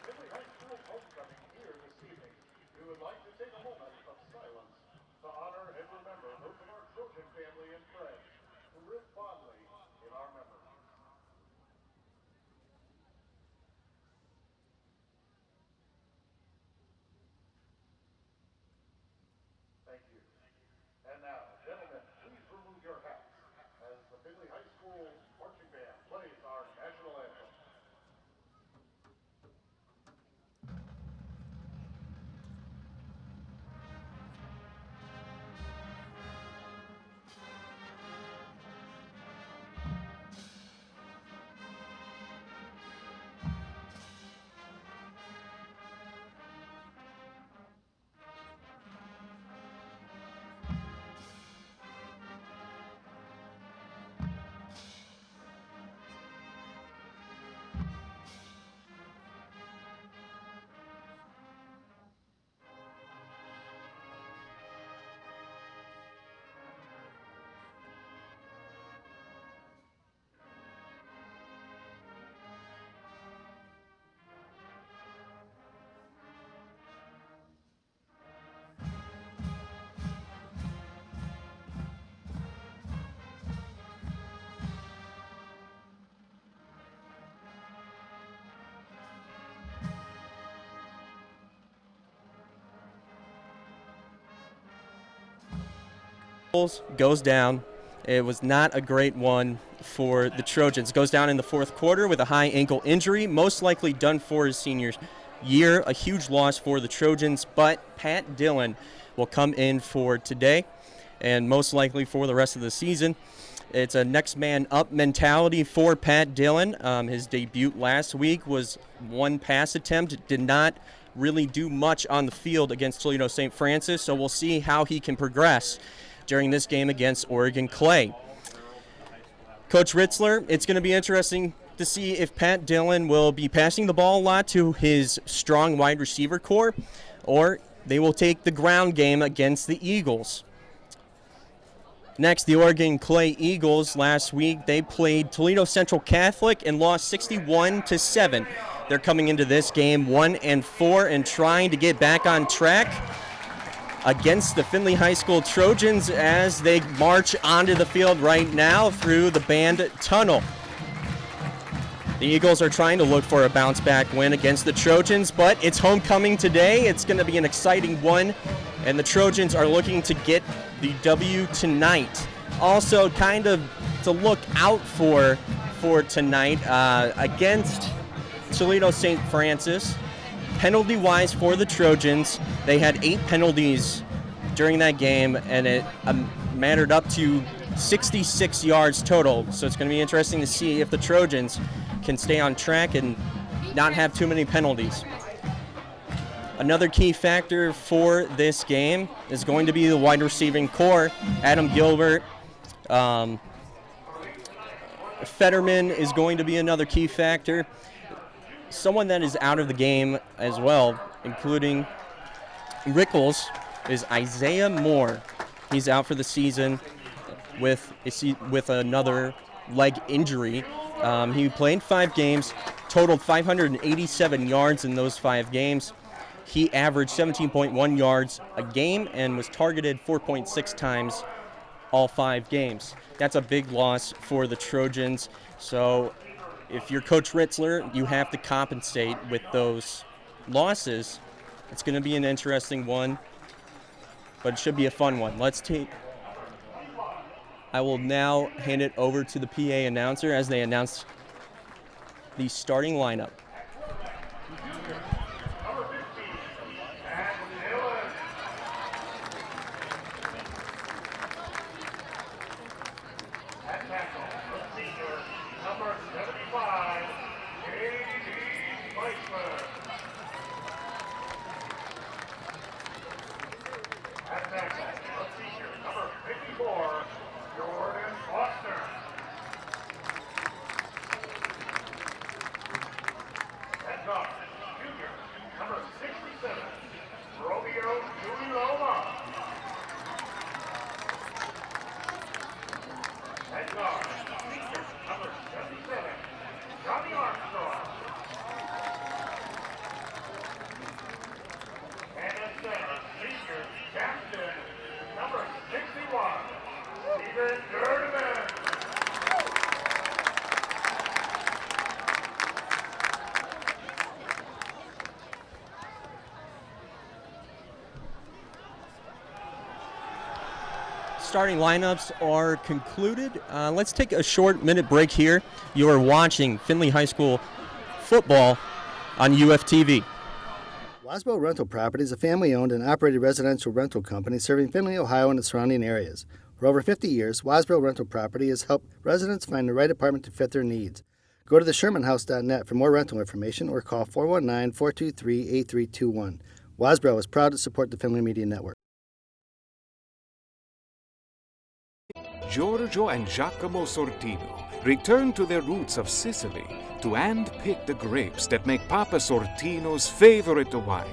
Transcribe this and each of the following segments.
Findlay High School homecoming here this evening, we would like to take a moment of silence to honor and remember those of our Trojan family and friends who live fondly in our memory. Thank you. And now, gentlemen, please remove your hats as the Findlay High School marching band plays our national anthem. Goes down. It was not a great one for the Trojans. Goes down in the fourth quarter with a high ankle injury, most likely done for his senior year. A huge loss for the Trojans, but Pat Dillon will come in for today and most likely for the rest of the season. It's a next man up mentality for Pat Dillon. His debut last week was one pass attempt. Did not really do much on the field against Toledo St. Francis, so we'll see how he can progress during this game against Oregon Clay. Coach Ritzler, it's going to be interesting to see if Pat Dillon will be passing the ball a lot to his strong wide receiver core, or they will take the ground game against the Eagles. Next, the Oregon Clay Eagles last week, they played Toledo Central Catholic and lost 61-7. They're coming into this game 1-4 and trying to get back on track against the Findlay High School Trojans as they march onto the field right now through the band tunnel. The Eagles are trying to look for a bounce-back win against the Trojans, but it's homecoming today. It's going to be an exciting one, and the Trojans are looking to get the W tonight. Also, kind of to look out for tonight against Toledo St. Francis. Penalty-wise for the Trojans, they had 8 penalties during that game, and it mattered up to 66 yards total. So it's going to be interesting to see if the Trojans can stay on track and not have too many penalties. Another key factor for this game is going to be the wide receiving core. Adam Gilbert, Fetterman is going to be another key factor. Someone that is out of the game as well, including Rickles, is Isaiah Moore. He's out for the season with another leg injury. He played 5 games, totaled 587 yards in those 5 games. He averaged 17.1 yards a game and was targeted 4.6 times all 5 games. That's a big loss for the Trojans. So if you're Coach Ritzler, you have to compensate with those losses. It's going to be an interesting one, but it should be a fun one. I will now hand it over to the PA announcer as they announce the starting lineup. starting lineups are concluded. Let's take a short minute break here. You are watching Findlay High School football on UFTV. Wasbro Rental Property is a family-owned and operated residential rental company serving Findlay, Ohio and the surrounding areas. For over 50 years, Wasbro Rental Property has helped residents find the right apartment to fit their needs. Go to theshermanhouse.net for more rental information or call 419-423-8321. Wasbro is proud to support the Findlay Media Network. Giorgio and Giacomo Sortino returned to their roots of Sicily to handpick the grapes that make Papa Sortino's favorite wine.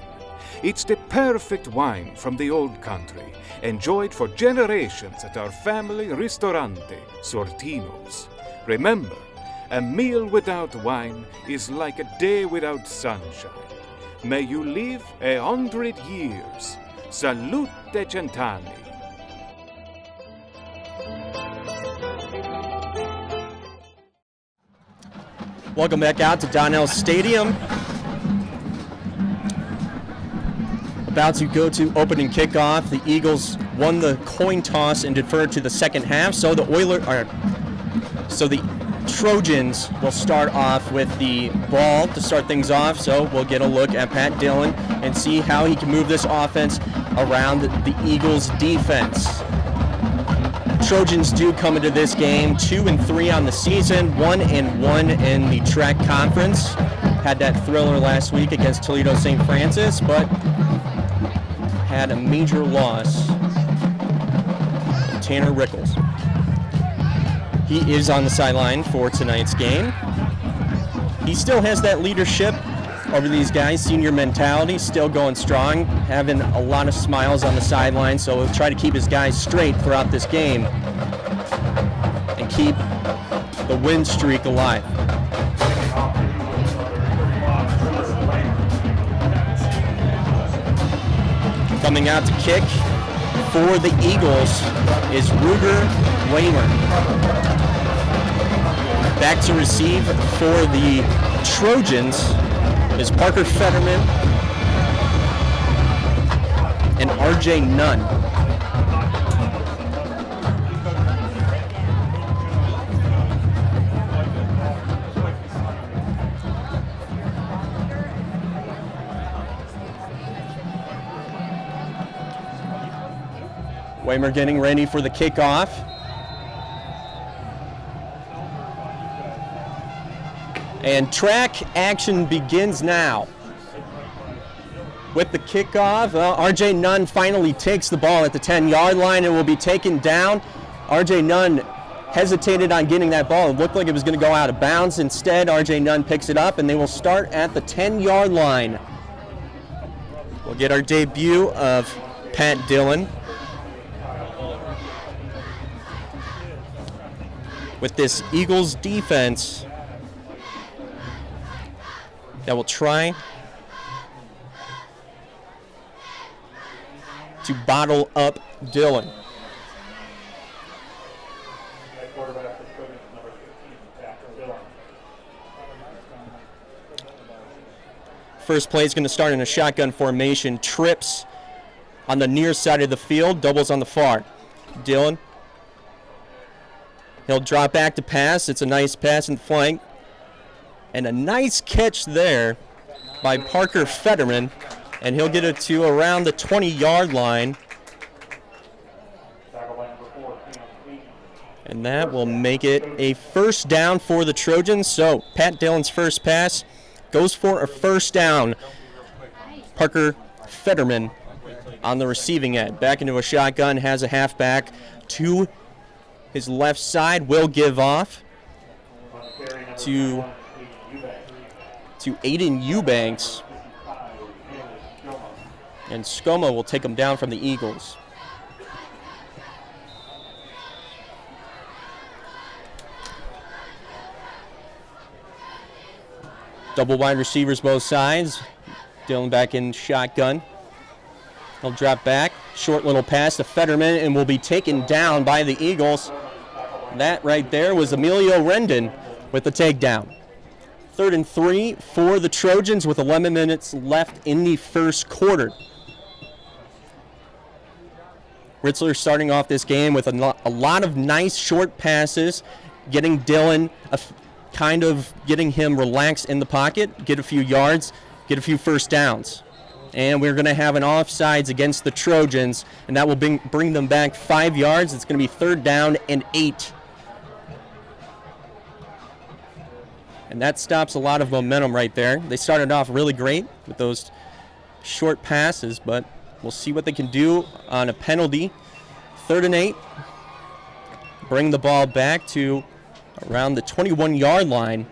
It's the perfect wine from the old country, enjoyed for generations at our family ristorante, Sortino's. Remember, a meal without wine is like a day without sunshine. May you live 100 years. Salute Cent'anni. Welcome back out to Donnell Stadium. About to go to opening kickoff. The Eagles won the coin toss and deferred to the second half. So the Trojans will start off with the ball to start things off. So we'll get a look at Pat Dillon and see how he can move this offense around the Eagles' defense. Trojans do come into this game 2-3 on the season, 1-1 in the track conference. Had that thriller last week against Toledo St. Francis, but had a major loss. Tanner Rickles. He is on the sideline for tonight's game. He still has that leadership over these guys, senior mentality, still going strong, having a lot of smiles on the sideline, so he'll try to keep his guys straight throughout this game and keep the win streak alive. Coming out to kick for the Eagles is Ruger Waymer. Back to receive for the Trojans is Parker Fetterman and RJ Nunn. Waymer getting ready for the kickoff. And track action begins now. With the kickoff, RJ Nunn finally takes the ball at the 10-yard line and will be taken down. RJ Nunn hesitated on getting that ball. It looked like it was going to go out of bounds. Instead, RJ Nunn picks it up and they will start at the 10-yard line. We'll get our debut of Pat Dillon with this Eagles defense that will try to bottle up Dillon. First play is going to start in a shotgun formation. Trips on the near side of the field, doubles on the far. Dillon, he'll drop back to pass. It's a nice pass in the flank. And a nice catch there by Parker Fetterman. And he'll get it to around the 20-yard line. And that will make it a first down for the Trojans. So Pat Dillon's first pass goes for a first down. Parker Fetterman on the receiving end. Back into a shotgun, has a halfback to his left side, will give off to Aiden Eubanks. And Skoma will take him down from the Eagles. Double wide receivers both sides. Dillon back in shotgun. He'll drop back. Short little pass to Fetterman and will be taken down by the Eagles. That right there was Emilio Rendon with the takedown. 3rd and 3 for the Trojans with 11 minutes left in the first quarter. Ritzler starting off this game with a lot of nice short passes, getting Dylan, kind of getting him relaxed in the pocket, get a few yards, get a few first downs. And we're going to have an offsides against the Trojans, and that will bring them back 5 yards. It's going to be 3rd down and 8. And that stops a lot of momentum right there. They started off really great with those short passes, but we'll see what they can do on a penalty. 3rd and 8. Bring the ball back to around the 21-yard line.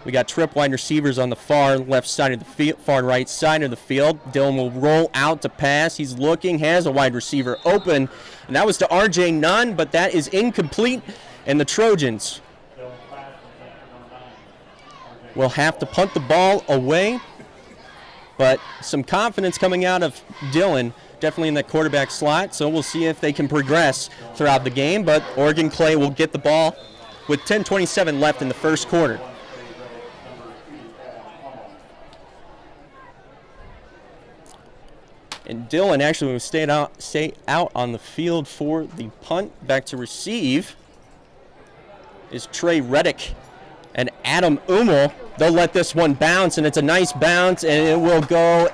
We got trip wide receivers on the far left side of the field, far right side of the field. Dylan will roll out to pass. He's looking, has a wide receiver open, and that was to R.J. Nunn, but that is incomplete, and the Trojans will have to punt the ball away, but some confidence coming out of Dylan, definitely in that quarterback slot, so we'll see if they can progress throughout the game, but Oregon Clay will get the ball with 10:27 left in the first quarter. And Dylan actually will stay out on the field for the punt. Back to receive is Trey Reddick and Adam Ummel. They'll let this one bounce, and it's a nice bounce, and it will go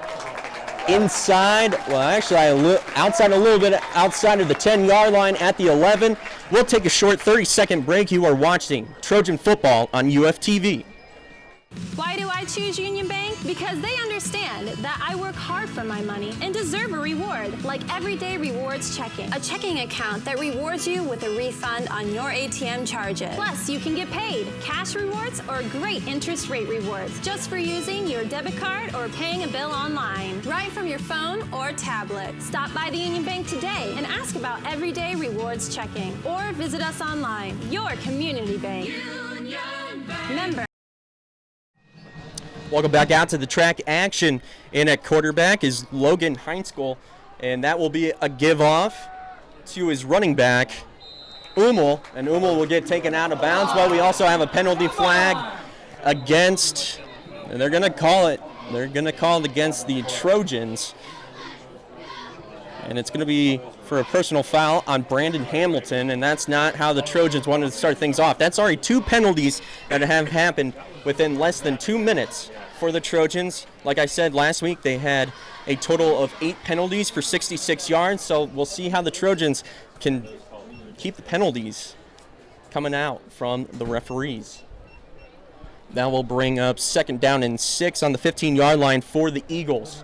inside. Well, actually, outside a little bit outside of the 10-yard line at the 11. We'll take a short 30-second break. You are watching Trojan football on UFTV. Why do I choose Union Bank? Because they understand that I work hard for my money and deserve a reward, like Everyday Rewards Checking, a checking account that rewards you with a refund on your ATM charges. Plus, you can get paid cash rewards or great interest rate rewards just for using your debit card or paying a bill online, right from your phone or tablet. Stop by the Union Bank today and ask about Everyday Rewards Checking, or visit us online. Your community bank. Union Bank. Member. Welcome back out to the track action. In at quarterback is Logan Heinzkel, and that will be a give off to his running back, Ummel, and Ummel will get taken out of bounds. Well, we also have a penalty flag against, and they're going to call it against the Trojans, and it's going to be for a personal foul on Brandon Hamilton, and that's not how the Trojans wanted to start things off. That's already 2 penalties that have happened within less than 2 minutes for the Trojans. Like I said last week, they had a total of 8 penalties for 66 yards, so we'll see how the Trojans can keep the penalties coming out from the referees. Now we'll bring up 2nd down and 6 on the 15-yard line for the Eagles.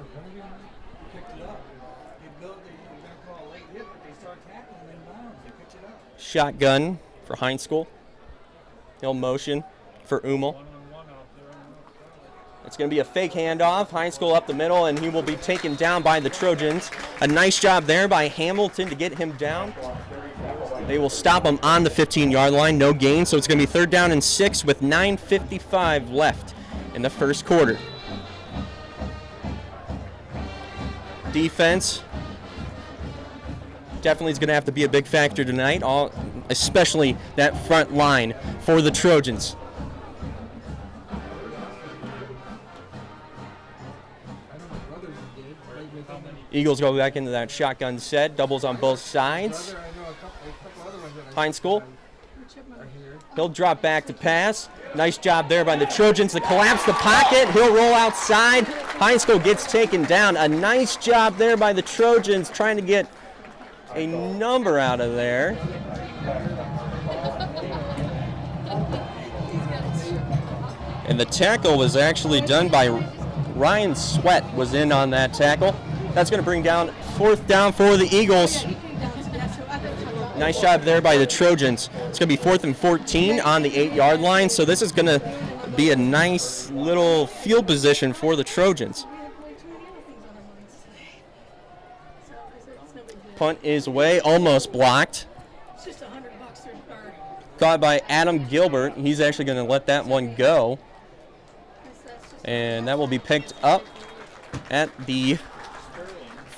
Shotgun for Heinzkel. He'll motion for Ummel. It's going to be a fake handoff. Heinzkel up the middle, and he will be taken down by the Trojans. A nice job there by Hamilton to get him down. They will stop him on the 15-yard line, no gain, so it's going to be 3rd down and 6 with 9:55 left in the first quarter. Defense definitely is going to have to be a big factor tonight, especially that front line for the Trojans. Eagles go back into that shotgun set, doubles on both sides. Heinzkel, he'll drop back to pass. Nice job there by the Trojans to collapse the pocket. He'll roll outside. Heinzkel gets taken down. A nice job there by the Trojans trying to get a number out of there. And the tackle was actually done by Ryan Sweat, was in on that tackle. That's going to bring down 4th down for the Eagles. Nice job there by the Trojans. It's going to be 4th and 14 on the 8-yard line, so this is going to be a nice little field position for the Trojans. Punt is away, almost blocked. Caught by Adam Gilbert. He's actually going to let that one go. And that will be picked up at the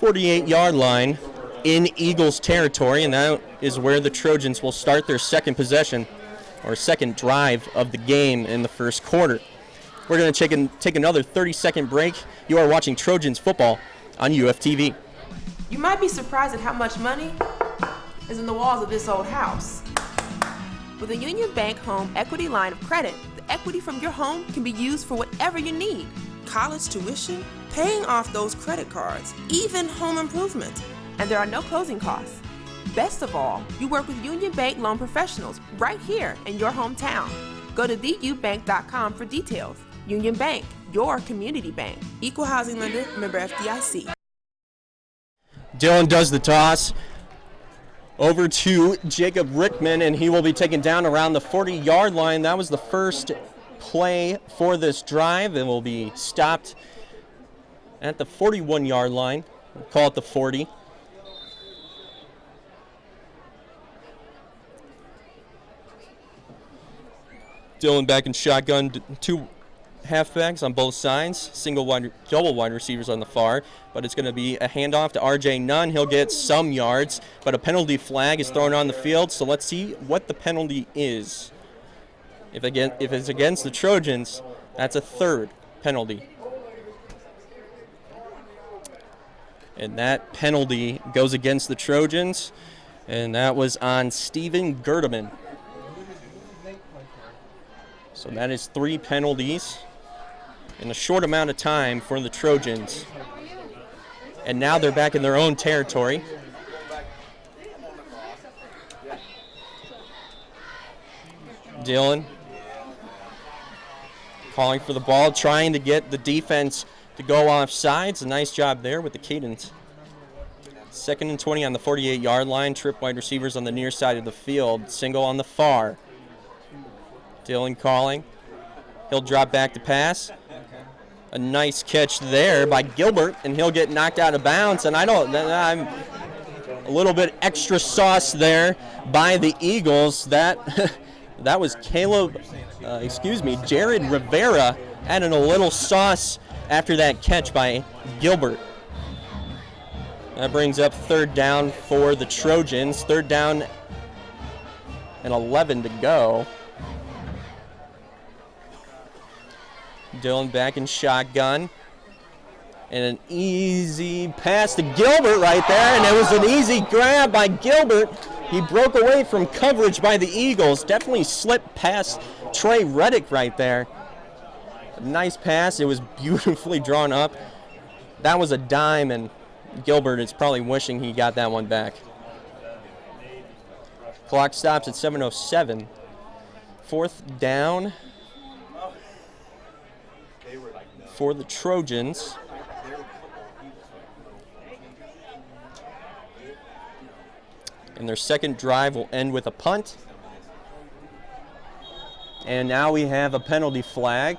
48-yard line in Eagles territory, and that is where the Trojans will start their second possession, or second drive of the game in the first quarter. We're going to take another 30-second break. You are watching Trojans football on UFTV. You might be surprised at how much money is in the walls of this old house. With a Union Bank Home Equity Line of Credit, the equity from your home can be used for whatever you need. College tuition, paying off those credit cards, even home improvement. And there are no closing costs. Best of all, you work with Union Bank loan professionals right here in your hometown. Go to theubank.com for details. Union Bank, your community bank. Equal housing lender, member FDIC. Dylan does the toss over to Jacob Rickman, and he will be taken down around the 40-yard line. That was the first play for this drive. It will be stopped at the 41-yard line. We'll call it the 40. Dylan back in shotgun, two halfbacks on both sides, double wide receivers on the far, but it's going to be a handoff to R.J. Nunn. He'll get some yards, but a penalty flag is thrown on the field, so let's see what the penalty is. If it's against the Trojans, that's a third penalty. And that penalty goes against the Trojans, and that was on Steven Gerdeman. So that is 3 penalties in a short amount of time for the Trojans. And now they're back in their own territory. Dylan calling for the ball, trying to get the defense to go off sides. A nice job there with the cadence. 2nd and 20 on the 48-yard line. Trip wide receivers on the near side of the field. Single on the far. Dylan calling. He'll drop back to pass. A nice catch there by Gilbert, and he'll get knocked out of bounds. And I'm a little bit extra sauce there by the Eagles. That was Jared Rivera adding a little sauce after that catch by Gilbert. That brings up 3rd down for the Trojans. 3rd down and 11 to go. Dylan back in shotgun. And an easy pass to Gilbert right there. And it was an easy grab by Gilbert. He broke away from coverage by the Eagles. Definitely slipped past Trey Reddick right there. A nice pass. It was beautifully drawn up. That was a dime, and Gilbert is probably wishing he got that one back. Clock stops at 7:07. 4th down for the Trojans. And their second drive will end with a punt. And now we have a penalty flag.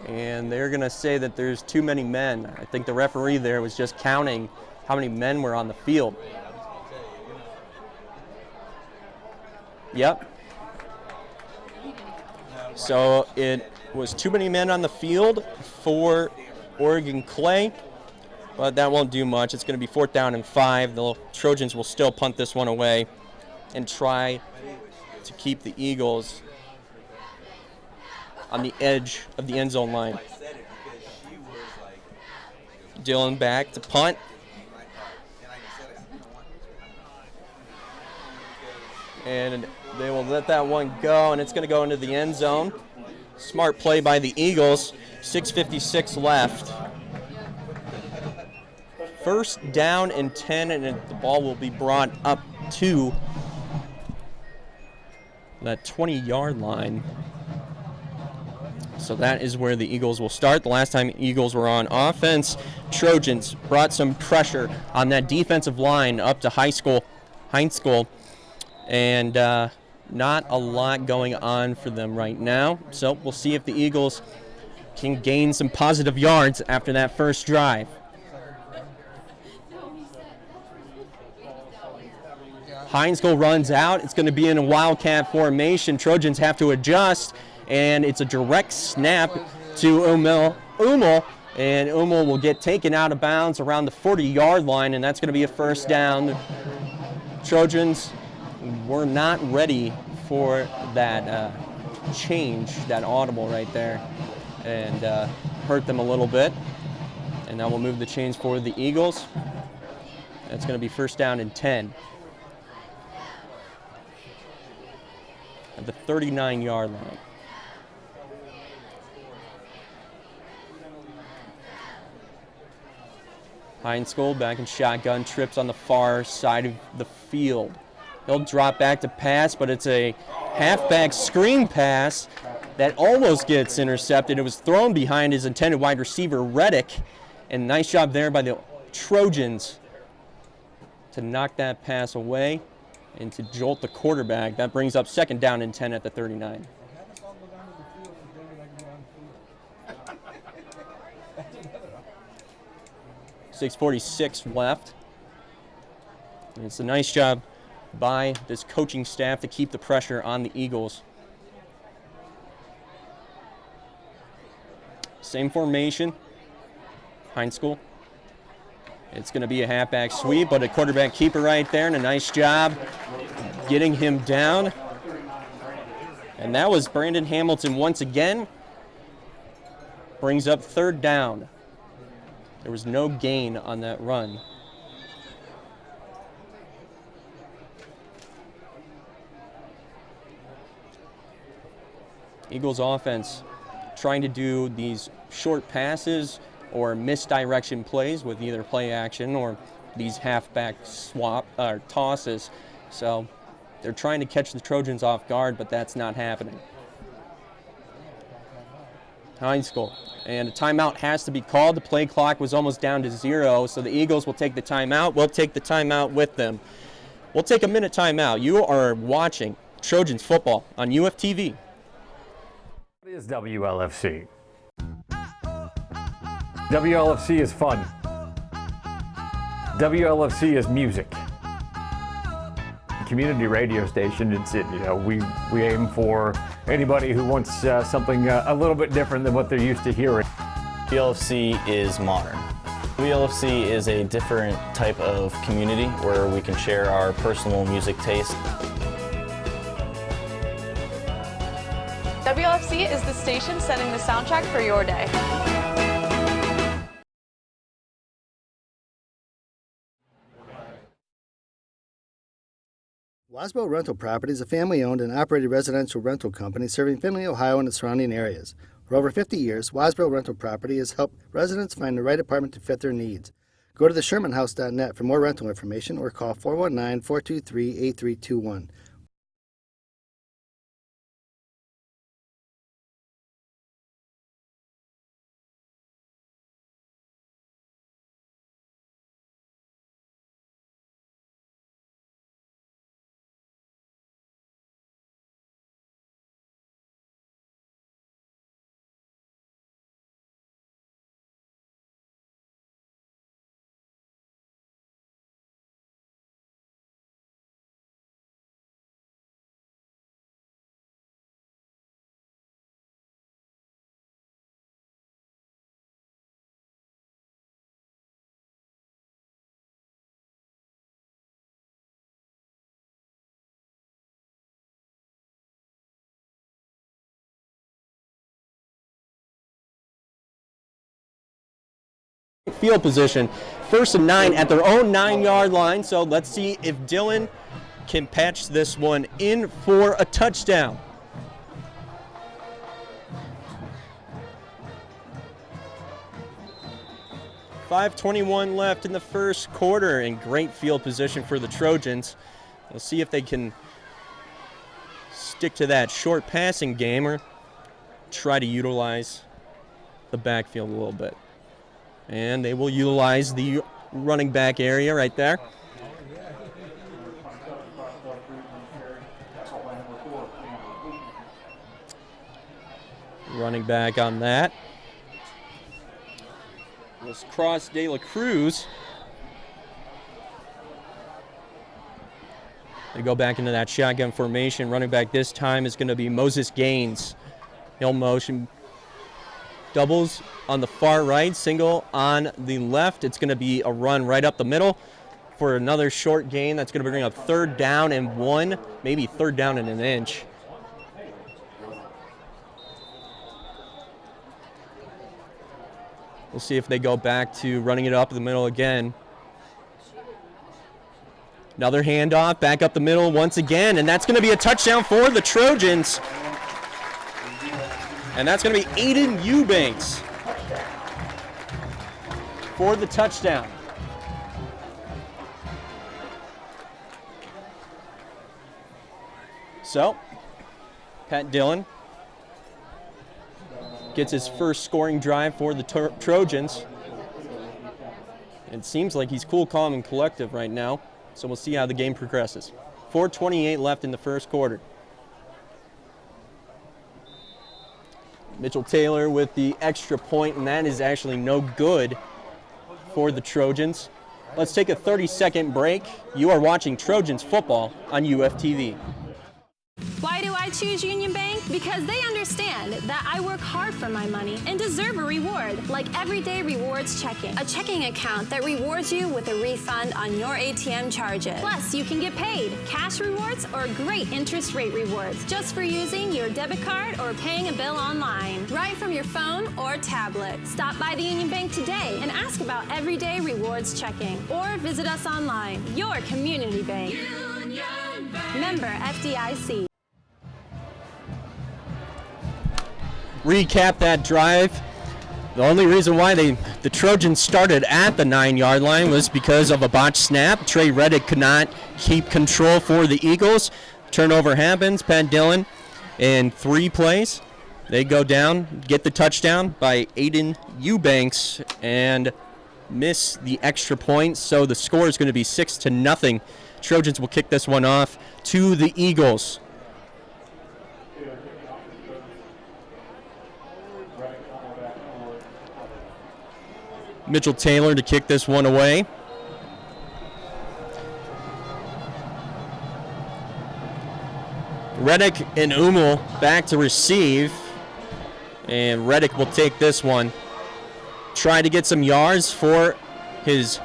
And they're going to say that there's too many men. I think the referee there was just counting how many men were on the field. Yep. So it was too many men on the field for Oregon Clay, but that won't do much. It's going to be 4th down and 5. The Trojans will still punt this one away and try to keep the Eagles on the edge of the end zone line. Dylan back to punt. And they will let that one go, and it's going to go into the end zone. Smart play by the Eagles. 6:56 left. 1st down and 10, and the ball will be brought up to that 20-yard line. So that is where the Eagles will start. The last time Eagles were on offense, Trojans brought some pressure on that defensive line up to high school, and not a lot going on for them right now. So we'll see if the Eagles can gain some positive yards after that first drive. Heinzkel runs out. It's going to be in a wildcat formation. Trojans have to adjust, and it's a direct snap to Umel, and Umel will get taken out of bounds around the 40-yard line, and that's going to be a 1st down. The Trojans were not ready for that change, that audible right there, and hurt them a little bit. And now we'll move the chains for the Eagles. That's going to be first down and 10. At the 39-yard line. Heinskold back in shotgun, trips on the far side of the field. He'll drop back to pass, but it's a halfback screen pass that almost gets intercepted. It was thrown behind his intended wide receiver, Reddick, and nice job there by the Trojans to knock that pass away and to jolt the quarterback. That brings up second down and 10 at the 39. 6:46 left. And it's a nice job by this coaching staff to keep the pressure on the Eagles. Same formation. Heinskold. It's going to be a halfback sweep, but a quarterback keeper right there, and a nice job getting him down. And that was Brandon Hamilton once again. Brings up third down. There was no gain on that run. Eagles offense trying to do these short passes or misdirection plays with either play action or these halfback swap or tosses. So they're trying to catch the Trojans off guard, but that's not happening. Heinskold, and a timeout has to be called. The play clock was almost down to 0, so the Eagles will take the timeout. We'll take the timeout with them. We'll take a minute timeout. You are watching Trojans football on UFTV. What is WLFC? WLFC is fun. WLFC is music. Community radio station. We aim for anybody who wants something a little bit different than what they're used to hearing. WLFC is modern. WLFC is a different type of community where we can share our personal music taste. WLFC is the station setting the soundtrack for your day. Wasbo Rental Property is a family-owned and operated residential rental company serving Findlay, Ohio and the surrounding areas. For over 50 years, Wasbo Rental Property has helped residents find the right apartment to fit their needs. Go to theshermanhouse.net for more rental information or call 419-423-8321. Field position, 1st and 9 at their own 9-yard line. So let's see if Dylan can patch this one in for a touchdown. .5:21 left in the first quarter, and great field position for the Trojans. We'll see if they can stick to that short passing game or try to utilize the backfield a little bit. And they will utilize the running back area right there. Running back on that. Let's cross De La Cruz. They go back into that shotgun formation. Running back this time is going to be Moses Gaines. He'll motion. Doubles on the far right, single on the left. It's going to be a run right up the middle for another short gain. That's going to bring up 3rd down and 1, maybe 3rd down and an inch. We'll see if they go back to running it up the middle again. Another handoff back up the middle once again, and that's going to be a touchdown for the Trojans. And that's going to be Aiden Eubanks for the touchdown. So, Pat Dillon gets his first scoring drive for the Trojans. It seems like he's cool, calm, and collective right now. So we'll see how the game progresses. 4:28 left in the first quarter. Mitchell Taylor with the extra point, and that is actually no good for the Trojans. Let's take a 30-second break. You are watching Trojans football on UFTV. Why do I choose Union Bank? Because they understand that I work hard for my money and deserve a reward, like everyday rewards checking. A checking account that rewards you with a refund on your ATM charges. Plus, you can get paid cash rewards or great interest rate rewards just for using your debit card or paying a bill online, right from your phone or tablet. Stop by the Union Bank today and ask about everyday rewards checking, or visit us online. Your community bank. Union Bank. Member FDIC. Recap that drive. The only reason why the Trojans started at the 9-yard line was because of a botched snap. Trey Reddick could not keep control for the Eagles. Turnover happens. Pat Dillon in 3 plays. They go down, get the touchdown by Aiden Eubanks, and miss the extra point. So the score is going to be 6-0. Trojans will kick this one off to the Eagles. Mitchell Taylor to kick this one away. Reddick and Umel back to receive. And Reddick will take this one. Try to get some yards for his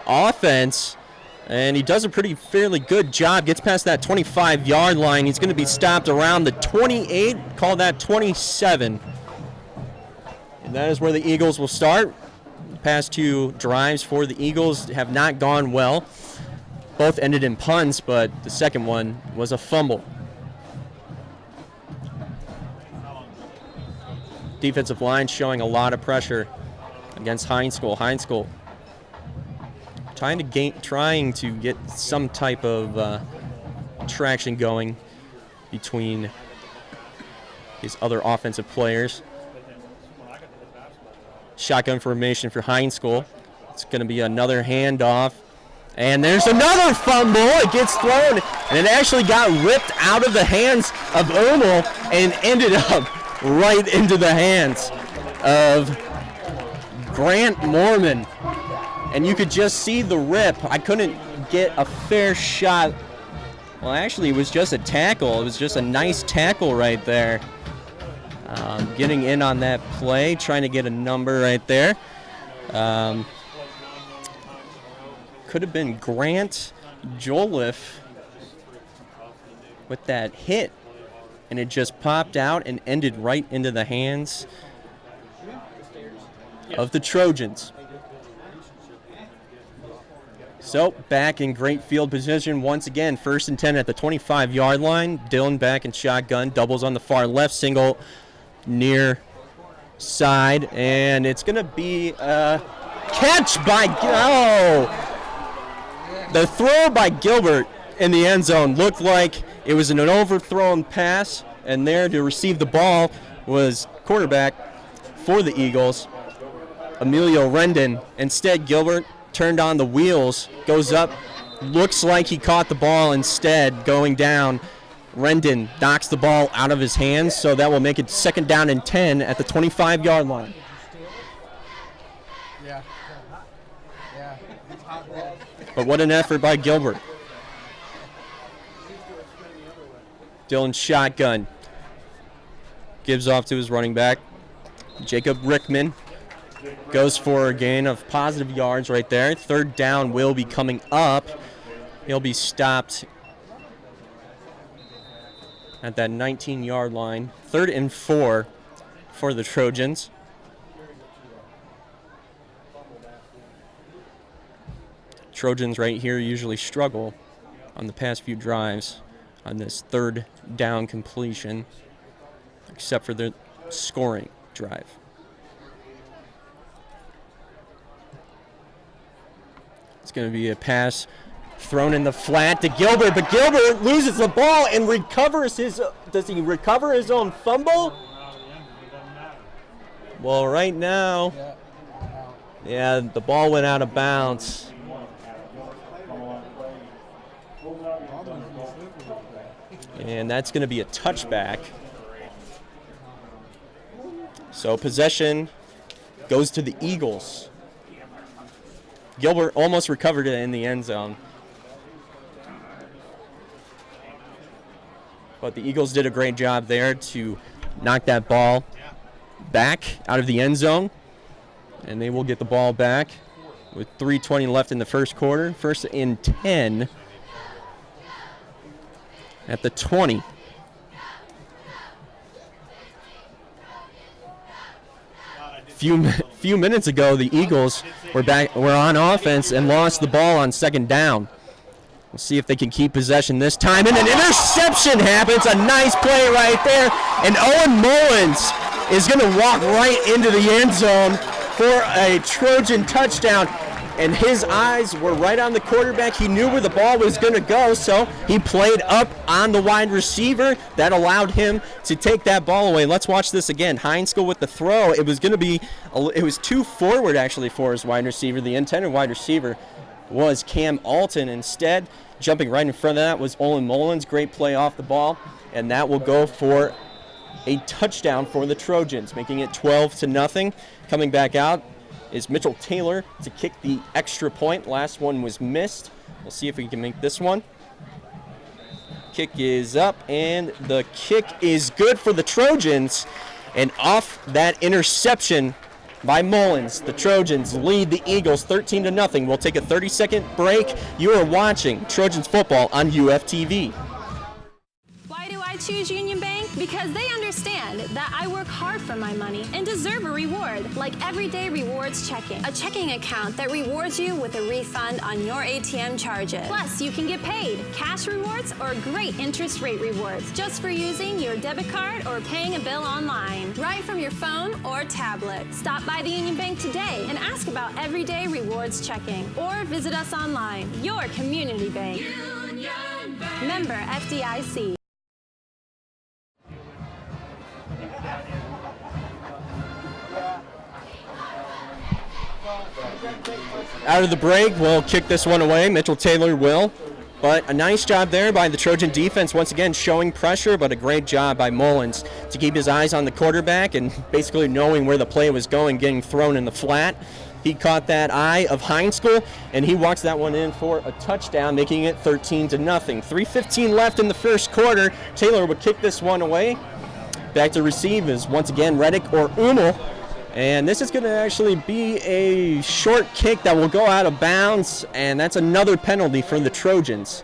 offense. And he does a fairly good job. Gets past that 25-yard line. He's going to be stopped around the 28. Call that 27. And that is where the Eagles will start. Past 2 drives for the Eagles have not gone well. Both ended in punts, but the second one was a fumble. Defensive line showing a lot of pressure against High School. High School trying to get some type of traction going between his other offensive players. Shotgun formation for High School. It's going to be another handoff. And there's another fumble. It gets thrown, and it actually got ripped out of the hands of Umel and ended up right into the hands of Grant Mormon. And you could just see the rip. I couldn't get a fair shot. Well, actually, it was just a tackle. It was just a nice tackle right there. Getting in on that play, trying to get a number right there. Could have been Grant Joliffe with that hit, and it just popped out and ended right into the hands of the Trojans. So back in great field position once again. 1st and 10 at the 25-yard line. Dillon back in shotgun, doubles on the far left, single near side, and it's going to be a catch by, the throw by Gilbert in the end zone looked like it was an overthrown pass, and there to receive the ball was quarterback for the Eagles, Emilio Rendon. Instead, Gilbert turned on the wheels, goes up, looks like he caught the ball instead, going down. Rendon knocks the ball out of his hands, so that will make it 2nd down and 10 at the 25-yard line. But what an effort by Gilbert. Dillon shotgun. Gives off to his running back. Jacob Rickman goes for a gain of positive yards right there. 3rd down will be coming up. He'll be stopped at that 19-yard line. 3rd and 4 for the Trojans. Trojans right here usually struggle on the past few drives on this third down completion, except for the scoring drive. It's going to be a pass thrown in the flat to Gilbert, but Gilbert loses the ball and recovers his. Does he recover his own fumble? Well, right now, yeah, the ball went out of bounds. And that's going to be a touchback. So possession goes to the Eagles. Gilbert almost recovered it in the end zone. But the Eagles did a great job there to knock that ball back out of the end zone. And they will get the ball back with 3:20 left in the first quarter. First and 10 at the 20. Few minutes ago, the Eagles were on offense and lost the ball on second down. We'll see if they can keep possession this time. And an interception happens. A nice play right there. And Owen Mullins is going to walk right into the end zone for a Trojan touchdown. And his eyes were right on the quarterback. He knew where the ball was going to go, so he played up on the wide receiver. That allowed him to take that ball away. Let's watch this again. Heinskill with the throw. It was too forward, actually, for his wide receiver. The intended wide receiver was Cam Alton. Instead, jumping right in front of that was Olin Mullins. Great play off the ball, and that will go for a touchdown for the Trojans, making it 12-0. Coming back out is Mitchell Taylor to kick the extra point. Last one was missed. We'll see if we can make this one. Kick is up, and the kick is good for the Trojans. And off that interception by Mullins, the Trojans lead the Eagles 13-0. We'll take a 30-second break. You are watching Trojans football on UFTV. Why do I choose Union Bank? Because they understand that I work hard for my money and deserve a reward, like everyday rewards checking. A checking account that rewards you with a refund on your ATM charges. Plus, you can get paid, cash rewards, or great interest rate rewards just for using your debit card or paying a bill online, right from your phone or tablet. Stop by the Union Bank today and ask about everyday rewards checking, or visit us online. Your community bank. Union Bank. Member FDIC. Out of the break, we'll kick this one away. Mitchell Taylor will. But a nice job there by the Trojan defense, once again showing pressure, but a great job by Mullins to keep his eyes on the quarterback and basically knowing where the play was going, getting thrown in the flat. He caught that eye of Heinskill, and he walks that one in for a touchdown, making it 13-0. 3:15 left in the first quarter. Taylor would kick this one away. Back to receive is once again Reddick or Umel. And this is going to actually be a short kick that will go out of bounds, and that's another penalty for the Trojans.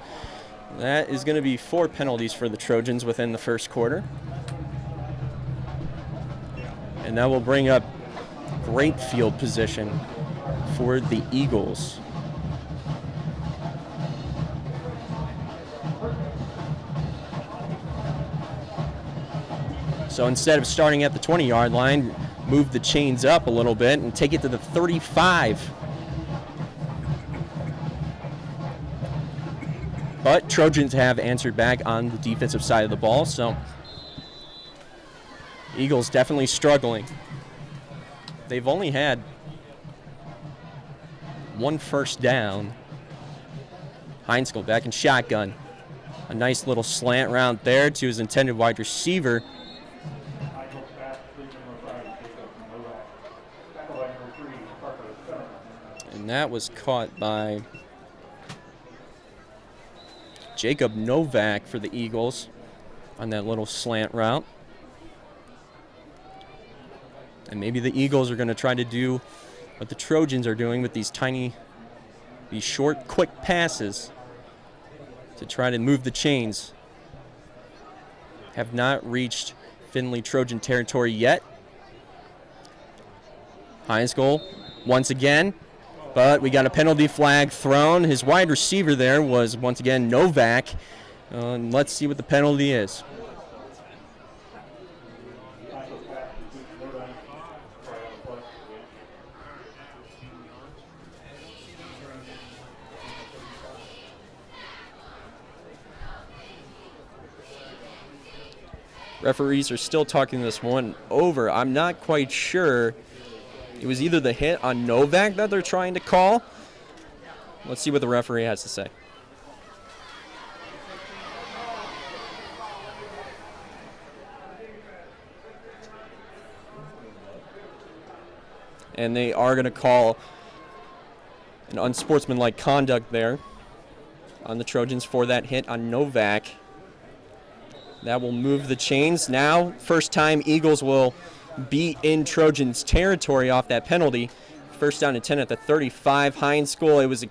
That is going to be 4 penalties for the Trojans within the first quarter. And that will bring up great field position for the Eagles. So instead of starting at the 20-yard line, move the chains up a little bit and take it to the 35. But Trojans have answered back on the defensive side of the ball, so Eagles definitely struggling. They've only had 1 first down. Heinskill back in shotgun. A nice little slant route there to his intended wide receiver. And that was caught by Jacob Novak for the Eagles on that little slant route. And maybe the Eagles are going to try to do what the Trojans are doing with these short, quick passes to try to move the chains. Have not reached Findlay Trojan territory yet. Heinskill once again But we got a penalty flag thrown. His wide receiver there was, once again, Novak. And let's see what the penalty is. Referees are still talking this one over. I'm not quite sure. It was either the hit on Novak that they're trying to call. Let's see what the referee has to say. And they are going to call an unsportsmanlike conduct there on the Trojans for that hit on Novak. That will move the chains. Now, first time Eagles will be in Trojans territory off that penalty. First down and 10 at the 35. Heinz School, it was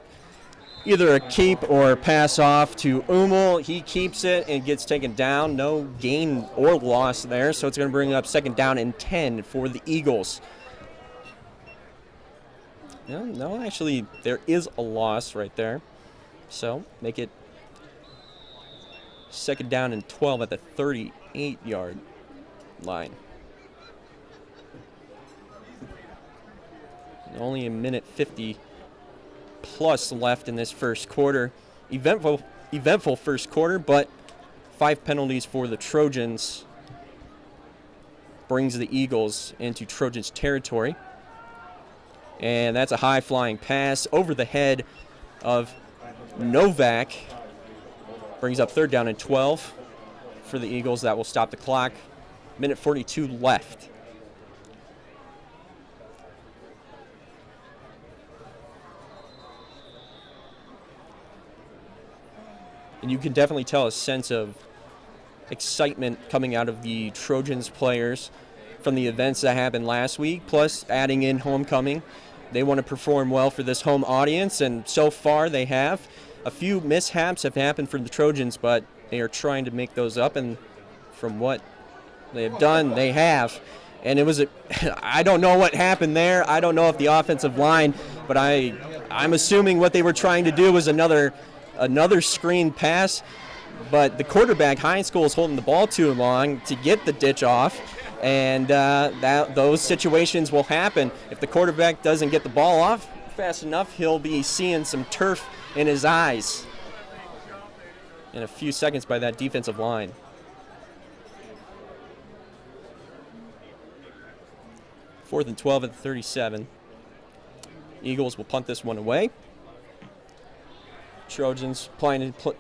either a keep or a pass off to Umel. He keeps it and gets taken down. No gain or loss there, so it's going to bring up second down and 10 for the Eagles. No, actually, there is a loss right there. So, make it second down and 12 at the 38-yard line. Only a minute 50 plus left in this first quarter. Eventful first quarter, but 5 penalties for the Trojans brings the Eagles into Trojans territory. And that's a high-flying pass over the head of Novak. Brings up third down and 12 for the Eagles. That will stop the clock. Minute 42 left. And you can definitely tell a sense of excitement coming out of the Trojans players from the events that happened last week, plus adding in homecoming. They want to perform well for this home audience, and so far they have. A few mishaps have happened for the Trojans, but they are trying to make those up, and from what they have done, they have. And it was I don't know what happened there. I don't know if the offensive line, but I'm assuming what they were trying to do was another screen pass, but the quarterback, Heinz School, is holding the ball too long to get the ditch off, and those situations will happen. If the quarterback doesn't get the ball off fast enough, he'll be seeing some turf in his eyes in a few seconds by that defensive line. Fourth and 12 at the 37. Eagles will punt this one away. Trojans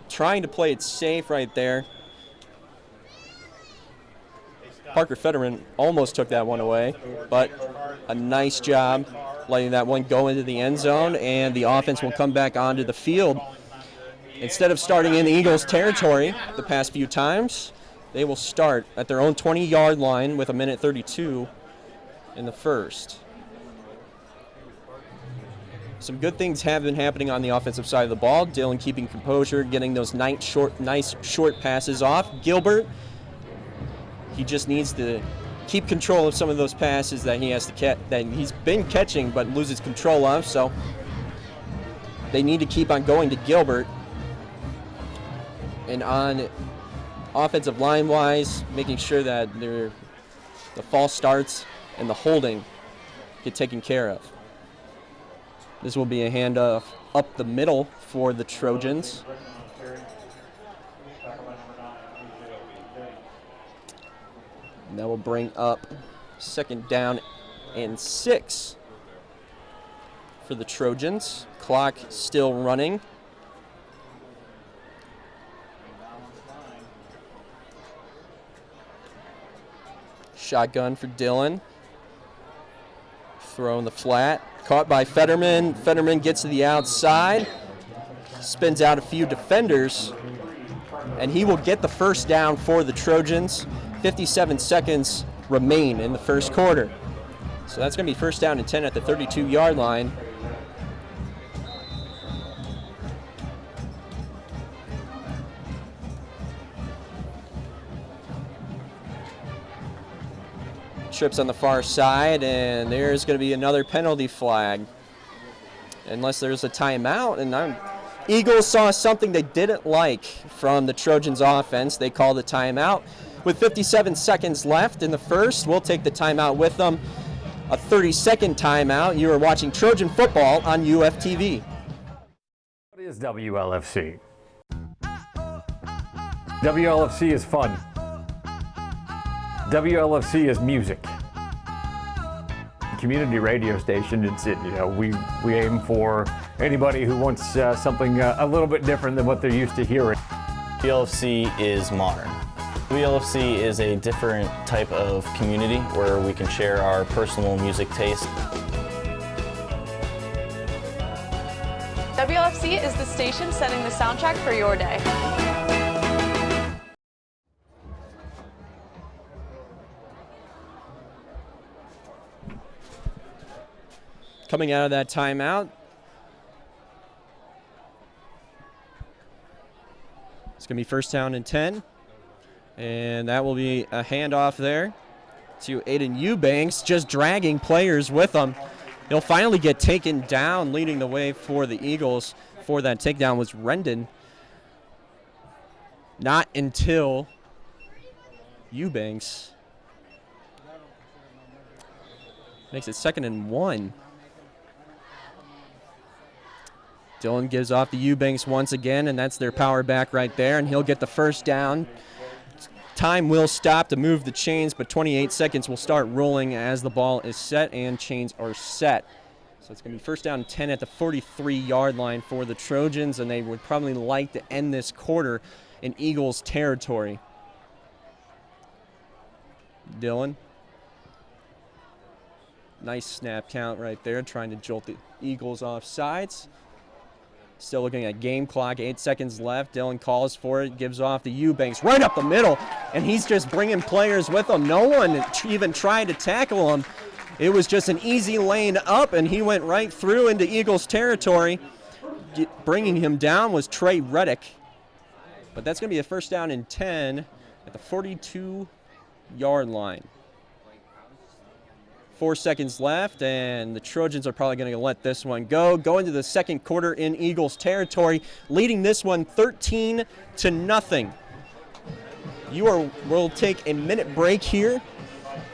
trying to play it safe right there. Parker Fetterman almost took that one away, but a nice job letting that one go into the end zone, and the offense will come back onto the field. Instead of starting in the Eagles' territory the past few times, they will start at their own 20-yard line with a minute 32 in the first. Some good things have been happening on the offensive side of the ball. Dylan keeping composure, getting those nice short passes off. Gilbert, he just needs to keep control of some of those passes that he has to that he's been catching but loses control of. So they need to keep on going to Gilbert. And on offensive line wise, making sure that the false starts and the holding get taken care of. This will be a handoff up the middle for the Trojans. And that will bring up second down and 6 for the Trojans. Clock still running. Shotgun for Dylan. Throwing the flat. Caught by Fetterman. Fetterman gets to the outside. Spins out a few defenders. And he will get the first down for the Trojans. 57 seconds remain in the first quarter. So that's going to be first down and 10 at the 32-yard line. Trips on the far side, and there's going to be another penalty flag. unless there's a timeout. And Eagles saw something they didn't like from the Trojans offense. They called a timeout. With 57 seconds left in the first, we'll take the timeout with them. A 30-second timeout. You are watching Trojan football on UFTV. What is WLFC? WLFC is fun. WLFC is music. Community radio station. We aim for anybody who wants something a little bit different than what they're used to hearing. WLFC is modern. WLFC is a different type of community where we can share our personal music taste. WLFC is the station setting the soundtrack for your day. Coming out of that timeout, it's going to be first down and 10. And that will be a handoff there to Aiden Eubanks, just dragging players with him. He'll finally get taken down. Leading the way for the Eagles for that takedown was Rendon. Not until Eubanks makes it 2nd and 1. Dylan gives off to Eubanks once again, and that's their power back right there, and he'll get the first down. Time will stop to move the chains, but 28 seconds will start rolling as the ball is set and chains are set. So it's going to be first down 10 at the 43-yard line for the Trojans, and they would probably like to end this quarter in Eagles territory. Dylan. Nice snap count right there, trying to jolt the Eagles off sides. Still looking at game clock, 8 seconds left. Dylan calls for it, gives off to Eubanks right up the middle, and he's just bringing players with him. No one even tried to tackle him. It was just an easy lane up, and he went right through into Eagles territory. Bringing him down was Trey Reddick. But that's going to be a first down and 10 at the 42-yard line. 4 seconds left, and the Trojans are probably going to let this one go. Go into the second quarter in Eagles territory, leading this one 13-0. We'll take a minute break here.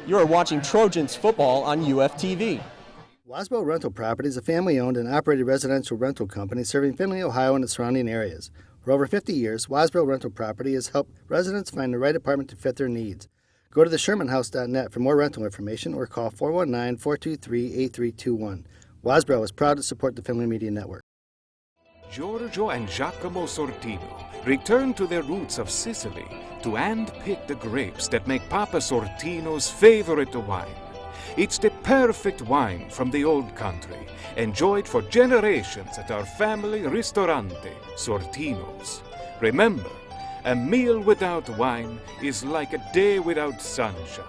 You are watching Trojans football on UFTV. Wasbro Rental Properties is a family-owned and operated residential rental company serving Findlay, Ohio and the surrounding areas. For over 50 years, Wasbro Rental Property has helped residents find the right apartment to fit their needs. Go to theshermanhouse.net for more rental information or call 419-423-8321. Wasbro is proud to support the Findlay Media Network. Giorgio and Giacomo Sortino return to their roots of Sicily to handpick the grapes that make Papa Sortino's favorite wine. It's the perfect wine from the old country, enjoyed for generations at our family ristorante, Sortino's. Remember, a meal without wine is like a day without sunshine.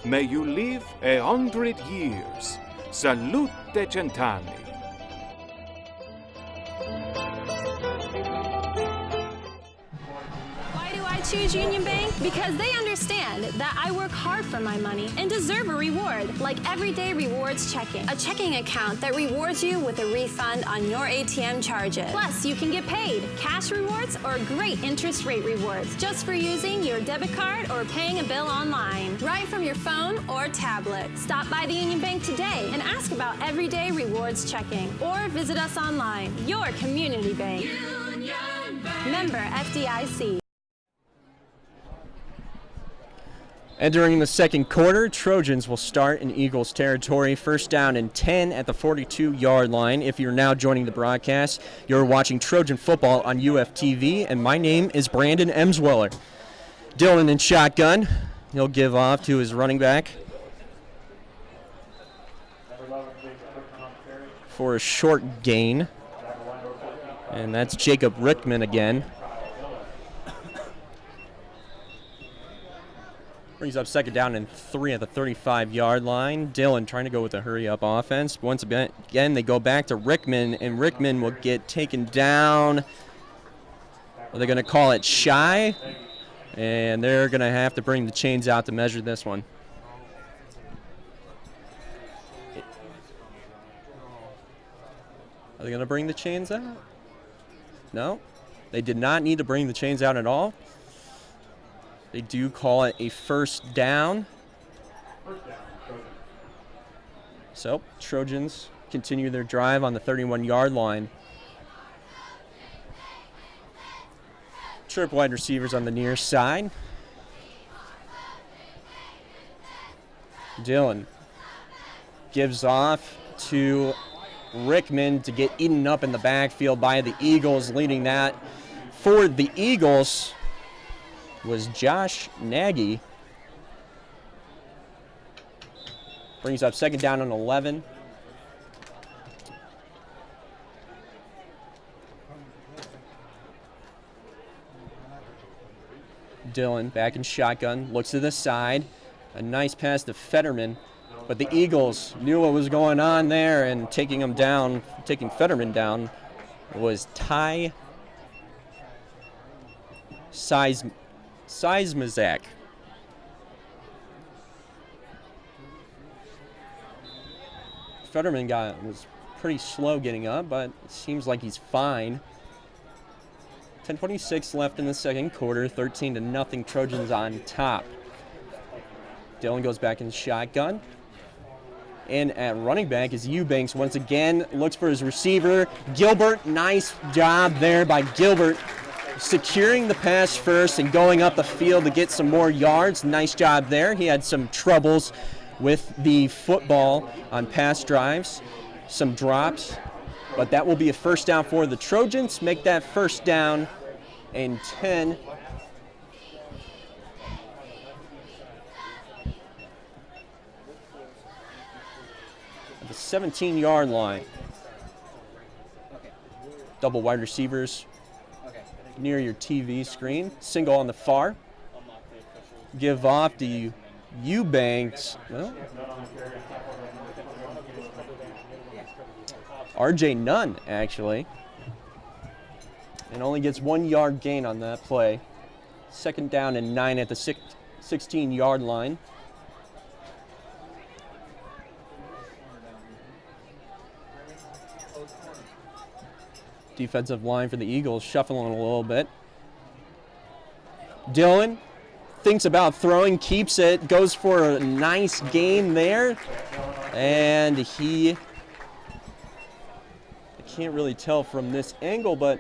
May you live 100 years. Salute Cent'anni. Why do I choose Union Bank? Because they understand that I work hard for my money and deserve a reward, like everyday rewards checking. A checking account that rewards you with a refund on your ATM charges. Plus, you can get paid cash rewards or great interest rate rewards just for using your debit card or paying a bill online, right from your phone or tablet. Stop by the Union Bank today and ask about everyday rewards checking, or visit us online. Your community bank. Union Bank. Member FDIC. Entering the second quarter, Trojans will start in Eagles territory. First down and 10 at the 42-yard line. If you're now joining the broadcast, you're watching Trojan football on UFTV, and my name is Brandon Emsweller. Dylan in shotgun. He'll give off to his running back for a short gain. And that's Jacob Rickman again. Brings up second down and 3 at the 35-yard line. Dylan trying to go with a hurry-up offense. Once again, they go back to Rickman, and Rickman will get taken down. Are they going to call it shy? And they're going to have to bring the chains out to measure this one. Are they going to bring the chains out? No. They did not need to bring the chains out at all. They do call it a first down. So, Trojans continue their drive on the 31-yard line. Trip wide receivers on the near side. Dylan gives off to Rickman to get eaten up in the backfield by the Eagles. Leading that for the Eagles was Josh Nagy. Brings up second down and 11. Dylan back in shotgun, looks to the side. A nice pass to Fetterman, but the Eagles knew what was going on there, and taking Fetterman down was Ty Seismazak. Fetterman was pretty slow getting up, but it seems like he's fine. 10:26 left in the second quarter, 13-0 Trojans on top. Dylan goes back in shotgun. And at running back is Eubanks once again, looks for his receiver. Gilbert, nice job there by Gilbert, securing the pass first and going up the field to get some more yards. Nice job there. He had some troubles with the football on pass drives, some drops, but that will be a first down for the Trojans. Make that first down and 10. At the 17-yard line. Double wide receivers near your TV screen. Single on the far. Give off to Eubanks. Well, RJ Nunn, actually. And only gets 1 yard gain on that play. Second down and 9 at the 16-yard line. Defensive line for the Eagles shuffling a little bit. Dylan thinks about throwing, keeps it, goes for a nice gain there. And I can't really tell from this angle, but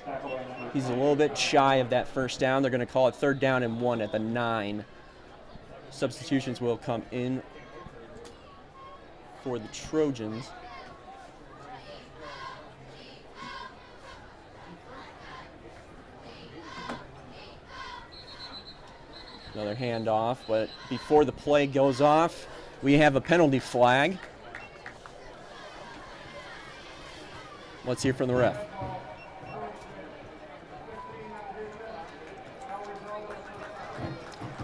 he's a little bit shy of that first down. They're going to call it third down and 1 at the 9. Substitutions will come in for the Trojans. Another handoff, but before the play goes off, we have a penalty flag. Let's hear from the ref.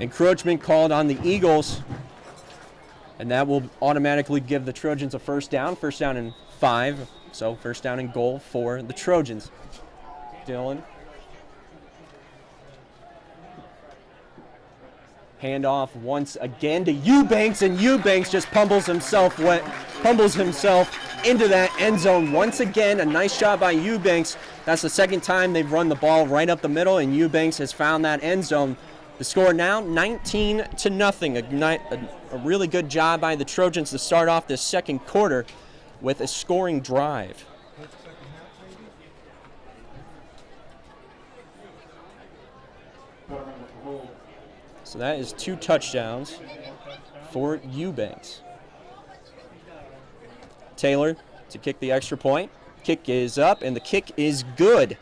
Encroachment called on the Eagles, and that will automatically give the Trojans a first down and 5, so first down and goal for the Trojans. Dylan. Handoff once again to Eubanks, and Eubanks just pummels himself into that end zone once again. A nice job by Eubanks. That's the second time they've run the ball right up the middle, and Eubanks has found that end zone. The score now 19-0. A really good job by the Trojans to start off this second quarter with a scoring drive. So that is 2 touchdowns for Eubanks. Taylor to kick the extra point. Kick is up, and the kick is good.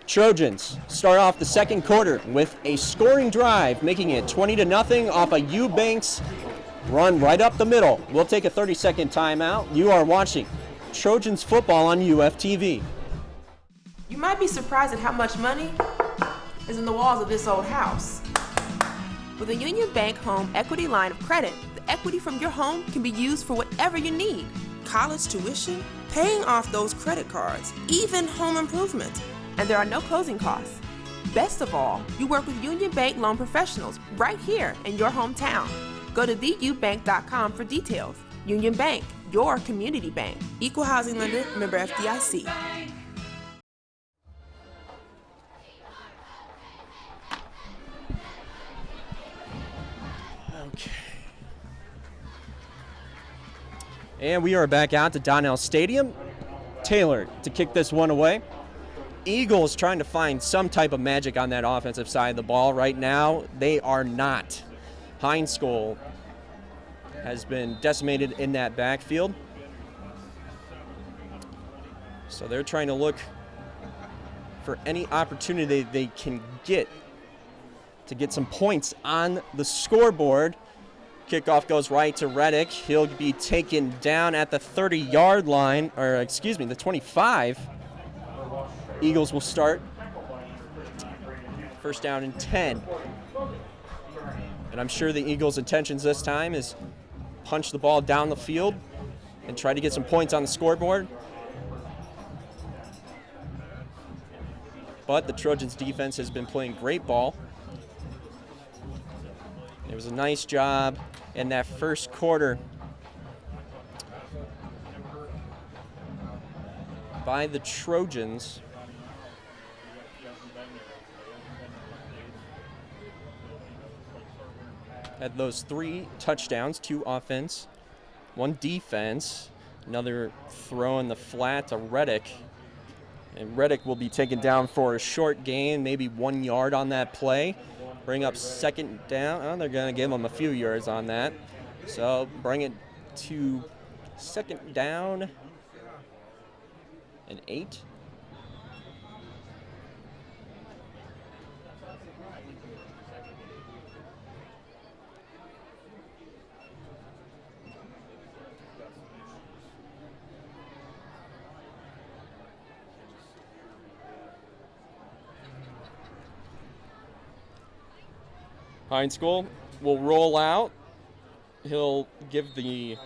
Trojans start off the second quarter with a scoring drive, making it 20-0 off a Eubanks run right up the middle. We'll take a 30-second timeout. You are watching Trojans football on UFTV. You might be surprised at how much money is in the walls of this old house. With a Union Bank Home Equity Line of Credit, the equity from your home can be used for whatever you need. College tuition, paying off those credit cards, even home improvement. And there are no closing costs. Best of all, you work with Union Bank loan professionals right here in your hometown. Go to theubank.com for details. Union Bank, your community bank. Equal housing lender, member FDIC. Okay. And we are back out to Donnell Stadium. Taylor to kick this one away. Eagles trying to find some type of magic on that offensive side of the ball. Right now, they are not. Heinz-School has been decimated in that backfield. So they're trying to look for any opportunity they can get to get some points on the scoreboard. Kickoff goes right to Reddick. He'll be taken down at the 30-yard line, or excuse me, the 25. Eagles will start. First down and 10. And I'm sure the Eagles' intentions this time is punch the ball down the field and try to get some points on the scoreboard. But the Trojans' defense has been playing great ball. It was a nice job in that first quarter by the Trojans. Had those 3 touchdowns, 2 offense, 1 defense, another throw in the flat to Reddick. And Reddick will be taken down for a short gain, maybe 1 yard on that play. Bring up second down. Oh, they're going to give him a few yards on that. So bring it to second down and 8. Heinz-School will roll out. He'll do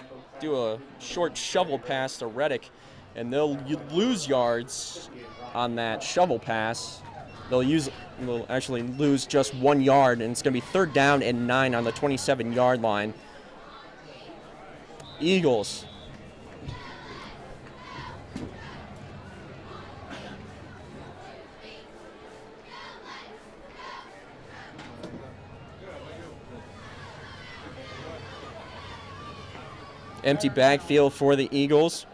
a short shovel pass to Reddick, and they'll lose yards on that shovel pass. They'll actually lose just 1 yard, and it's going to be 3rd down and 9 on the 27-yard line. Eagles. Empty backfield for the Eagles.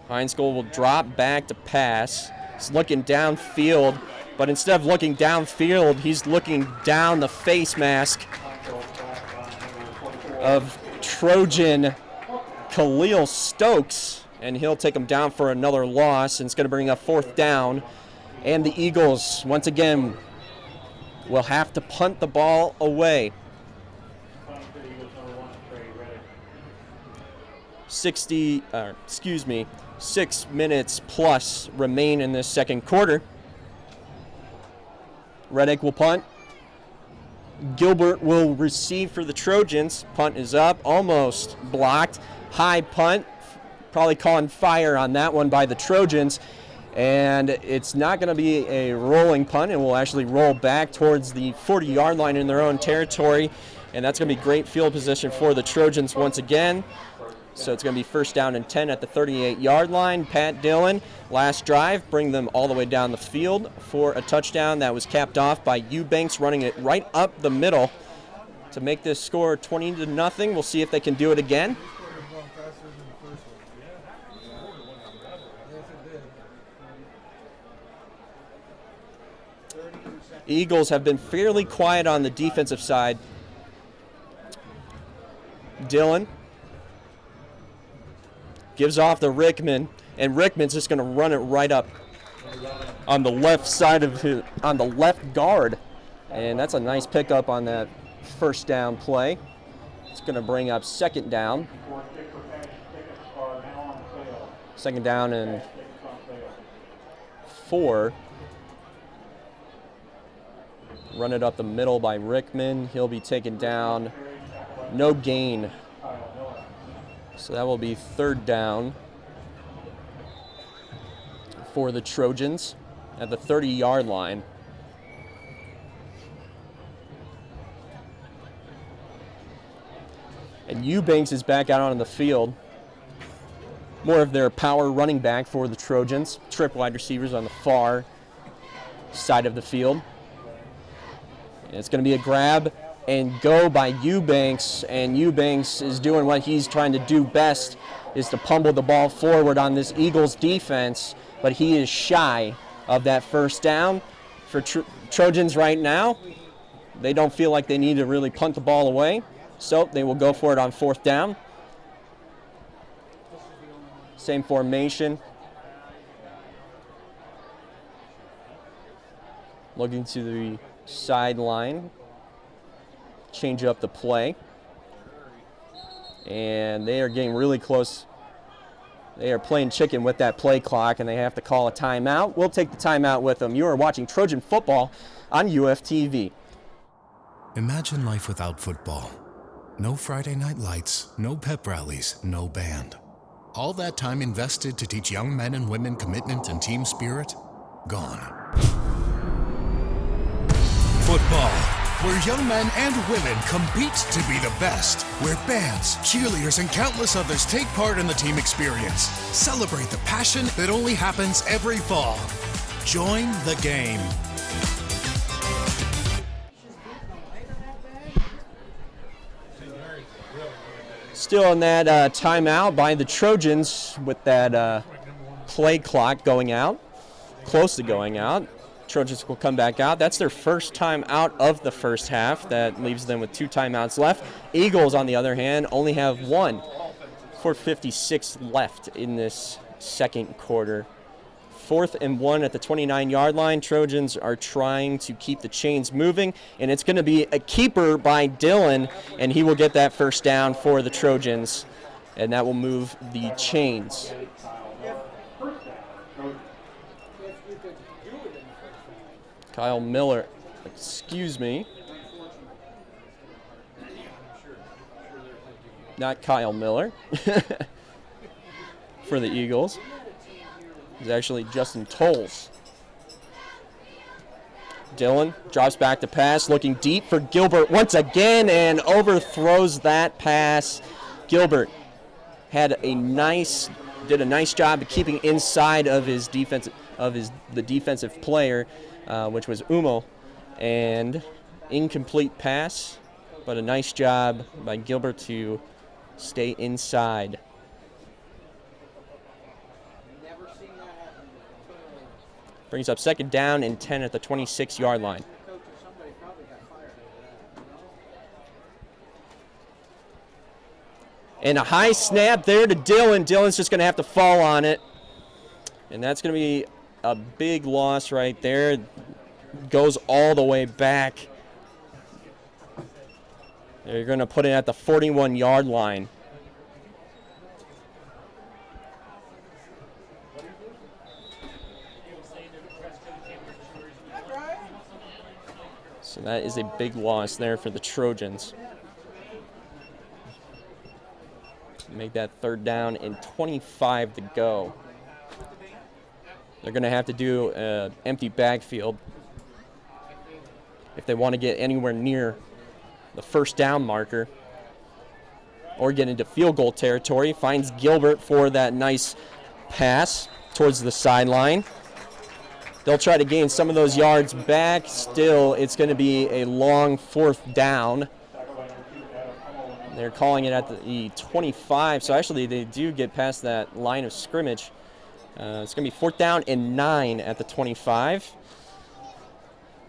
Heinz-School will drop back to pass. He's looking downfield, but instead of looking downfield, he's looking down the face mask of Trojan Khalil Stokes, and he'll take him down for another loss, and it's going to bring up 4th down. And the Eagles, once again, will have to punt the ball away. 6 minutes plus remain in this second quarter. Reddick will punt. Gilbert will receive for the Trojans. Punt is up, almost blocked. High punt, probably calling fire on that one by the Trojans. And it's not going to be a rolling punt. It will actually roll back towards the 40-yard line in their own territory. And that's going to be great field position for the Trojans once again. So it's going to be 1st down and 10 at the 38-yard line. Pat Dillon, last drive, bring them all the way down the field for a touchdown that was capped off by Eubanks, running it right up the middle to make this score 20-0. We'll see if they can do it again. Eagles have been fairly quiet on the defensive side. Dillon gives off to Rickman, and Rickman's just going to run it right up on the left side of on the left guard. And that's a nice pickup on that 1st down play. It's going to bring up 2nd down. 2nd down and 4. Run it up the middle by Rickman. He'll be taken down. No gain. So that will be 3rd down for the Trojans at the 30-yard line. Eubanks is back out on the field. More of their power running back for the Trojans. Trip wide receivers on the far side of the field. And it's going to be a grab and go by Eubanks, and Eubanks is doing what he's trying to do best, is to pummel the ball forward on this Eagles defense, but he is shy of that first down. For Trojans right now, they don't feel like they need to really punt the ball away, so they will go for it on 4th down. Same formation. Looking to the sideline. Change up the play. And they are getting really close. They are playing chicken with that play clock, and they have to call a timeout. We'll take the timeout with them. You are watching Trojan football on UFTV. Imagine life without football. No Friday night lights, no pep rallies, no band. All that time invested to teach young men and women commitment and team spirit, gone. Football, where young men and women compete to be the best, where bands, cheerleaders, and countless others take part in the team experience. Celebrate the passion that only happens every fall. Join the game. Still in that timeout by the Trojans with that play clock going out, close to going out. Trojans will come back out. That's their first time out of the first half. That leaves them with 2 timeouts left. Eagles, on the other hand, only have 1. 4:56 left in this second quarter. 4th and 1 at the 29-yard line. Trojans are trying to keep the chains moving, and it's going to be a keeper by Dylan, and he will get that first down for the Trojans, and that will move the chains. Kyle Miller, excuse me. Not Kyle Miller for the Eagles. It's actually Justin Tolles. Dylan drops back to pass, looking deep for Gilbert once again, and overthrows that pass. Gilbert did a nice job of keeping inside of his defense, the defensive player, which was Umo, and incomplete pass, but a nice job by Gilbert to stay inside. Brings up 2nd down and 10 at the 26-yard line. And a high snap there to Dylan. Dylan's just going to have to fall on it. And that's going to be a big loss right there. Goes all the way back. They're going to put it at the 41-yard line. So that is a big loss there for the Trojans. Make that 3rd down and 25 to go. They're going to have to do an empty backfield if they want to get anywhere near the first down marker or get into field goal territory. Finds Gilbert for that nice pass towards the sideline. They'll try to gain some of those yards back. Still, it's going to be a long 4th down. They're calling it at the 25, so actually they do get past that line of scrimmage. It's going to be 4th down and 9 at the 25.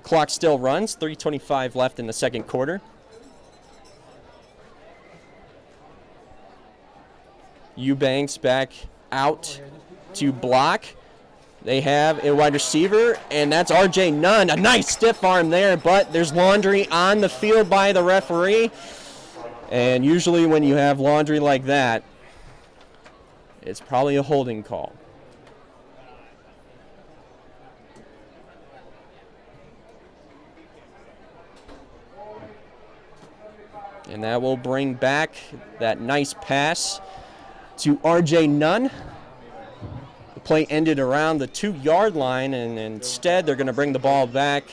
Clock still runs, 3:25 left in the second quarter. Eubanks back out to block. They have a wide receiver, and that's R.J. Nunn. A nice stiff arm there, but there's laundry on the field by the referee. And usually when you have laundry like that, it's probably a holding call. And that will bring back that nice pass to R.J. Nunn. The play ended around the 2-yard line, and instead they're going to bring the ball back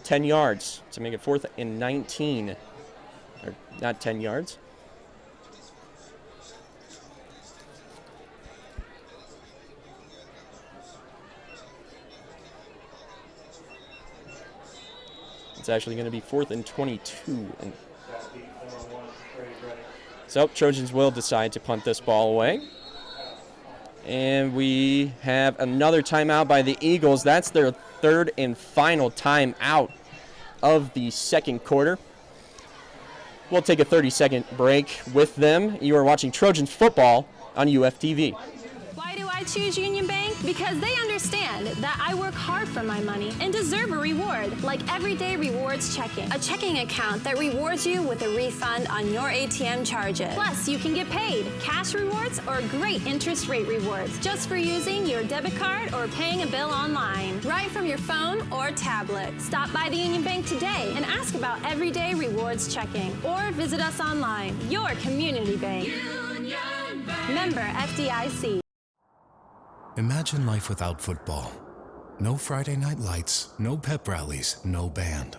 10 yards to make it 4th and 19. Or not 10 yards, It's actually going to be 4th and 22. So Trojans will decide to punt this ball away. And we have another timeout by the Eagles. That's their 3rd and final timeout of the second quarter. We'll take a 30-second break with them. You are watching Trojans football on UFTV. Why do I choose Union Bank? Because they understand that I work hard for my money and deserve a reward, like everyday rewards checking. A checking account that rewards you with a refund on your ATM charges. Plus, you can get paid cash rewards or great interest rate rewards just for using your debit card or paying a bill online, right from your phone or tablet. Stop by the Union Bank today and ask about everyday rewards checking, or visit us online. Your community bank. Union Bank. Member FDIC. Imagine life without football. No Friday night lights, no pep rallies, no band.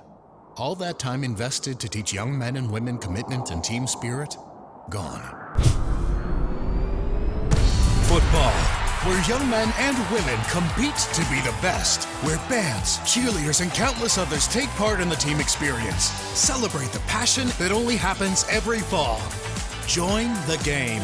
All that time invested to teach young men and women commitment and team spirit, gone. Football, where young men and women compete to be the best, where bands, cheerleaders, and countless others take part in the team experience. Celebrate the passion that only happens every fall. Join the game.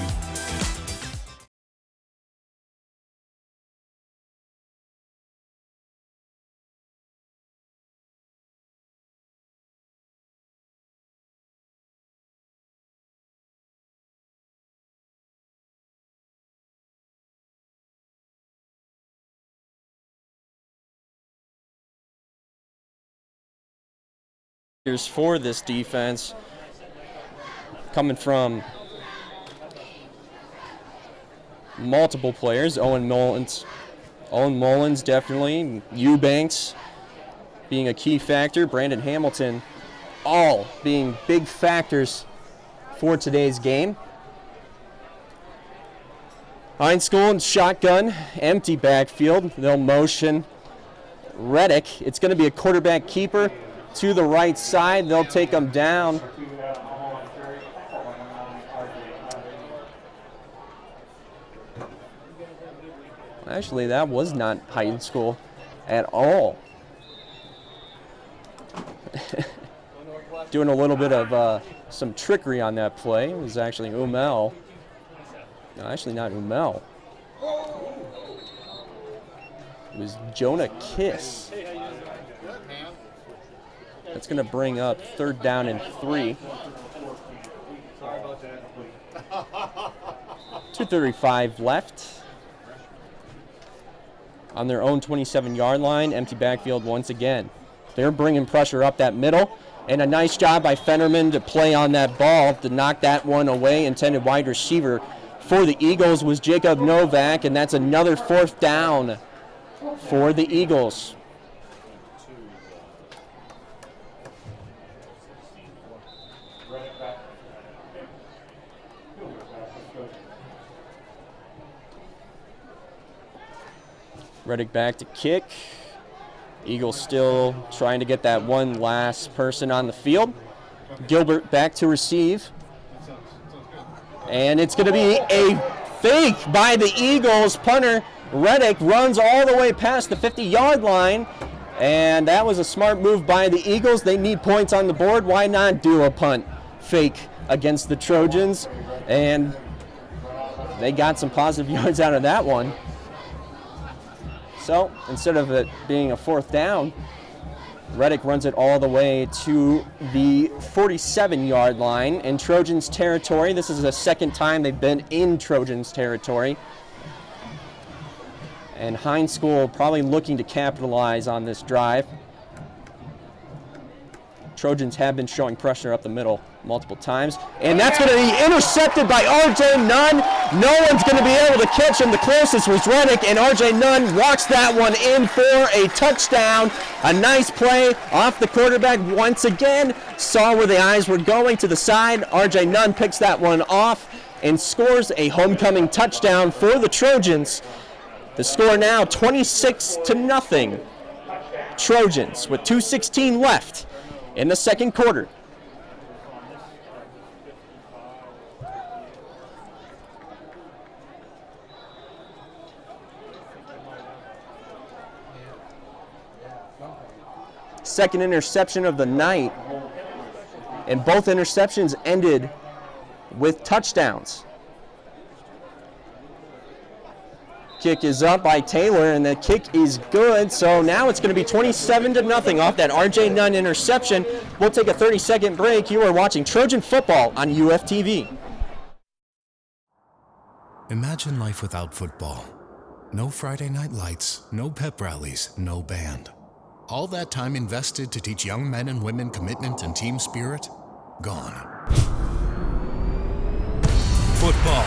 For this defense, coming from multiple players. Owen Mullins definitely, Eubanks being a key factor, Brandon Hamilton, all being big factors for today's game. High School and shotgun, empty backfield. They'll motion Reddick. It's going to be a quarterback keeper to the right side. They'll take them down. Actually, that was not High School at all. Doing a little bit of some trickery on that play. It was actually Umel. No, actually not Umel. It was Jonah Kiss. That's going to bring up 3rd down and 3. 2:35 left. On their own 27-yard line, empty backfield once again. They're bringing pressure up that middle, and a nice job by Fennerman to play on that ball to knock that one away. Intended wide receiver for the Eagles was Jacob Novak, and that's another 4th down for the Eagles. Reddick back to kick. Eagles still trying to get that one last person on the field. Gilbert back to receive. And it's going to be a fake by the Eagles. Punter Reddick runs all the way past the 50-yard line. And that was a smart move by the Eagles. They need points on the board. Why not do a punt fake against the Trojans? And they got some positive yards out of that one. So instead of it being a 4th down, Reddick runs it all the way to the 47-yard line in Trojans territory. This is the 2nd time they've been in Trojans territory. And High School probably looking to capitalize on this drive. Trojans have been showing pressure up the middle multiple times. And that's going to be intercepted by R.J. Nunn. No one's going to be able to catch him. The closest was Reddick, and R.J. Nunn walks that one in for a touchdown. A nice play off the quarterback once again. Saw where the eyes were going to the side. R.J. Nunn picks that one off and scores a homecoming touchdown for the Trojans. The score now 26-0. Trojans with 2:16 left in the second quarter. second interception of the night. And both interceptions ended with touchdowns. Kick is up by Taylor, and the kick is good. So now it's going to be 27-0 off that R.J. Nunn interception. We'll take a 30-second break. You are watching Trojan football on UFTV. Imagine life without football. No Friday night lights, no pep rallies, no band. All that time invested to teach young men and women commitment and team spirit, gone. Football,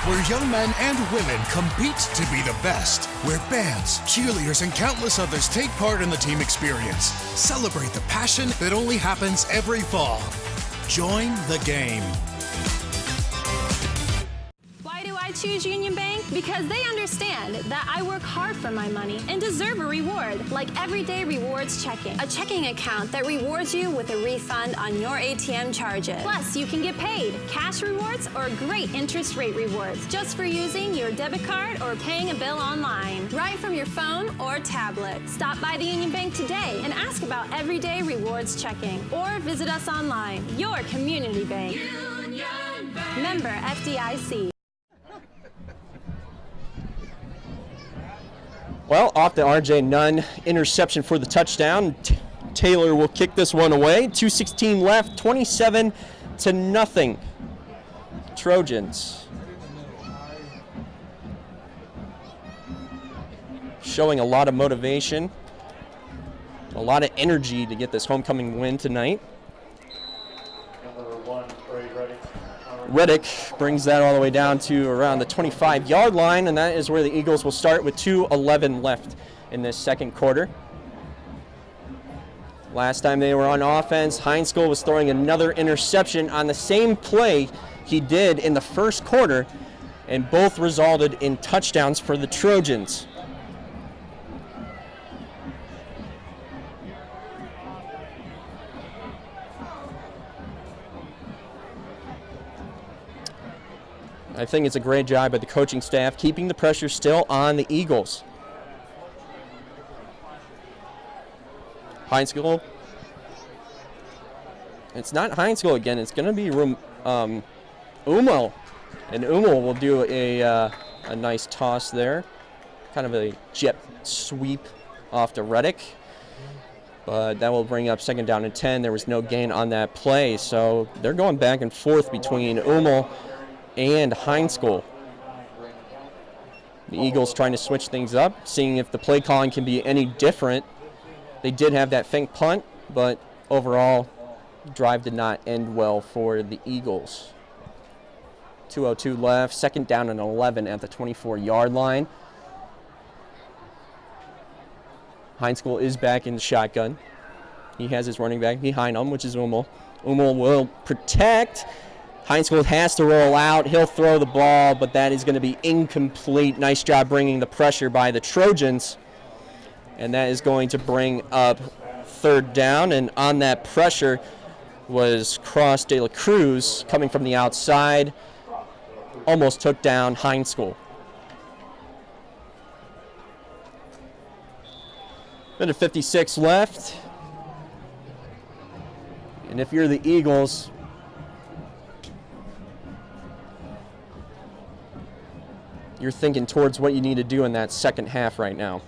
where young men and women compete to be the best, where bands, cheerleaders, and countless others take part in the team experience. Celebrate the passion that only happens every fall. Join the game. Why do I choose Union Bank? Because they understand that I work hard for my money and deserve a reward, like everyday rewards checking. A checking account that rewards you with a refund on your ATM charges. Plus, you can get paid, cash rewards, or great interest rate rewards just for using your debit card or paying a bill online, right from your phone or tablet. Stop by the Union Bank today and ask about everyday rewards checking, or visit us online. Your community bank. Union Bank. Member FDIC. Well, off the R.J. Nunn interception for the touchdown. Taylor will kick this one away. 2:16 left, 27-0. Trojans. Showing a lot of motivation, a lot of energy to get this homecoming win tonight. Reddick brings that all the way down to around the 25-yard line, and that is where the Eagles will start with 2:11 left in this second quarter. Last time they were on offense, Heinschool was throwing another interception on the same play he did in the first quarter, and both resulted in touchdowns for the Trojans. I think it's a great job by the coaching staff, keeping the pressure still on the Eagles. Heinschool. It's not Heinschool again. It's going to be Umo. And Umo will do a nice toss there. Kind of a jet sweep off to Reddick. But that will bring up second down and 10. There was no gain on that play. So they're going back and forth between Umo and Heinschool. The Eagles trying to switch things up, seeing if the play calling can be any different. They did have that fake punt, but overall, drive did not end well for the Eagles. 2:02 left, second down and 11 at the 24-yard line. Heinschool is back in the shotgun. He has his running back behind him, which is Umo. Umo will protect. Heinschool has to roll out. He'll throw the ball, but that is going to be incomplete. Nice job bringing the pressure by the Trojans. And that is going to bring up third down. And on that pressure was Cross de la Cruz coming from the outside. Almost took down Heinschool. Minute 56 left. And if you're the Eagles, you're thinking towards what you need to do in that second half right now.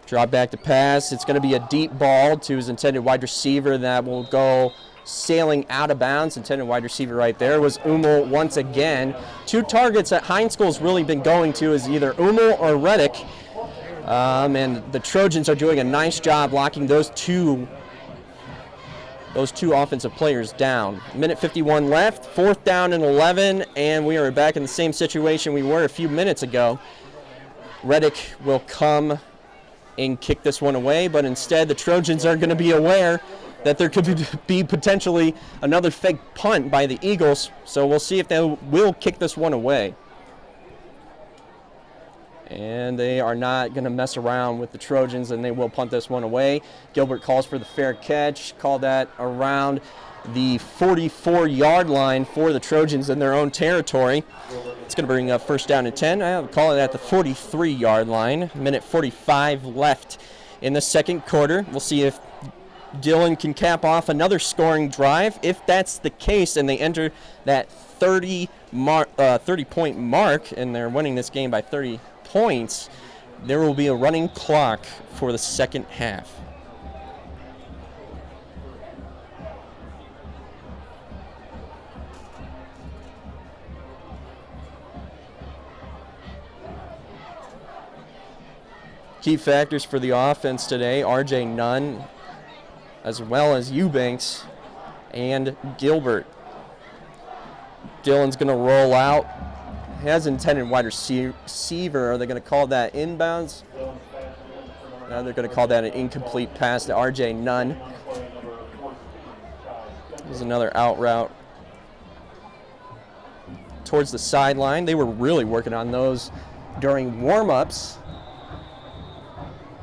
Drop back to pass. It's going to be a deep ball to his intended wide receiver that will go sailing out of bounds. Intended wide receiver right there was Umo once again. Two targets that Heinschool's really been going to is either Umo or Reddick. And the Trojans are doing a nice job locking those two offensive players down. Minute 51 left, fourth down and 11, and we are back in the same situation we were a few minutes ago. Reddick will come and kick this one away, but instead the Trojans are going to be aware that there could be potentially another fake punt by the Eagles, so we'll see if they will kick this one away. And they are not going to mess around with the Trojans, and they will punt this one away. Gilbert calls for the fair catch. Call that around the 44-yard line for the Trojans in their own territory. It's going to bring up first down and 10. I'll call it at the 43-yard line. Minute 45 left in the second quarter. We'll see if Dillon can cap off another scoring drive. If that's the case and they enter that 30-point mark and they're winning this game by 30 points, there will be a running clock for the second half. Key factors for the offense today, R.J. Nunn, as well as Eubanks and Gilbert. Dillon's going to roll out. He has intended wide receiver. Are they going to call that inbounds? No, they're going to call that an incomplete pass to R.J. Nunn. There's another out route towards the sideline. They were really working on those during warm-ups.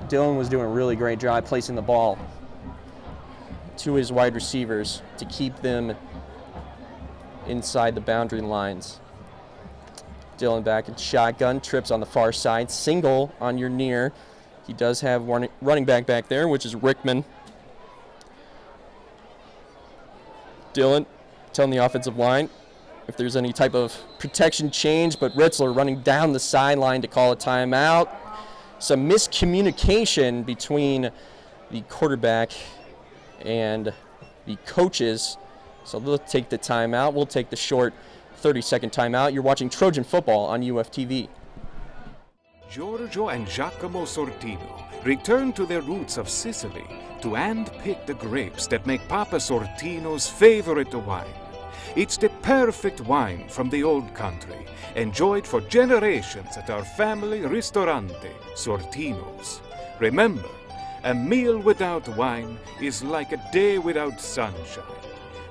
Dillon was doing a really great job placing the ball to his wide receivers to keep them inside the boundary lines. Dillon back in shotgun, trips on the far side, single on your near. He does have one running back there, which is Rickman. Dillon telling the offensive line if there's any type of protection change, but Ritzler running down the sideline to call a timeout. Some miscommunication between the quarterback and the coaches. So they'll take the timeout. We'll take the short 30-second timeout. You're watching Trojan football on UFTV. Giorgio and Giacomo Sortino return to their roots of Sicily to hand-pick the grapes that make Papa Sortino's favorite wine. It's the perfect wine from the old country, enjoyed for generations at our family ristorante, Sortino's. Remember, a meal without wine is like a day without sunshine.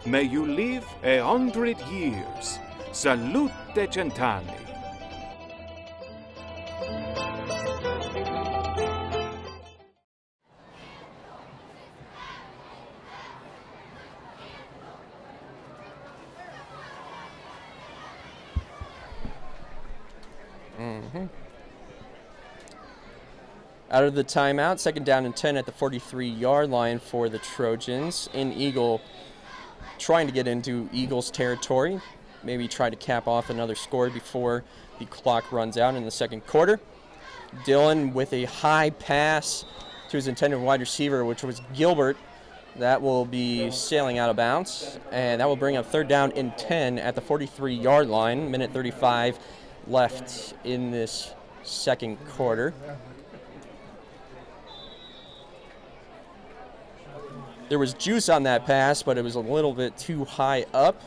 May you live 100 years. Salute Cent'anni. Out of the timeout, second down and 10 at the 43-yard line for the Trojans. In Eagle, trying to get into Eagles territory. Maybe try to cap off another score before the clock runs out in the second quarter. Dillon with a high pass to his intended wide receiver, which was Gilbert. That will be sailing out of bounds, and that will bring up third down and 10 at the 43-yard line. Minute 35 left in this second quarter. There was juice on that pass, but it was a little bit too high up.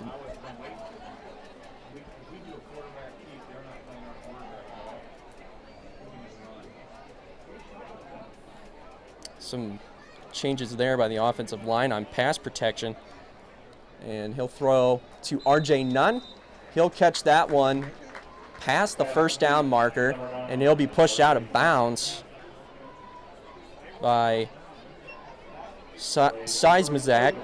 Some changes there by the offensive line on pass protection. And he'll throw to R.J. Nunn. He'll catch that one past the first down marker, and he'll be pushed out of bounds by Seismizak,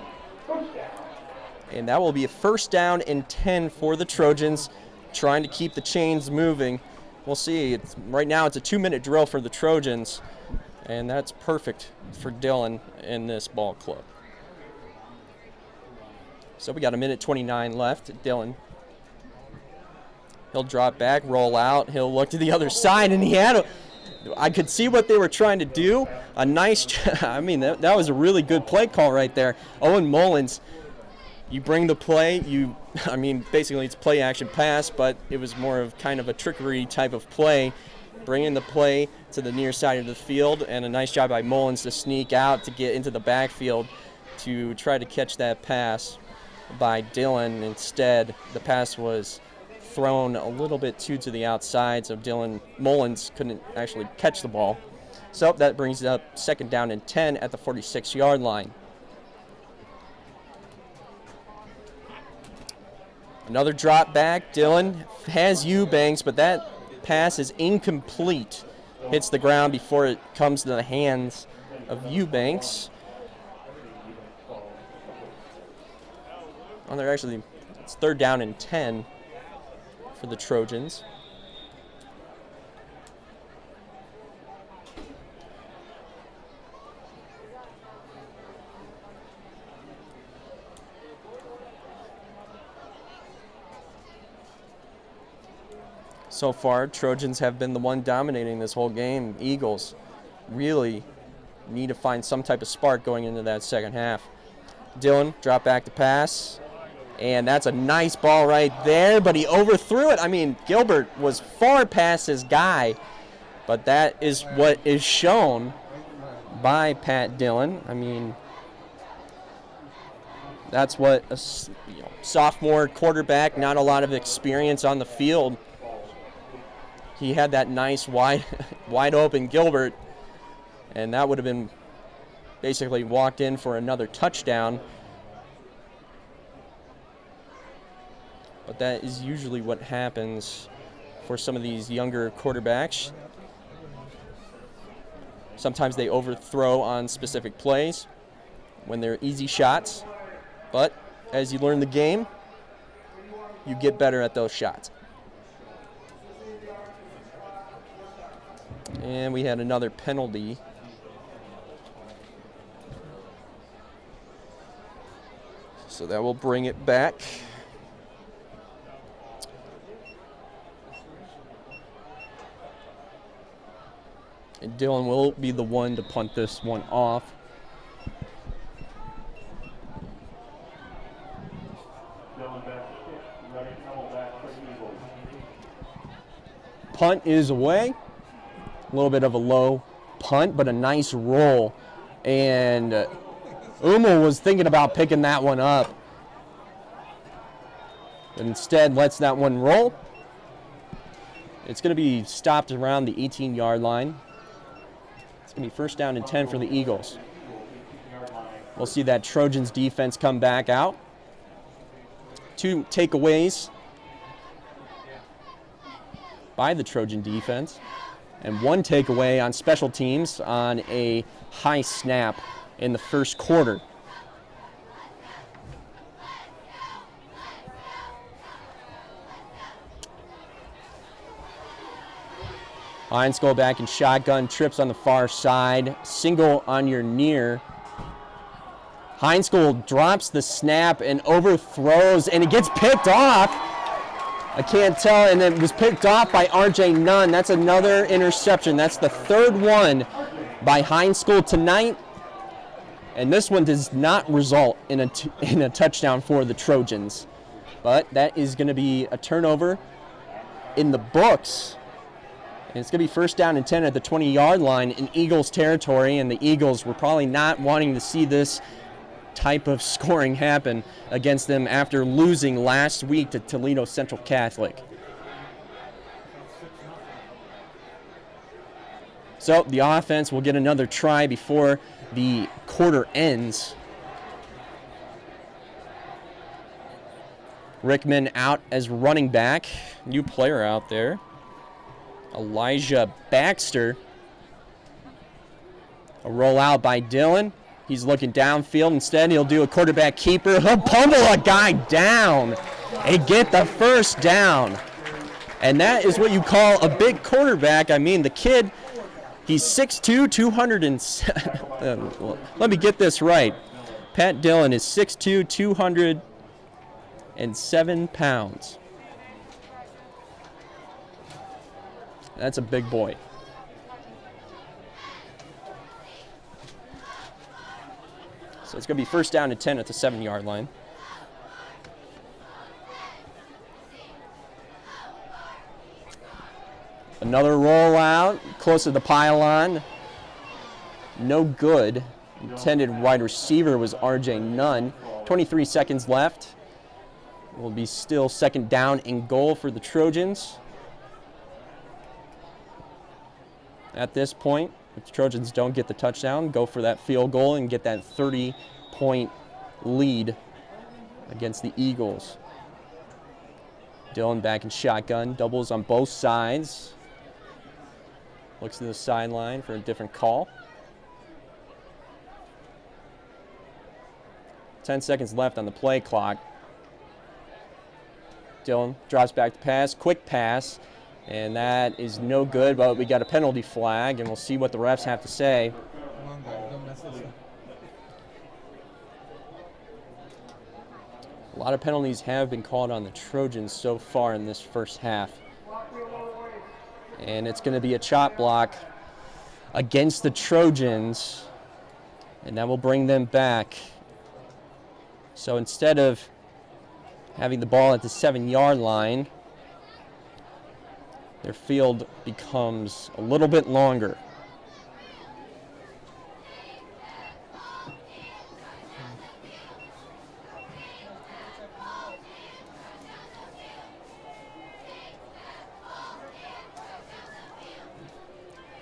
and that will be a first down and 10 for the Trojans, trying to keep the chains moving. We'll see. Right now it's a 2-minute drill for the Trojans, and that's perfect for Dillon in this ball club. So we got a minute 29 left. Dillon, he'll drop back, roll out, he'll look to the other side, and he had I could see what they were trying to do. A nice, I mean, that was a really good play call right there. Owen Mullins, you bring the play, basically it's play action pass, but it was more of kind of a trickery type of play, bringing the play to the near side of the field, and a nice job by Mullins to sneak out to get into the backfield to try to catch that pass by Dillon. Instead, the pass was thrown a little bit too to the outside, so Mullins couldn't actually catch the ball. So that brings it up second down and 10 at the 46-yard line. Another drop back. Dillon has Eubanks, but that pass is incomplete. Hits the ground before it comes to the hands of Eubanks. It's third down and 10 for the Trojans. So far, Trojans have been the one dominating this whole game. Eagles really need to find some type of spark going into that second half. Dylan, drop back to pass. And that's a nice ball right there, but he overthrew it. I mean, Gilbert was far past his guy, but that is what is shown by Pat Dillon. I mean, that's what a sophomore quarterback, not a lot of experience on the field. He had that nice wide open Gilbert, and that would have been basically walked in for another touchdown. But that is usually what happens for some of these younger quarterbacks. Sometimes they overthrow on specific plays when they're easy shots. But as you learn the game, you get better at those shots. And we had another penalty. So that will bring it back. And Dylan will be the one to punt this one off. Punt is away. A little bit of a low punt, but a nice roll. And Umel was thinking about picking that one up. But instead lets that one roll. It's going to be stopped around the 18-yard line. It's going to be first down and 10 for the Eagles. We'll see that Trojans defense come back out. 2 takeaways by the Trojan defense. And 1 takeaway on special teams on a high snap in the first quarter. Hines go back in shotgun, trips on the far side, single on your near. Heinskoll drops the snap and overthrows, and it gets picked off. I can't tell, and it was picked off by R.J. Nunn. That's another interception. That's the 3rd one by Heinskoll tonight. And this one does not result in a touchdown for the Trojans. But that is going to be a turnover in the books. And it's going to be first down and 10 at the 20-yard line in Eagles territory. And the Eagles were probably not wanting to see this type of scoring happen against them after losing last week to Toledo Central Catholic. So the offense will get another try before the quarter ends. Rickman out as running back. New player out there. Elijah Baxter. A rollout by Dillon. He's looking downfield. Instead, he'll do a quarterback keeper. He'll pummel a guy down and get the first down. And that is what you call a big quarterback. I mean, the kid, he's 6'2", 207. Let me get this right. Pat Dillon is 6'2", 207 pounds. That's a big boy. So it's going to be first down and 10 at the 7-yard line. Another rollout, close to the pylon. No good. Intended wide receiver was R.J. Nunn. 23 seconds left. Will be still second down and goal for the Trojans. At this point, if the Trojans don't get the touchdown, go for that field goal and get that 30-point lead against the Eagles. Dillon back in shotgun, doubles on both sides. Looks to the sideline for a different call. 10 seconds left on the play clock. Dylan drops back to pass, quick pass, and that is no good, but we got a penalty flag, and we'll see what the refs have to say. A lot of penalties have been called on the Trojans so far in this first half. And it's going to be a chop block against the Trojans, and that will bring them back. So instead of having the ball at the 7-yard line, their field becomes a little bit longer.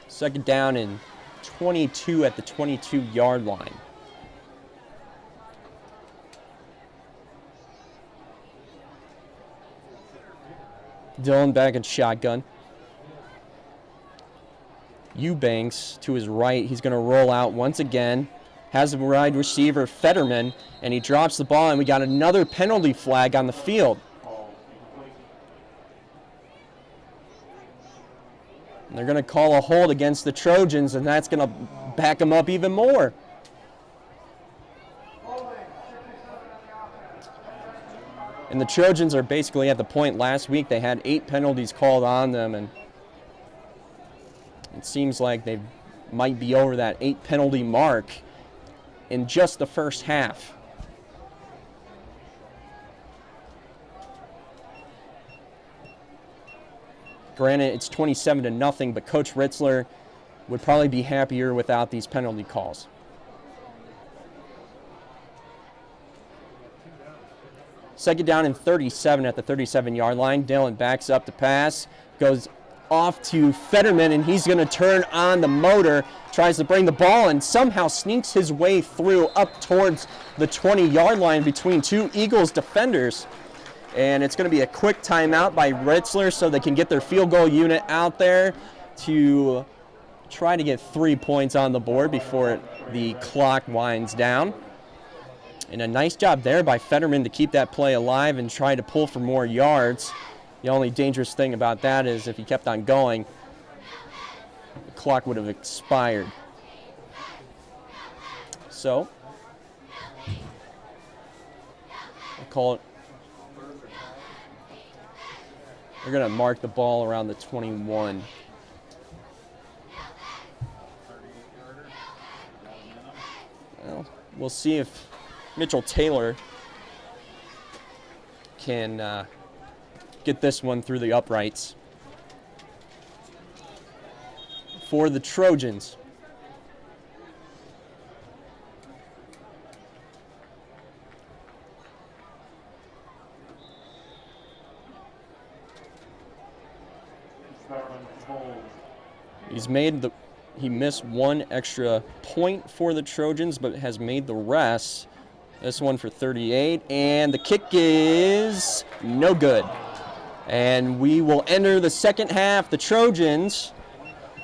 Second down and 22 at the 22-yard line. Dylan back in shotgun. Eubanks to his right. He's going to roll out once again. Has a wide receiver, Fetterman, and he drops the ball, and we got another penalty flag on the field. And they're going to call a hold against the Trojans, and that's going to back them up even more. And the Trojans are basically at the point last week they had 8 penalties called on them, and it seems like they might be over that 8 penalty mark in just the first half. Granted, it's 27-0, but Coach Ritzler would probably be happier without these penalty calls. Second down and 37 at the 37-yard line. Dylan backs up to pass, goes off to Fetterman, and he's going to turn on the motor, tries to bring the ball, and somehow sneaks his way through up towards the 20-yard line between 2 Eagles defenders. And it's going to be a quick timeout by Ritzler so they can get their field goal unit out there to try to get 3 points on the board before the clock winds down. And a nice job there by Fetterman to keep that play alive and try to pull for more yards. The only dangerous thing about that is if he kept on going, the clock would have expired. So, we'll call it. We're going to mark the ball around the 21. Well, we'll see if Mitchell Taylor can get this one through the uprights. For the Trojans. He missed one extra point for the Trojans, but has made the rest. This one for 38, and the kick is no good. And we will enter the second half. The Trojans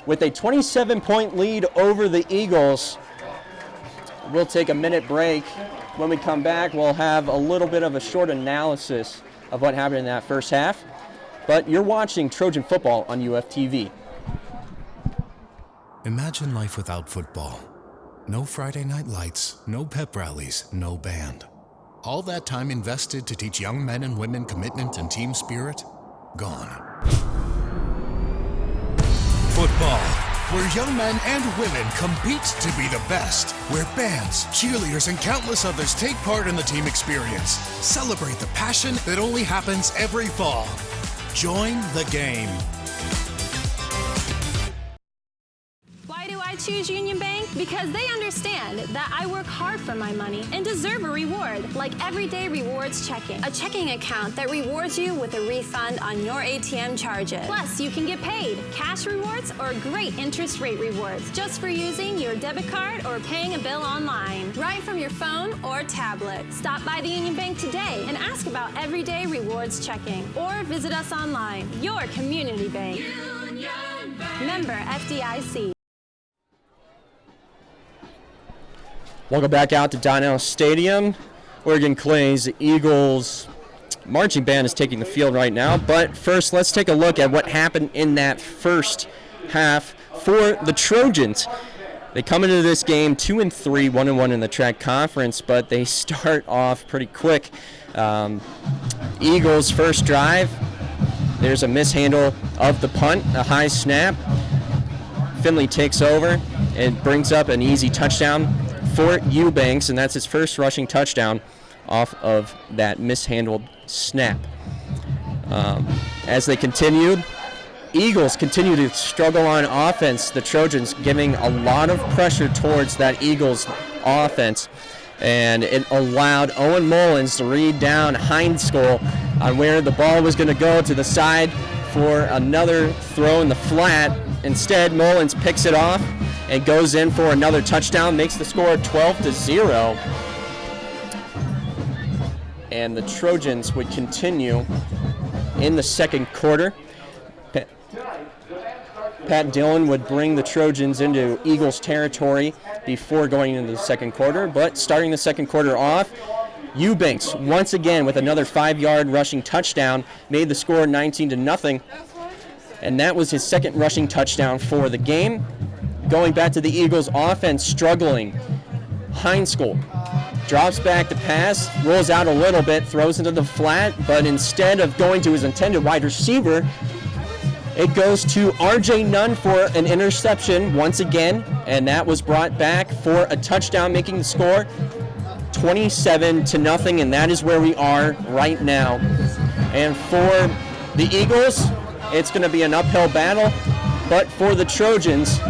with a 27-point lead over the Eagles. We'll take a minute break. When we come back, we'll have a little bit of a short analysis of what happened in that first half. But you're watching Trojan football on UFTV. Imagine life without football. No Friday night lights, no pep rallies, no band. All that time invested to teach young men and women commitment and team spirit, gone. Football, where young men and women compete to be the best, where bands, cheerleaders, and countless others take part in the team experience. Celebrate the passion that only happens every fall. Join the game. Why do I choose Union Bank? Because they understand that I work hard for my money and deserve a reward, like everyday rewards checking. A checking account that rewards you with a refund on your ATM charges. Plus, you can get paid, cash rewards, or great interest rate rewards just for using your debit card or paying a bill online, right from your phone or tablet. Stop by the Union Bank today and ask about everyday rewards checking, or visit us online. Your community bank. Union Bank. Member FDIC. Welcome back out to Donnell Stadium. Oregon Clay's Eagles marching band is taking the field right now. But first, let's take a look at what happened in that first half for the Trojans. They come into this game 2-3, 1-1 in the track conference, but they start off pretty quick. Eagles' first drive, there's a mishandle of the punt, a high snap. Findlay takes over and brings up an easy touchdown for Eubanks, and that's his first rushing touchdown off of that mishandled snap. As they continued, Eagles continue to struggle on offense. The Trojans giving a lot of pressure towards that Eagles offense, and it allowed Owen Mullins to read down Heinskoll on where the ball was going to go to the side for another throw in the flat. Instead, Mullins picks it off and goes in for another touchdown, makes the score 12-0. And the Trojans would continue in the second quarter. Pat Dillon would bring the Trojans into Eagles territory before going into the second quarter, but starting the second quarter off, Eubanks once again with another 5-yard rushing touchdown made the score 19-0, and that was his second rushing touchdown for the game. Going back to the Eagles offense, struggling. Heinskoll drops back to pass, rolls out a little bit, throws into the flat, but instead of going to his intended wide receiver, it goes to R.J. Nunn for an interception once again, and that was brought back for a touchdown, making the score 27-0, and that is where we are right now. And for the Eagles, it's going to be an uphill battle, but for the Trojans,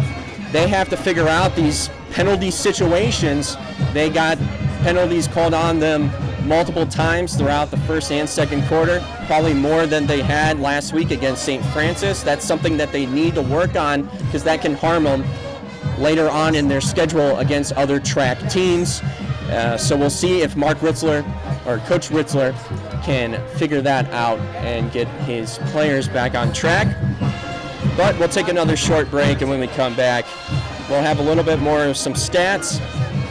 they have to figure out these penalty situations. They got penalties called on them multiple times throughout the first and second quarter, probably more than they had last week against St. Francis. That's something that they need to work on because that can harm them later on in their schedule against other track teams. So we'll see if Mark Ritzler or Coach Ritzler can figure that out and get his players back on track. But we'll take another short break, and when we come back, we'll have a little bit more of some stats,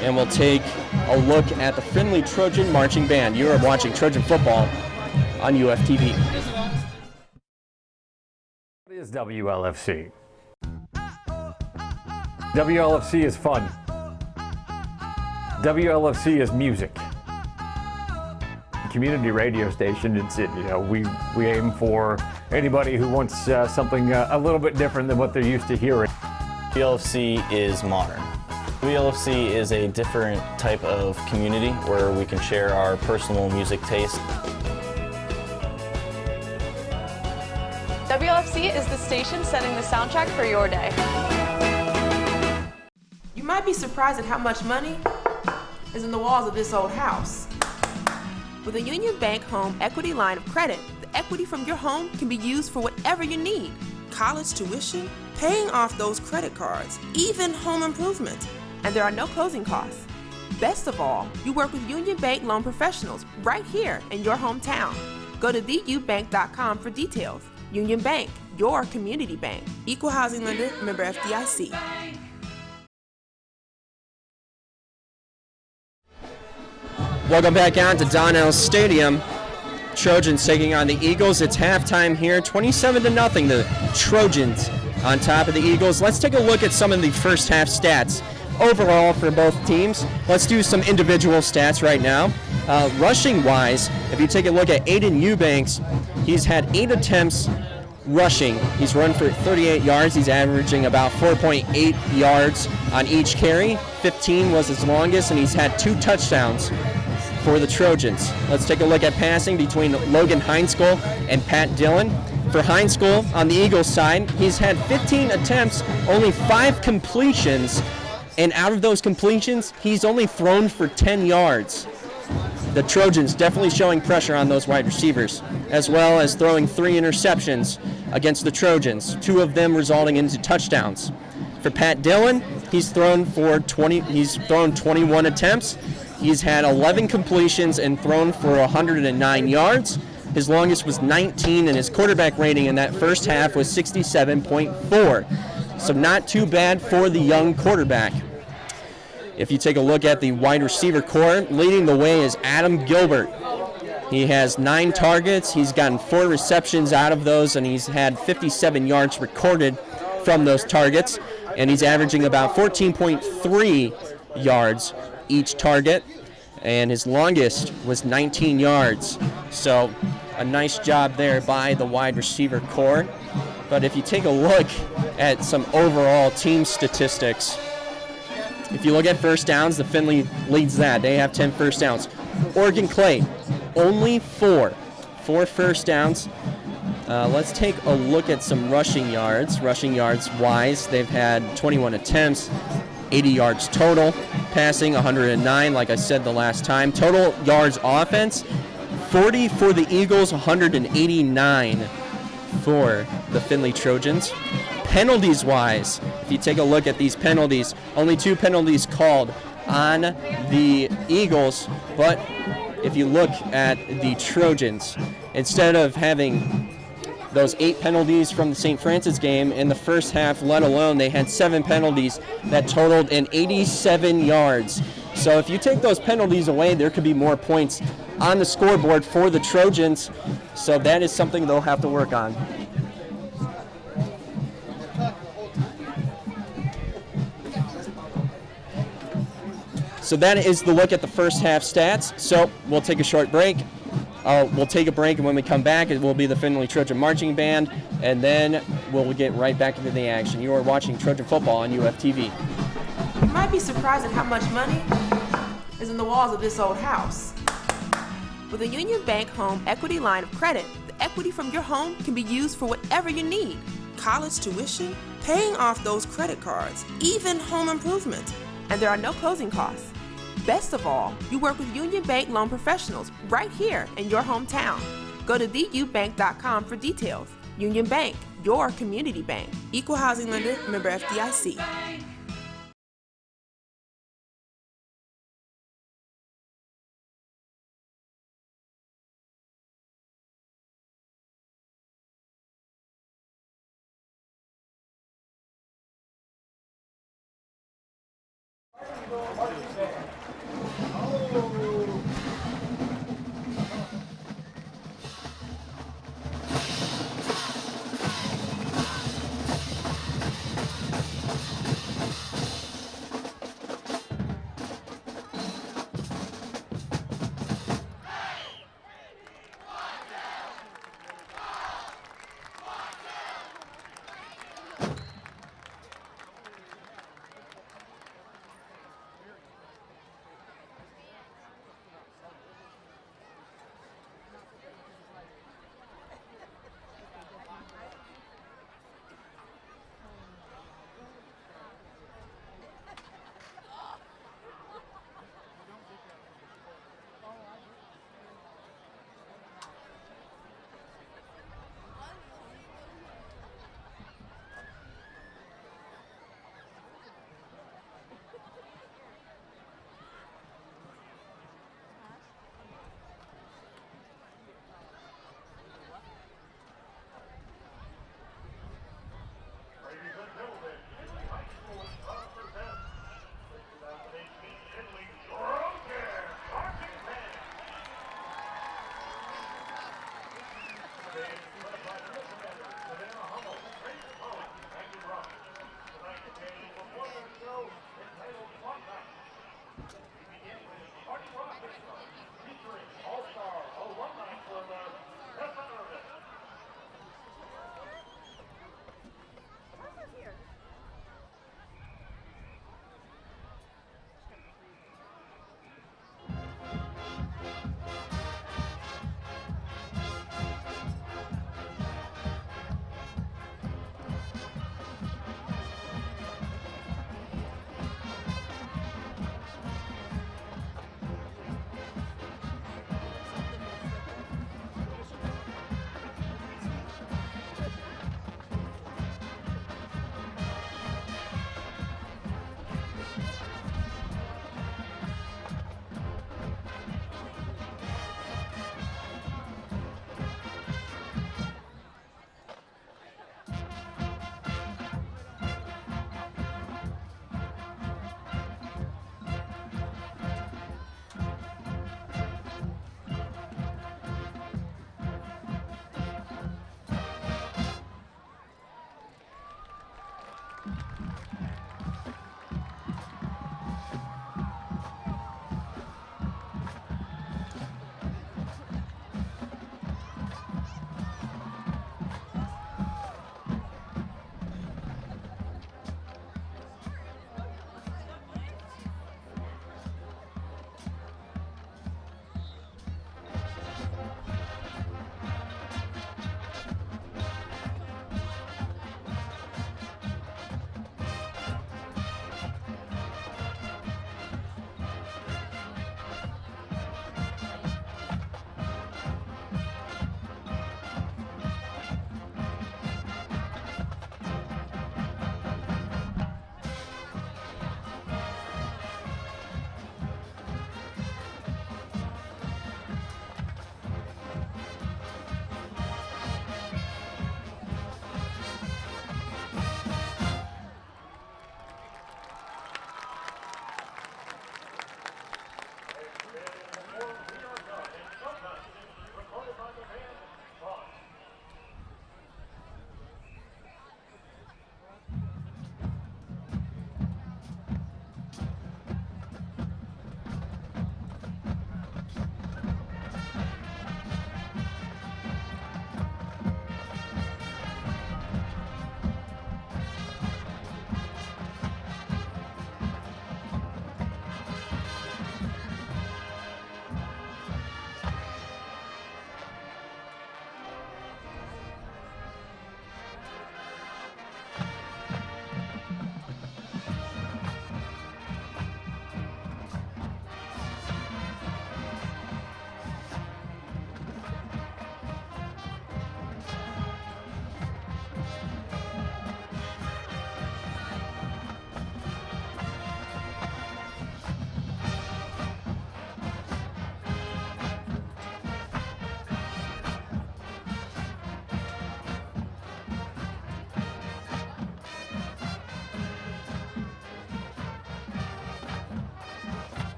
and we'll take a look at the Findlay Trojan Marching Band. You are watching Trojan football on UFTV. What is WLFC? WLFC is fun. WLFC is music. Community radio station. We aim for anybody who wants something a little bit different than what they're used to hearing. WLFC is modern. WLFC is a different type of community where we can share our personal music taste. WLFC is the station setting the soundtrack for your day. You might be surprised at how much money is in the walls of this old house. With a Union Bank Home Equity Line of Credit, the equity from your home can be used for whatever you need. College tuition, paying off those credit cards, even home improvement. And there are no closing costs. Best of all, you work with Union Bank loan professionals right here in your hometown. Go to theubank.com for details. Union Bank, your community bank. Equal housing lender, member FDIC. Welcome back out to Donnell Stadium. Trojans taking on the Eagles. It's halftime here, 27-0. The Trojans on top of the Eagles. Let's take a look at some of the first half stats overall for both teams. Let's do some individual stats right now. Rushing-wise, if you take a look at Aiden Eubanks, he's had 8 attempts rushing. He's run for 38 yards. He's averaging about 4.8 yards on each carry. 15 was his longest, and he's had 2 touchdowns for the Trojans. Let's take a look at passing between Logan Heinskoll and Pat Dillon. For Heinskoll on the Eagles side, he's had 15 attempts, only 5 completions, and out of those completions, he's only thrown for 10 yards. The Trojans definitely showing pressure on those wide receivers, as well as throwing 3 interceptions against the Trojans, 2 of them resulting into touchdowns. For Pat Dillon, he's thrown 21 attempts. He's had 11 completions and thrown for 109 yards. His longest was 19, and his quarterback rating in that first half was 67.4. So not too bad for the young quarterback. If you take a look at the wide receiver core, leading the way is Adam Gilbert. He has 9 targets. He's gotten 4 receptions out of those, and he's had 57 yards recorded from those targets. And he's averaging about 14.3 yards each target. And his longest was 19 yards. So a nice job there by the wide receiver core. But if you take a look at some overall team statistics, if you look at first downs, the Findlay leads that. They have 10 first downs. Oregon Clay, only 4 first downs. Let's take a look at some rushing yards. Rushing yards wise, they've had 21 attempts, 80 yards total. Passing, 109, like I said the last time. Total yards offense, 40 for the Eagles, 189 for the Findlay Trojans. Penalties wise, if you take a look at these penalties, only 2 penalties called on the Eagles, but if you look at the Trojans, instead of having those 8 penalties from the St. Francis game in the first half, let alone they had 7 penalties that totaled in 87 yards. So if you take those penalties away, there could be more points on the scoreboard for the Trojans. So that is something they'll have to work on. So that is the look at the first half stats. So we'll take a short break. We'll take a break, and when we come back, it will be the Findlay Trojan Marching Band, and then we'll get right back into the action. You are watching Trojan Football on UFTV. You might be surprised at how much money is in the walls of this old house. With a Union Bank Home Equity Line of Credit, the equity from your home can be used for whatever you need. College tuition, paying off those credit cards, even home improvement. And there are no closing costs. Best of all, you work with Union Bank loan professionals right here in your hometown. Go to theubank.com for details. Union Bank, your community bank. Equal housing lender, member FDIC.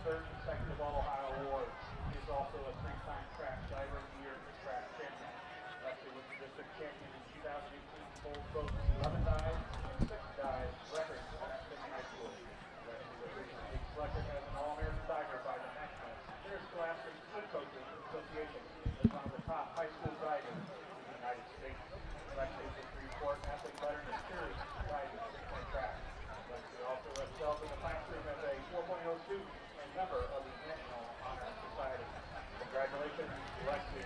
third consecutive All-Ohio award. He is also a three-time track diver of the year and track champion. Lexi was the district champion in 2018, holds both 11 dives and 6 dives records at Findlay High School. Lexi was recently selected as an All-American diver by the National Interscholastic Swim Coaches Association as one of the top high school divers in the United States. Lexi is a three-sport athlete veteran of series diving and track. Lexi also excels in the classroom as a 4.0 student and member of the National Honor Society. Congratulations, Lexi.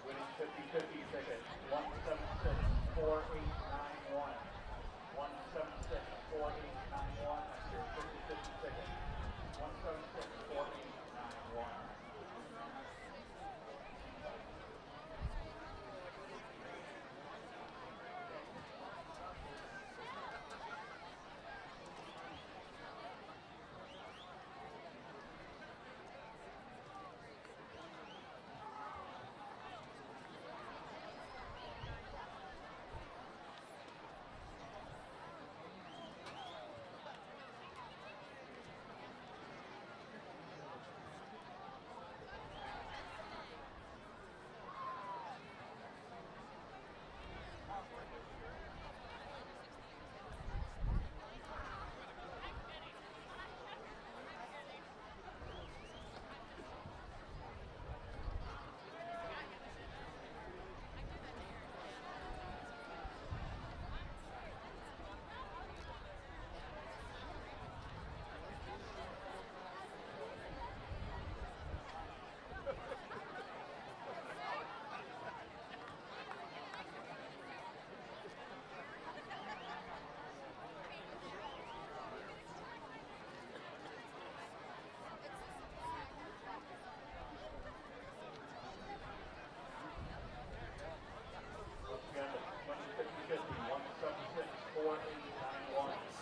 Winning 50-50 ticket, 176-4891. 176-4891. That's your 50-50 ticket. 176-4891.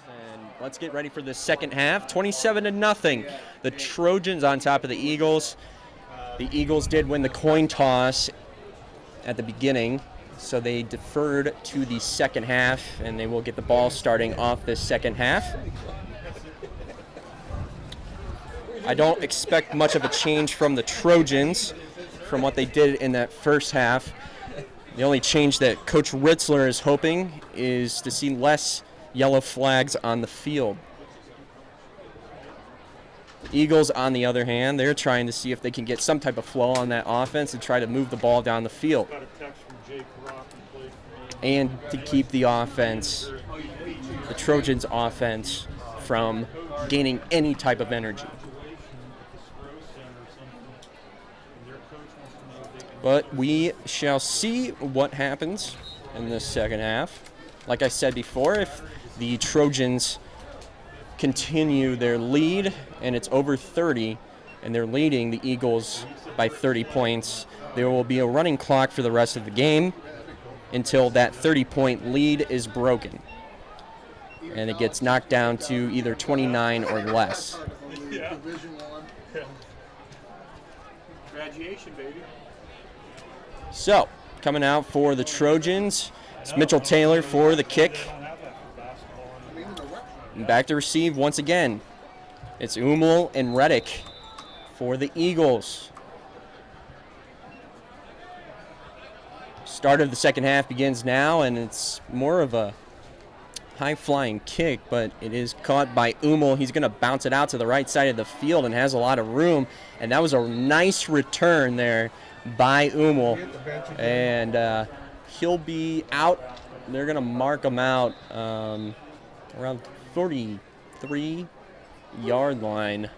And let's get ready for the second half. 27-0. The Trojans on top of the Eagles. The Eagles did win the coin toss at the beginning, so they deferred to the second half, and they will get the ball starting off this second half. I don't expect much of a change from the Trojans from what they did in that first half. The only change that Coach Ritzler is hoping is to see less yellow flags on the field. Eagles, on the other hand, they're trying to see if they can get some type of flow on that offense and try to move the ball down the field. And to keep the offense, the Trojans' offense, from gaining any type of energy. But we shall see what happens in this second half. Like I said before, if the Trojans continue their lead and it's over 30 and they're leading the Eagles by 30 points, there will be a running clock for the rest of the game until that 30-point lead is broken. And it gets knocked down to either 29 or less. Yeah. Graduation, baby. So, coming out for the Trojans, it's Mitchell Taylor for the kick. And back to receive once again. It's Umel and Reddick for the Eagles. Start of the second half begins now, and it's more of a high-flying kick, but it is caught by Umel. He's going to bounce it out to the right side of the field and has a lot of room, and that was a nice return there by Umel, and he'll be out. They're going to mark him out around 43-yard line,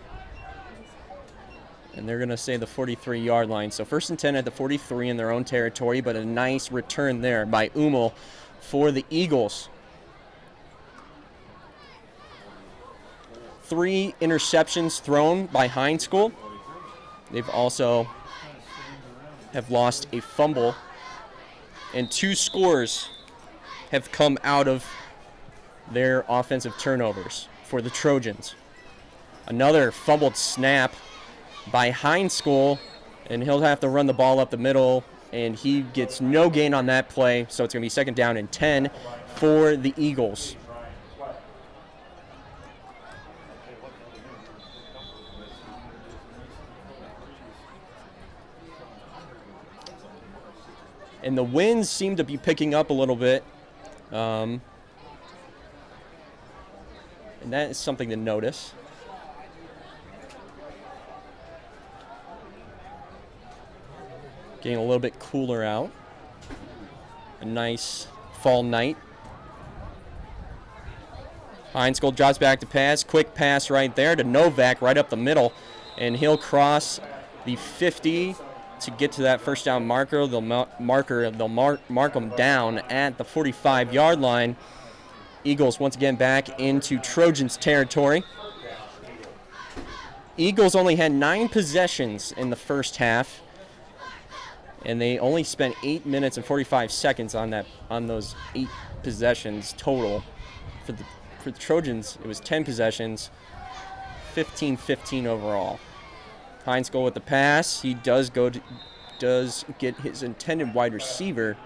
and they're going to say the 43-yard line. So 1st and 10 at the 43 in their own territory, but a nice return there by Umel for the Eagles. 3 interceptions thrown by High School. They've also have lost a fumble, and 2 scores have come out of their offensive turnovers for the Trojans. Another fumbled snap by High School and he'll have to run the ball up the middle, and he gets no gain on that play, so it's going to be 2nd down and 10 for the Eagles. And the winds seem to be picking up a little bit. And that is something to notice. Getting a little bit cooler out. A nice fall night. Heinskold drops back to pass. Quick pass right there to Novak right up the middle. And he'll cross the 50 to get to that 1st down marker. They'll mark them down at the 45-yard line. Eagles once again back into Trojans territory. Eagles only had 9 possessions in the first half, and they only spent 8 minutes and 45 seconds on those 8 possessions total. For the Trojans, it was 10 possessions, 15-15 overall. Heinskold with the pass. He does get his intended wide receiver,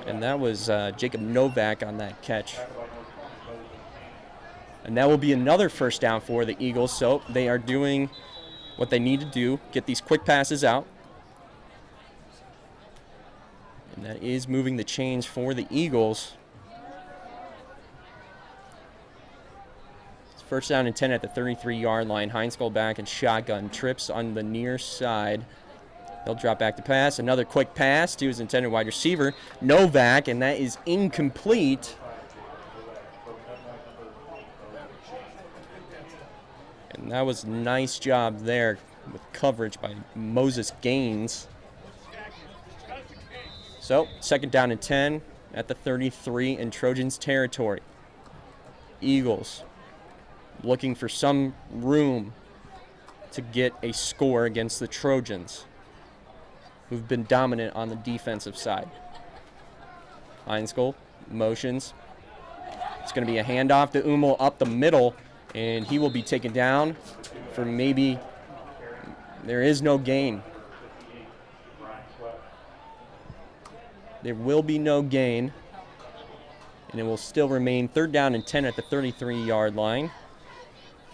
and that was Jacob Novak on that catch. And that will be another 1st down for the Eagles, so they are doing what they need to do, get these quick passes out. And that is moving the chains for the Eagles. 1st down and 10 at the 33-yard line. Heinskold back and shotgun. Trips on the near side. He'll drop back to pass. Another quick pass to his intended wide receiver, Novak, and that is incomplete. And that was a nice job there with coverage by Moses Gaines. So, 2nd down and 10 at the 33 in Trojans territory. Eagles looking for some room to get a score against the Trojans, who've been dominant on the defensive side. Heinskold motions. It's going to be a handoff to Umel up the middle, and he will be taken down for maybe, there is no gain. There will be no gain, and it will still remain 3rd down and 10 at the 33-yard line.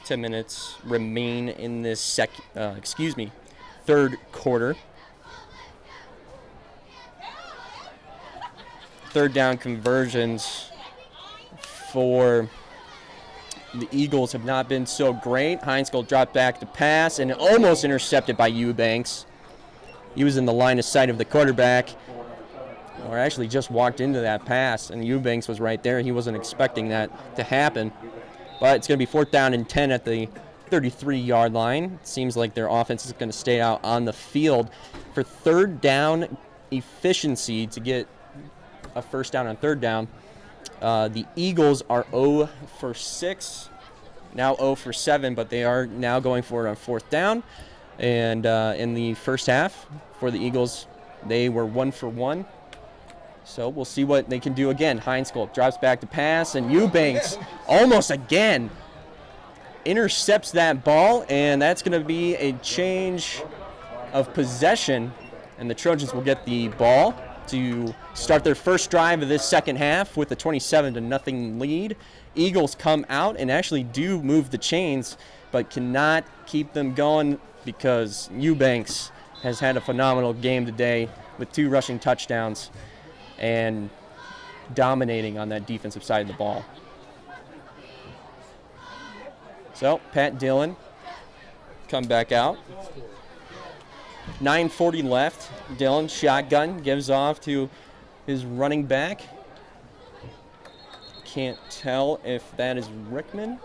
10 minutes remain in this 3rd quarter. 3rd down conversions for the Eagles have not been so great. Heinskold dropped back to pass and almost intercepted by Eubanks. He was in the line of sight of the quarterback, or actually just walked into that pass, and Eubanks was right there. He wasn't expecting that to happen. But it's going to be 4th down and 10 at the 33-yard line. It seems like their offense is going to stay out on the field. For 3rd down efficiency to get a 1st down on 3rd down, the Eagles are 0 for 6, now 0 for 7, but they are now going for it on 4th down. And in the first half for the Eagles, they were 1 for 1. So we'll see what they can do again. Heinskold drops back to pass, and Eubanks almost again intercepts that ball, and that's going to be a change of possession, and the Trojans will get the ball to start their first drive of this second half with a 27-0 lead. Eagles come out and actually do move the chains, but cannot keep them going because Eubanks has had a phenomenal game today with 2 rushing touchdowns and dominating on that defensive side of the ball. So Pat Dillon come back out. 9:40 left. Dillon shotgun gives off to his running back. Can't tell if that is Rickman.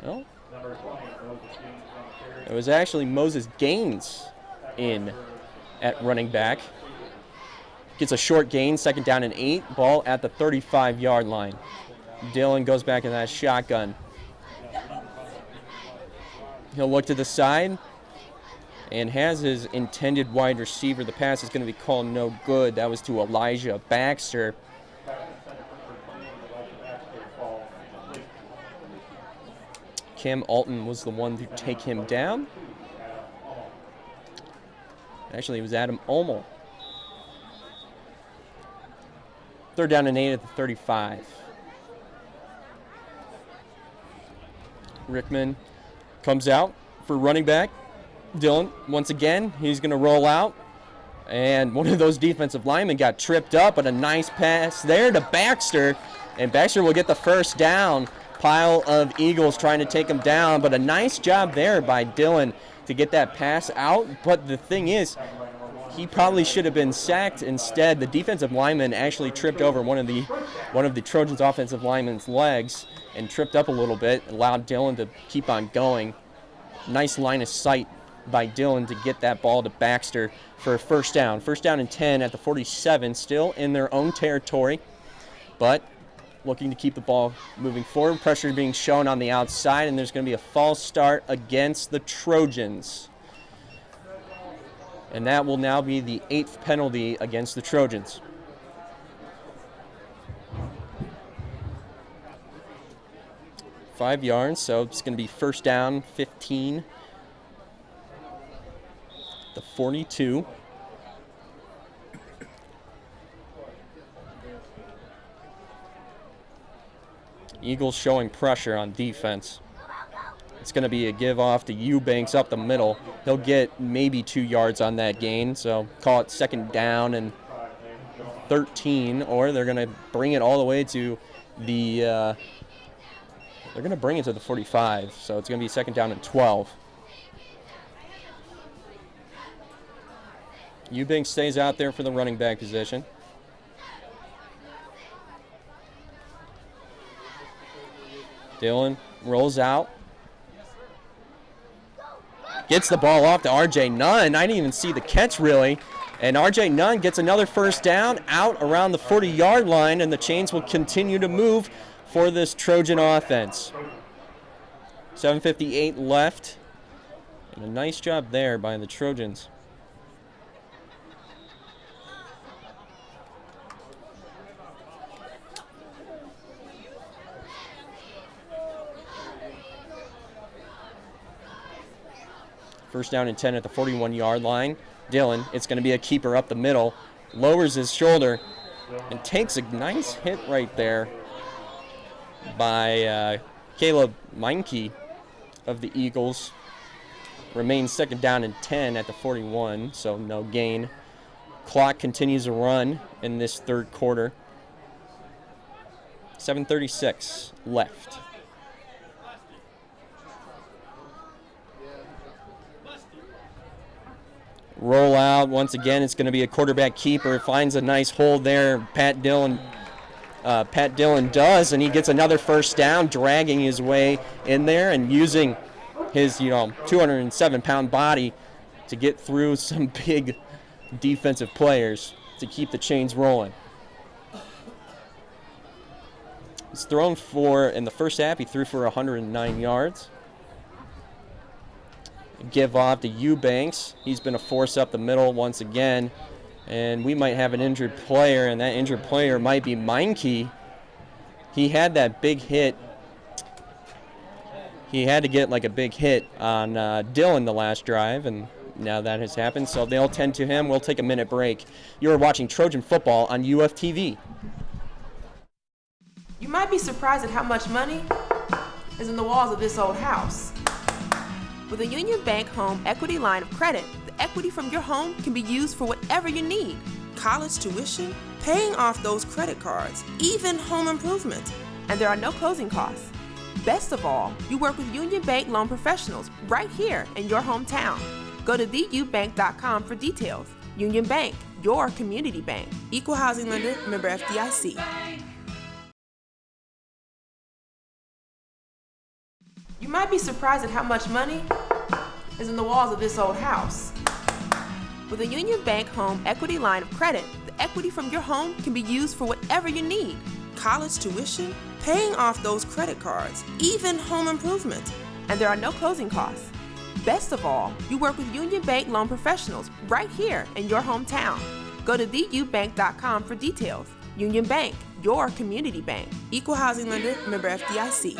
Well, it was actually Moses Gaines in at running back. Gets a short gain, 2nd down and 8. Ball at the 35-yard line. Dillon goes back in that shotgun. He'll look to the side and has his intended wide receiver. The pass is going to be called no good. That was to Elijah Baxter. Cam Alton was the one to take him down. Actually, it was Adam Olmel. 3rd down and 8 at the 35. Rickman comes out for running back. Dylan, once again, he's going to roll out. And one of those defensive linemen got tripped up, but a nice pass there to Baxter. And Baxter will get the first down. Pile of Eagles trying to take him down, but a nice job there by Dylan to get that pass out. But the thing is, he probably should have been sacked. Instead, the defensive lineman actually tripped over one of the Trojans' offensive lineman's legs and tripped up a little bit, allowed Dylan to keep on going. Nice line of sight by Dylan to get that ball to Baxter for a first down. First down and 10 at the 47, still in their own territory, but looking to keep the ball moving forward. Pressure being shown on the outside, and there's going to be a false start against the Trojans. And that will now be the 8th penalty against the Trojans. Five yards, so it's going to be first down, 15. The 42. Eagles showing pressure on defense. It's going to be a give off to Eubanks up the middle. He'll get maybe 2 yards on that gain, so call it second down and 13, or they're going to bring it all the way to the they're going to bring it to the 45, so it's going to be second down and 12. Eubanks stays out there for the running back position. Dylan rolls out. Gets the ball off to R.J. Nunn. I didn't even see the catch, really. And R.J. Nunn gets another first down out around the 40-yard line, and the chains will continue to move for this Trojan offense. 7:58 left. And a nice job there by the Trojans. First down and 10 at the 41-yard line. Dylan, it's going to be a keeper up the middle. Lowers his shoulder and takes a nice hit right there by Caleb Meinke of the Eagles. Remains second down and 10 at the 41, so no gain. Clock continues to run in this third quarter. 7:36 left. Roll out once again. It's going to be a quarterback keeper. Finds a nice hole there. Pat Dillon does, and he gets another first down, dragging his way in there and using his 207-pound body to get through some big defensive players to keep the chains rolling. He's thrown for, in the first half, he threw for 109 yards. Give off to Eubanks. He's been a force up the middle once again. And we might have an injured player, and that injured player might be Meinke. He had that big hit. He had to get like a big hit on Dylan the last drive, and now that has happened. So they'll tend to him. We'll take a minute break. You're watching Trojan football on UFTV. You might be surprised at how much money is in the walls of this old house. With a Union Bank Home Equity Line of Credit, the equity from your home can be used for whatever you need. College tuition, paying off those credit cards, even home improvement. And there are no closing costs. Best of all, you work with Union Bank loan professionals right here in your hometown. Go to theubank.com for details. Union Bank, your community bank. Equal housing lender, member FDIC. You might be surprised at how much money is in the walls of this old house. With a Union Bank Home Equity Line of Credit, the equity from your home can be used for whatever you need. College tuition, paying off those credit cards, even home improvement. And there are no closing costs. Best of all, you work with Union Bank loan professionals right here in your hometown. Go to theubank.com for details. Union Bank, your community bank. Equal housing lender, member FDIC.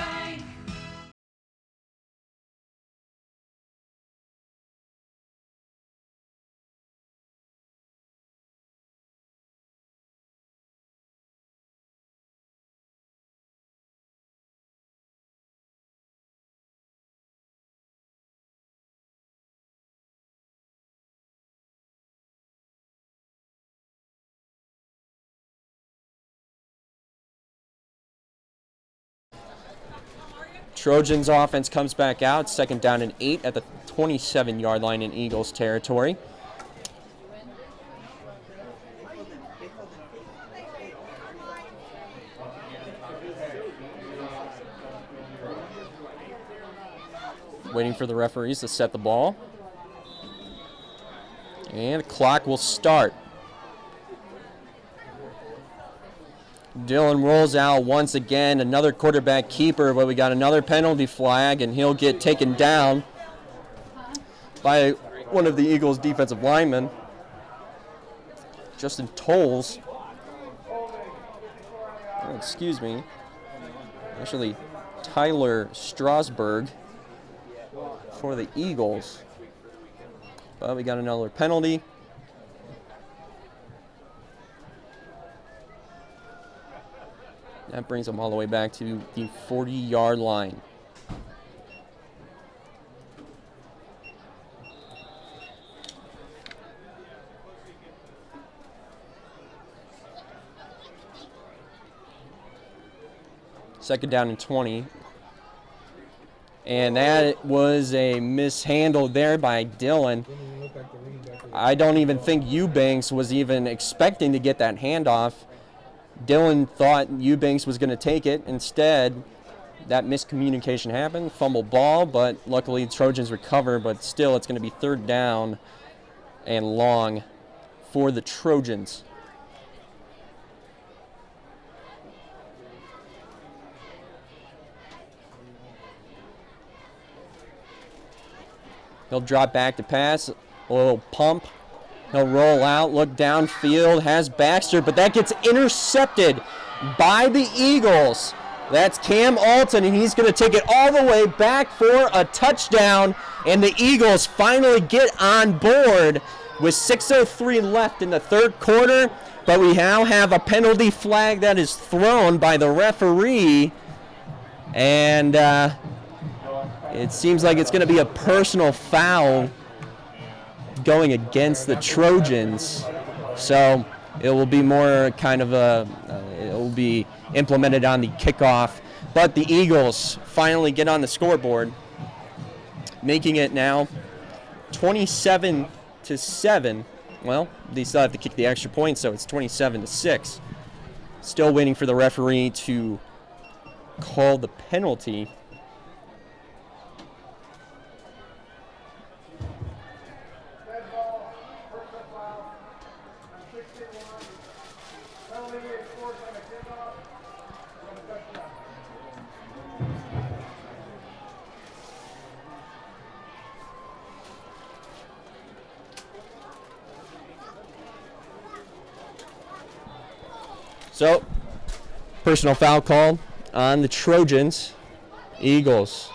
Trojans offense comes back out. 2nd down and 8 at the 27-yard line in Eagles territory. Waiting for the referees to set the ball. And the clock will start. Dylan rolls out once again, another quarterback keeper, but we got another penalty flag, and he'll get taken down by one of the Eagles' defensive linemen, Justin Tolles. Oh, excuse me. Actually, Tyler Strasburg for the Eagles. But we got another penalty. That brings them all the way back to the 40-yard line. Second down and 20. And that was a mishandle there by Dylan. I don't even think Eubanks was even expecting to get that handoff. Dylan thought Eubanks was going to take it. Instead, that miscommunication happened. Fumble ball, but luckily Trojans recover. But still, it's going to be 3rd down and long for the Trojans. He'll drop back to pass, a little pump. He'll roll out, look downfield, has Baxter, but that gets intercepted by the Eagles. That's Cam Alton, and he's going to take it all the way back for a touchdown, and the Eagles finally get on board with 6:03 left in the 3rd quarter, but we now have a penalty flag that is thrown by the referee, and it seems like it's going to be a personal foul going against the Trojans. So it will be more kind of it will be implemented on the kickoff. But the Eagles finally get on the scoreboard, making it now 27-7. Well, they still have to kick the extra point, so it's 27-6. Still waiting for the referee to call the penalty. So, personal foul called on the Trojans. Eagles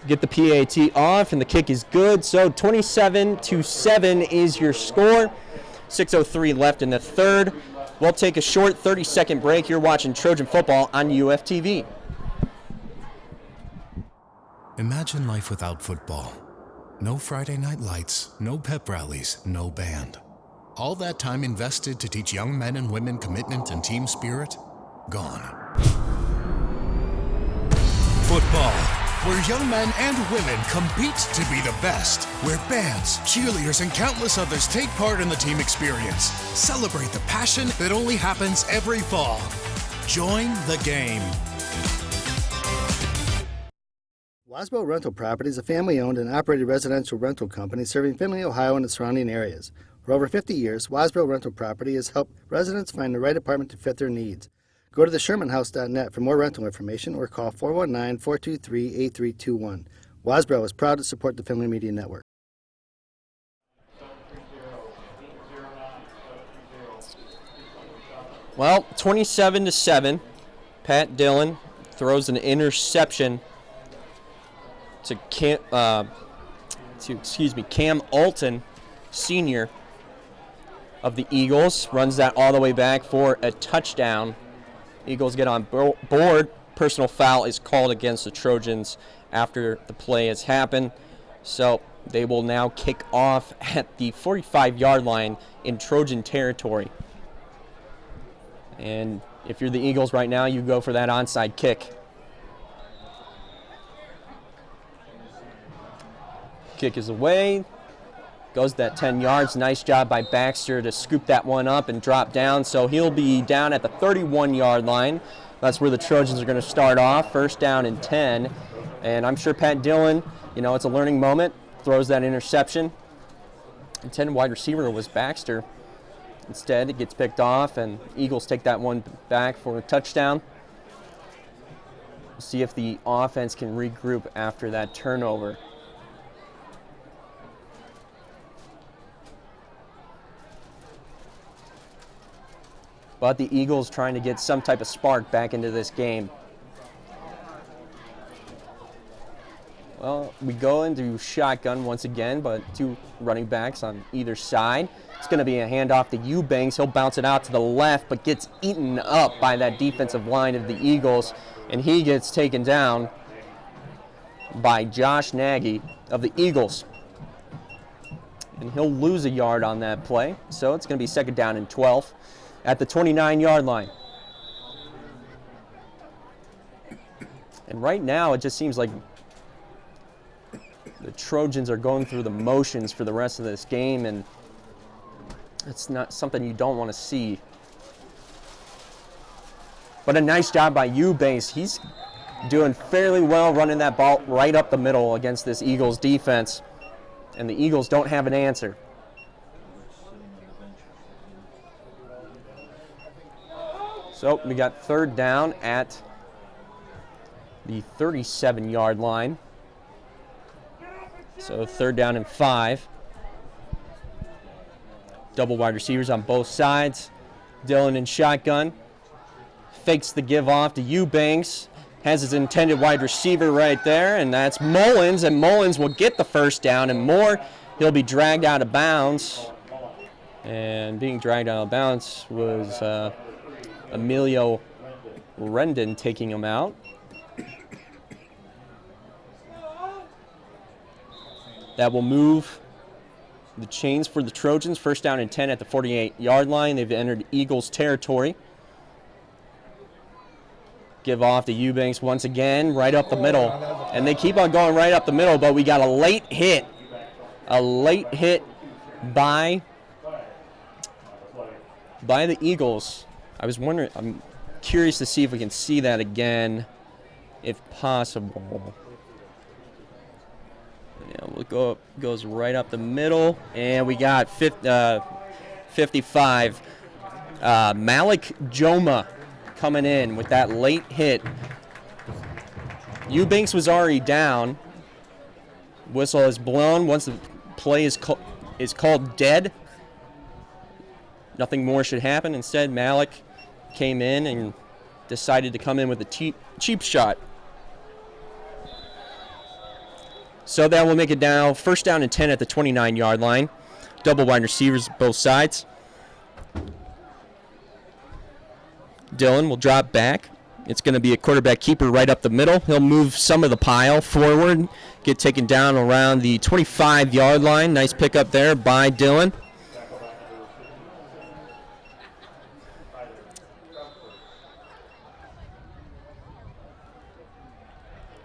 get the PAT off, and the kick is good. So 27-7 is your score. 6:03 left in the 3rd. We'll take a short 30-second break. You're watching Trojan football on UFTV. Imagine life without football. No Friday night lights, no pep rallies, no band. All that time invested to teach young men and women commitment and team spirit, gone. Football, where young men and women compete to be the best, where bands, cheerleaders, and countless others take part in the team experience. Celebrate the passion that only happens every fall. Join the game. Wasbo Rental Properties is a family-owned and operated residential rental company serving Findlay, Ohio and the surrounding areas. For over 50 years, Wasbo Rental Property has helped residents find the right apartment to fit their needs. Go to theshermanhouse.net for more rental information or call 419-423-8321. Wasbro is proud to support the Findlay Media Network. Well, 27-7. Pat Dillon throws an interception to Cam Alton, senior of the Eagles. Runs that all the way back for a touchdown. Eagles get on board. Personal foul is called against the Trojans after the play has happened. So they will now kick off at the 45-yard line in Trojan territory. And if you're the Eagles right now, you go for that onside kick. Kick is away. Goes that 10 yards. Nice job by Baxter to scoop that one up and drop down. So he'll be down at the 31-yard line. That's where the Trojans are going to start off. First down and 10. And I'm sure Pat Dillon, it's a learning moment. Throws that interception. Intended wide receiver was Baxter. Instead, it gets picked off, and Eagles take that one back for a touchdown. We'll see if the offense can regroup after that turnover. But the Eagles trying to get some type of spark back into this game. Well, we go into shotgun once again, but two running backs on either side. It's going to be a handoff to Eubanks. He'll bounce it out to the left, but gets eaten up by that defensive line of the Eagles, and he gets taken down by Josh Nagy of the Eagles. And he'll lose a yard on that play, so it's going to be second down and 12 at the 29-yard line. And right now, it just seems like the Trojans are going through the motions for the rest of this game, and it's not something you don't want to see. But a nice job by Eubanks. He's doing fairly well running that ball right up the middle against this Eagles defense, and the Eagles don't have an answer. So we got third down at the 37-yard line. So third down and 5. Double wide receivers on both sides. Dillon in shotgun. Fakes the give off to Eubanks. Has his intended wide receiver right there, and that's Mullins, and Mullins will get the first down and more. He'll be dragged out of bounds. And being dragged out of bounds was Emilio Rendon taking him out. That will move the chains for the Trojans. First down and 10 at the 48-yard line. They've entered Eagles territory. Give off to Eubanks once again, right up the middle. And they keep on going right up the middle, but we got a late hit. A late hit by the Eagles. I'm curious to see if we can see that again, if possible. Yeah, goes right up the middle, and we got 55. Malik Joma coming in with that late hit. Eubanks was already down. Whistle is blown once the play is called dead. Nothing more should happen. Instead, Malik came in and decided to come in with a cheap shot. So that will make it now first down and 10 at the 29-yard line. Double wide receivers both sides. Dillon will drop back. It's going to be a quarterback keeper right up the middle. He'll move some of the pile forward, get taken down around the 25-yard line. Nice pickup there by Dillon.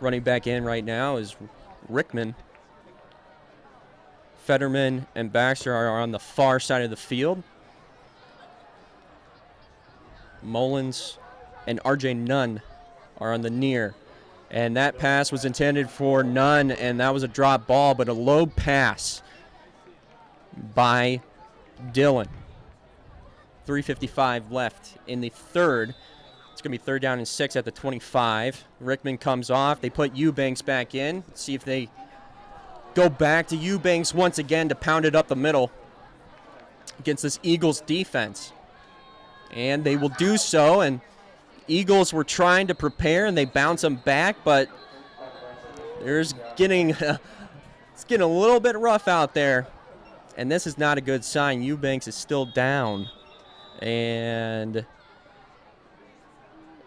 Running back in right now is Rickman. Fetterman and Baxter are on the far side of the field. Mullins and R.J. Nunn are on the near. And that pass was intended for Nunn, and that was a drop ball, but a low pass by Dillon. 3:55 left in the third. It's going to be third down and 6 at the 25. Rickman comes off. They put Eubanks back in. See if they go back to Eubanks once again to pound it up the middle against this Eagles defense. And they will do so, and Eagles were trying to prepare, and they bounce them back, but it's getting a little bit rough out there, and this is not a good sign. Eubanks is still down, and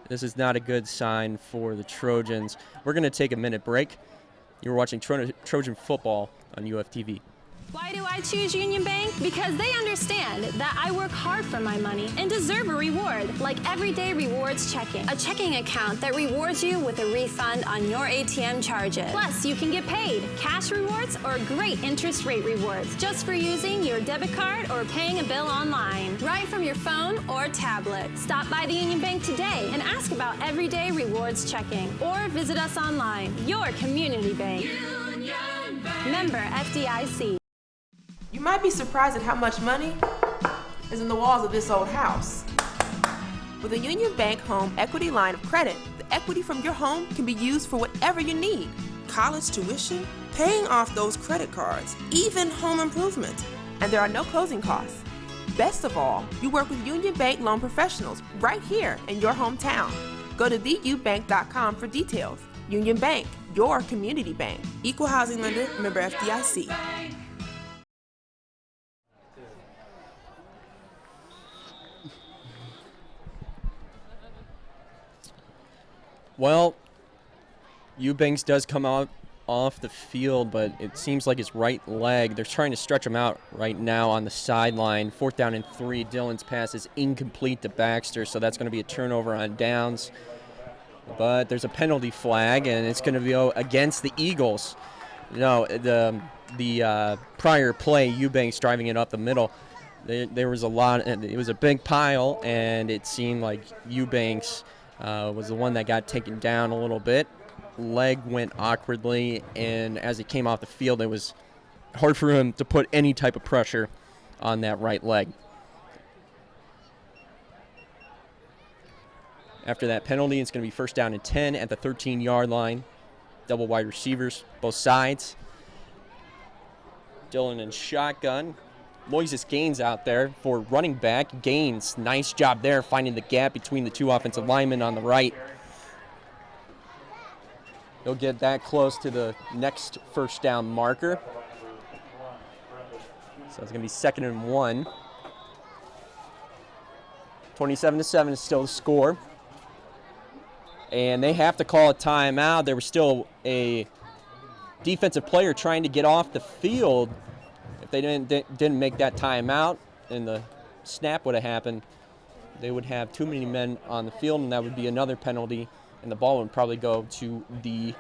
this is not a good sign for the Trojans. We're going to take a minute break. You're watching Trojan football on UFTV. Why do I choose Union Bank? Because they understand that I work hard for my money and deserve a reward, like everyday rewards checking. A checking account that rewards you with a refund on your ATM charges. Plus, you can get paid, cash rewards, or great interest rate rewards just for using your debit card or paying a bill online, right from your phone or tablet. Stop by the Union Bank today and ask about everyday rewards checking, or visit us online. Your community bank. Union Bank. Member FDIC. You might be surprised at how much money is in the walls of this old house. With a Union Bank Home Equity Line of Credit, the equity from your home can be used for whatever you need. College tuition, paying off those credit cards, even home improvement. And there are no closing costs. Best of all, you work with Union Bank loan professionals right here in your hometown. Go to theubank.com for details. Union Bank, your community bank. Equal housing lender, member FDIC. Well, Eubanks does come out off the field, but it seems like his right leg. They're trying to stretch him out right now on the sideline. 4th down and 3. Dillon's pass is incomplete to Baxter, so that's going to be a turnover on downs. But there's a penalty flag, and it's going to be against the Eagles. No, the prior play, Eubanks driving it up the middle. There was a lot. It was a big pile, and it seemed like Eubanks was the one that got taken down a little bit. Leg went awkwardly, and as he came off the field, it was hard for him to put any type of pressure on that right leg. After that penalty, it's going to be 1st down and 10 at the 13-yard line. Double wide receivers, both sides. Dillon in shotgun. Moises Gaines out there for running back. Gaines, nice job there, finding the gap between the two offensive linemen on the right. He'll get that close to the next 1st down marker. So it's going to be 2nd and 1. 27-7 is still the score. And they have to call a timeout. There was still a defensive player trying to get off the field. If they didn't make that timeout and the snap would have happened, they would have too many men on the field, and that would be another penalty, and the ball would probably go to the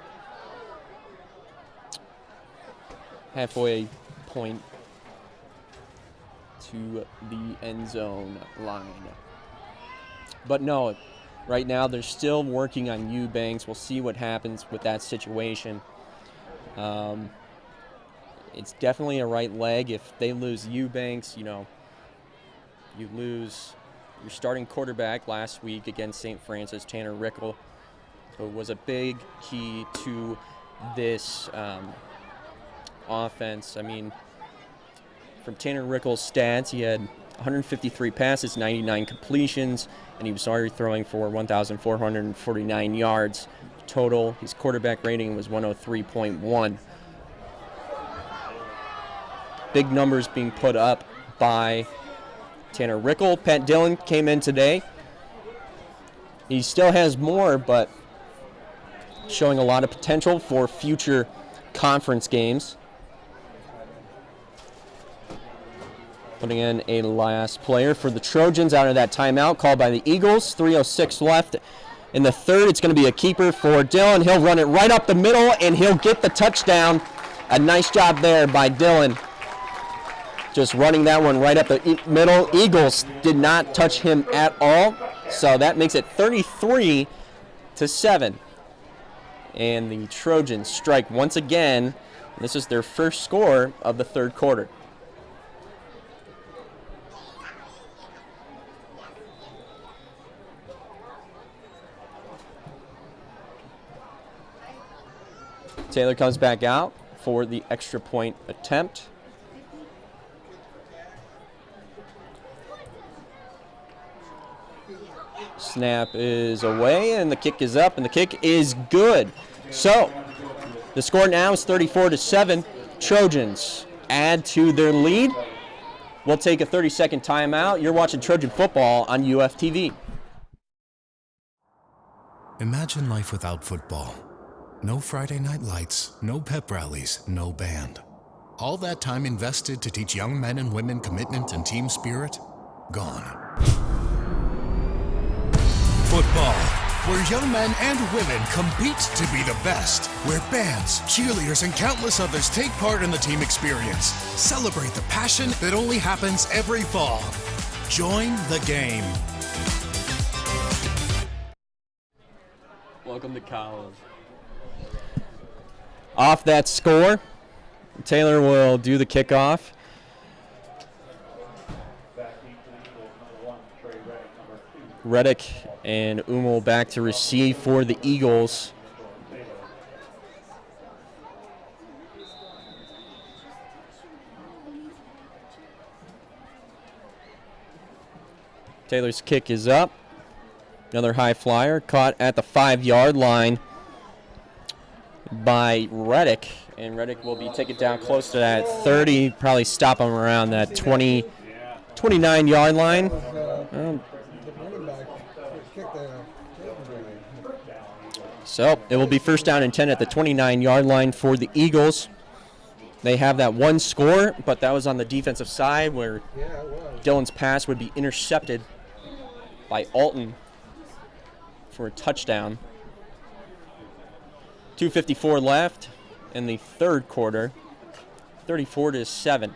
halfway point to the end zone line. But no, right now they're still working on Eubanks. We'll see what happens with that situation. It's definitely a right leg. If they lose Eubanks, you lose your starting quarterback last week against St. Francis, Tanner Rickle, who was a big key to this offense. I mean, from Tanner Rickle's stats, he had 153 passes, 99 completions, and he was already throwing for 1,449 yards total. His quarterback rating was 103.1. Big numbers being put up by Tanner Rickle. Pat Dillon came in today. He still has more, but showing a lot of potential for future conference games. Putting in a last player for the Trojans out of that timeout called by the Eagles. 3:06 left in the third. It's going to be a keeper for Dillon. He'll run it right up the middle, and he'll get the touchdown. A nice job there by Dillon. Just running that one right up the middle. Eagles did not touch him at all, so that makes it 33-7. And the Trojans strike once again. This is their first score of the third quarter. Taylor comes back out for the extra point attempt. Snap is away, and the kick is up, and the kick is good. So, the score now is 34-7. Trojans add to their lead. We'll take a 30-second timeout. You're watching Trojan football on UFTV. Imagine life without football. No Friday night lights, no pep rallies, no band. All that time invested to teach young men and women commitment and team spirit, gone. Football, where young men and women compete to be the best, where bands, cheerleaders, and countless others take part in the team experience. Celebrate the passion that only happens every fall. Join the game. Welcome to college. Off that score, Taylor will do the kickoff. Reddick and Umel back to receive for the Eagles. Taylor's kick is up. Another high flyer caught at the 5-yard line by Reddick. And Reddick will be taken down close to that 30, probably stop him around that 29-yard line. So it will be first down and 10 at the 29-yard line for the Eagles. They have that one score, but that was on the defensive side where Dylan's pass would be intercepted by Alton for a touchdown. 2:54 left in the third quarter, 34-7.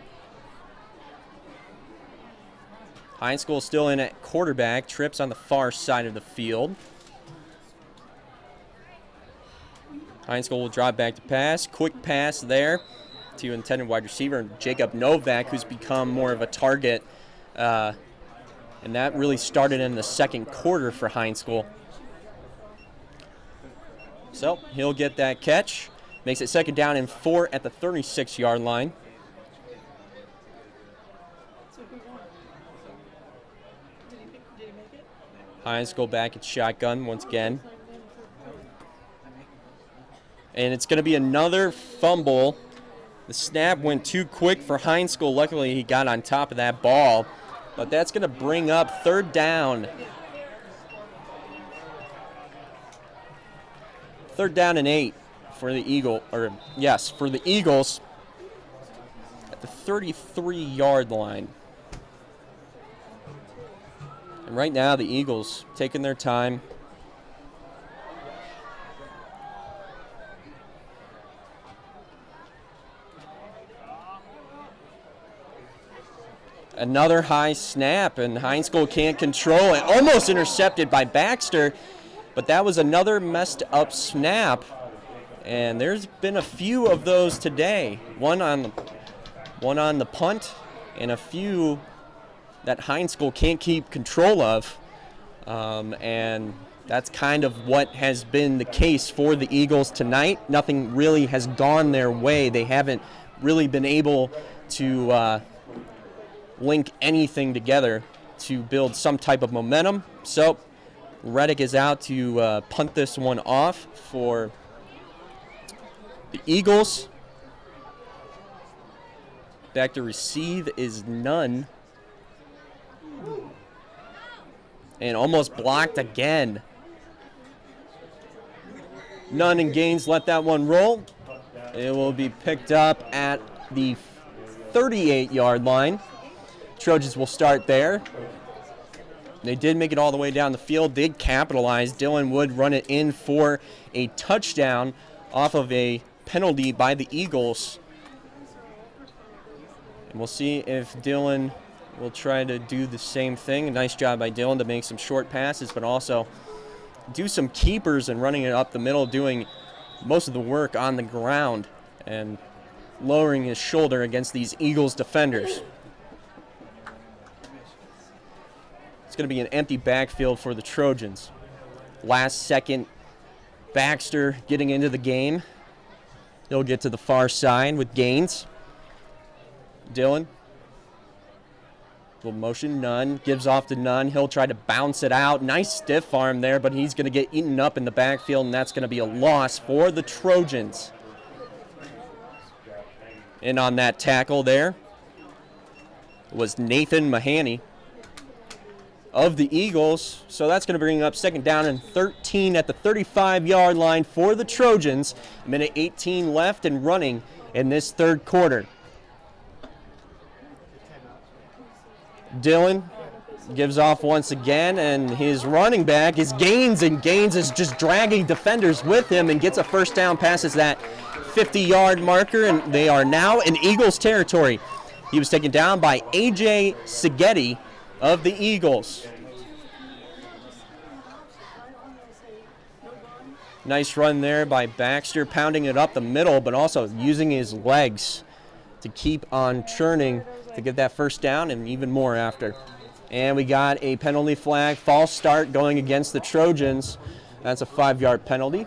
High School still in at quarterback. Trips on the far side of the field. High School will drop back to pass. Quick pass there to intended wide receiver Jacob Novak, who's become more of a target. And that really started in the second quarter for High School. So he'll get that catch. Makes it second down and 4 at the 36-yard line. High School back at shotgun once again. And it's going to be another fumble. The snap went too quick for High School. Luckily, he got on top of that ball. But that's going to bring up third down. Third down and 8 for the for the Eagles at the 33-yard line. And right now, the Eagles taking their time. Another high snap, and High School can't control it. Almost intercepted by Baxter, but that was another messed up snap. And there's been a few of those today. One on the punt, and a few that High School can't keep control of. And that's kind of what has been the case for the Eagles tonight. Nothing really has gone their way. They haven't really been able to link anything together to build some type of momentum. So Reddick is out to punt this one off for the Eagles. Back to receive is Nunn. And almost blocked again. Nunn and Gaines let that one roll. It will be picked up at the 38-yard line. Trojans will start there. They did make it all the way down the field, did capitalize. Dylan Wood run it in for a touchdown off of a penalty by the Eagles. And we'll see if Dylan will try to do the same thing. A nice job by Dylan to make some short passes, but also do some keepers and running it up the middle, doing most of the work on the ground and lowering his shoulder against these Eagles defenders. It's going to be an empty backfield for the Trojans. Last second, Baxter getting into the game. He'll get to the far side with Gaines. Dylan. Little motion, Nunn. Gives off to Nunn. He'll try to bounce it out. Nice stiff arm there, but he's going to get eaten up in the backfield, and that's going to be a loss for the Trojans. And on that tackle there was Nathan Mahaney of the Eagles. So that's going to bring up second down and 13 at the 35-yard line for the Trojans. A minute 18 left and running in this third quarter. Dylan gives off once again, and his running back is Gaines, and Gaines is just dragging defenders with him and gets a first down, passes that 50-yard marker, and they are now in Eagles territory. He was taken down by A.J. Seghetti of the Eagles. Nice run there by Baxter, pounding it up the middle, but also using his legs to keep on churning to get that first down and even more after. And we got a penalty flag, false start going against the Trojans. That's a 5-yard penalty.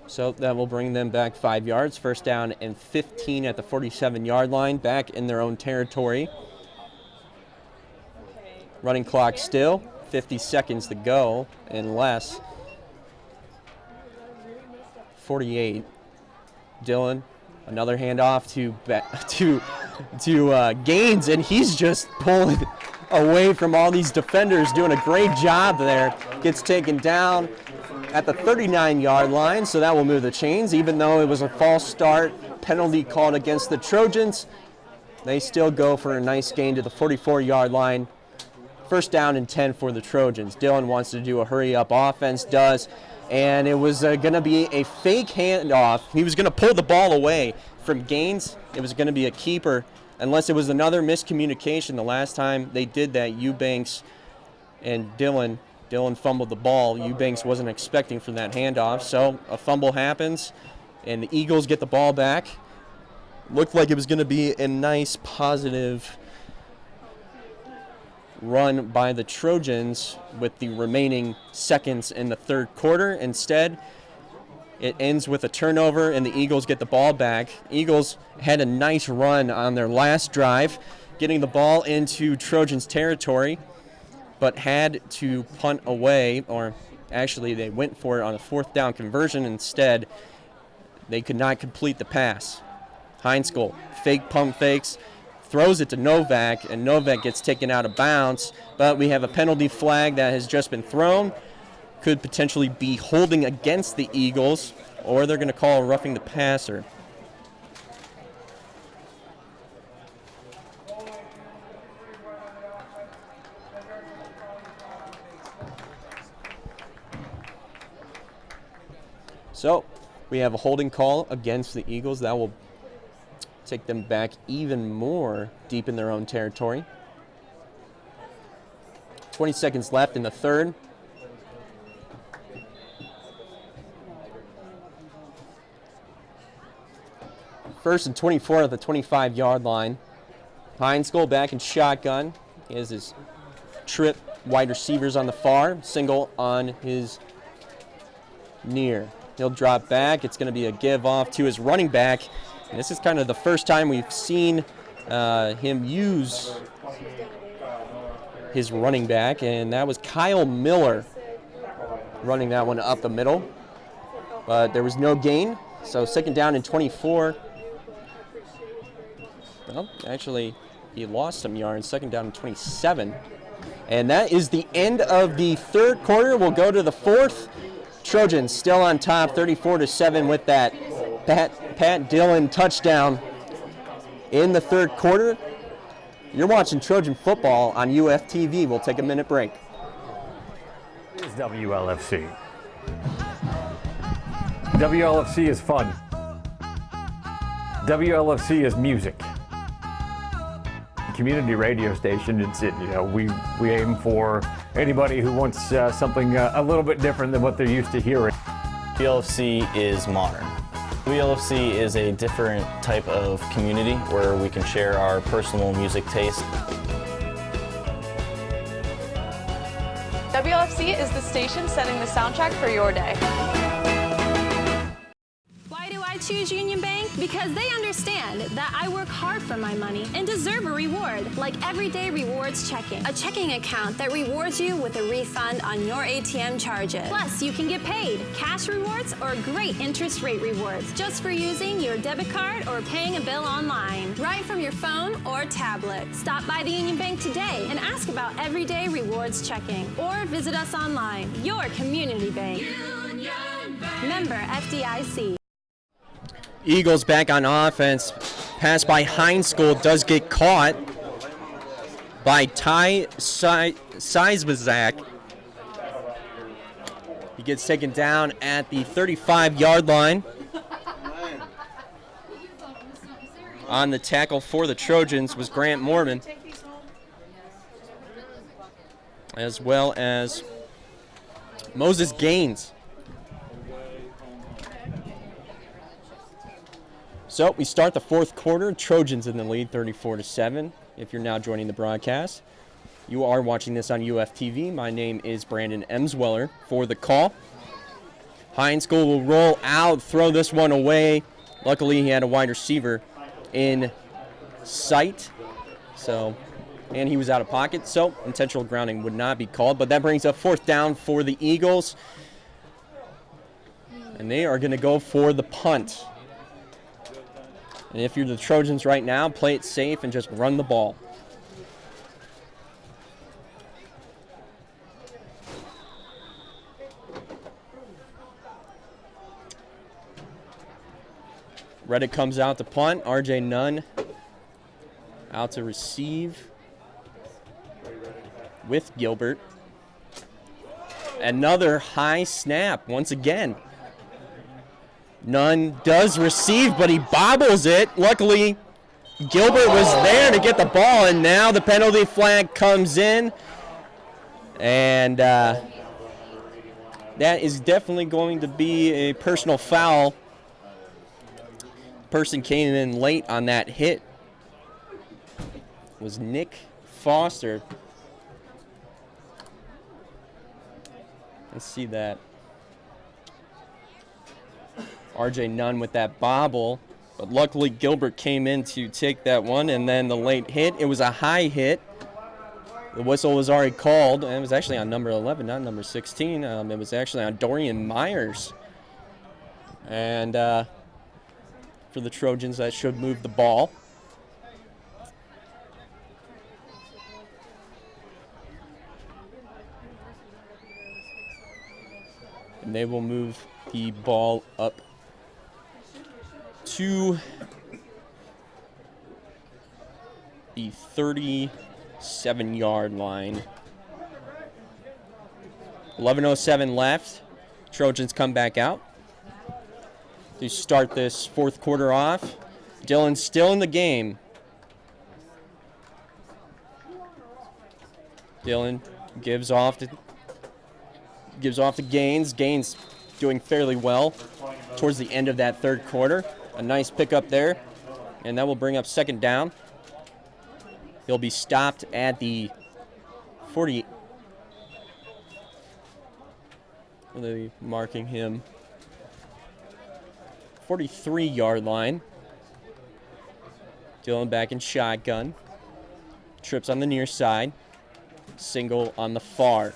So that will bring them back 5 yards. First down and 15 at the 47-yard line, back in their own territory. Running clock still, 50 seconds to go and less. 48. Dylan, another handoff to Gaines, and he's just pulling away from all these defenders, doing a great job there. Gets taken down at the 39-yard line, so that will move the chains. Even though it was a false start penalty called against the Trojans, they still go for a nice gain to the 44-yard line. First down and 10 for the Trojans. Dylan wants to do a hurry-up offense, does. And it was going to be a fake handoff. He was going to pull the ball away from Gaines. It was going to be a keeper, unless it was another miscommunication. The last time they did that, Eubanks and Dylan fumbled the ball. Eubanks wasn't expecting for that handoff, so a fumble happens, and the Eagles get the ball back. Looked like it was going to be a nice, positive run by the Trojans with the remaining seconds in the third quarter. Instead, it ends with a turnover and the Eagles get the ball back. Eagles had a nice run on their last drive, getting the ball into Trojans territory, but had to punt away, or actually they went for it on a fourth down conversion. Instead, they could not complete the pass. Heinzkel fake pump fakes, throws it to Novak, and Novak gets taken out of bounds, but we have a penalty flag that has just been thrown. Could potentially be holding against the Eagles, or they're going to call roughing the passer. So we have a holding call against the Eagles. That will take them back even more deep in their own territory. 20 seconds left in the third. First and 24 at the 25-yard line. Heinzkel back in shotgun. He has his trip wide receivers on the far, single on his near. He'll drop back. It's going to be a give off to his running back. And this is kind of the first time we've seen him use his running back, and that was Kyle Miller running that one up the middle. But there was no gain, so second down and 24. Well, actually, he lost some yards, second down and 27. And that is the end of the third quarter. We'll go to the fourth. Trojans still on top, 34-7 with that Pat Dillon touchdown in the third quarter. You're watching Trojan football on UFTV. We'll take a minute break. It's WLFC. WLFC is fun. WLFC is music. Community radio station. We aim for anybody who wants something a little bit different than what they're used to hearing. WLFC is modern. WLFC is a different type of community where we can share our personal music taste. WLFC is the station setting the soundtrack for your day. Why do I choose Union Bank? Because they understand that I work hard for my money and deserve a reward, like everyday rewards checking. A checking account that rewards you with a refund on your ATM charges. Plus, you can get paid, cash rewards, or great interest rate rewards just for using your debit card or paying a bill online, right from your phone or tablet. Stop by the Union Bank today and ask about everyday rewards checking, or visit us online. Your community bank. Union Bank. Member FDIC. Eagles back on offense. Pass by High School does get caught by Ty Seisbazak. He gets taken down at the 35-yard line. On the tackle for the Trojans was Grant Mormon, as well as Moses Gaines. So we start the fourth quarter. Trojans in the lead, 34-7. If you're now joining the broadcast, you are watching this on UFTV. My name is Brandon Emsweller for the call. High School will roll out, throw this one away. Luckily, he had a wide receiver in sight, and he was out of pocket, so intentional grounding would not be called. But that brings up fourth down for the Eagles, and they are going to go for the punt. And if you're the Trojans right now, play it safe and just run the ball. Reddick comes out to punt. RJ Nunn out to receive with Gilbert. Another high snap once again. Nunn does receive, but he bobbles it. Luckily, Gilbert was there to get the ball, and now the penalty flag comes in. And that is definitely going to be a personal foul. Person came in late on that hit was Nick Foster. Let's see that. RJ Nunn with that bobble, but luckily Gilbert came in to take that one, and then the late hit. It was a high hit. The whistle was already called, and it was actually on number 11, not number 16. It was actually on Dorian Myers. And for the Trojans, that should move the ball. And they will move the ball up to the 37-yard line. 11:07 left. Trojans come back out to start this fourth quarter off. Dylan's still in the game. Dylan gives off to Gaines. Gaines doing fairly well towards the end of that third quarter. A nice pickup there, and that will bring up second down. He'll be stopped at the 40. Are they marking him? 43-yard line. Dylan back in shotgun. Trips on the near side. Single on the far.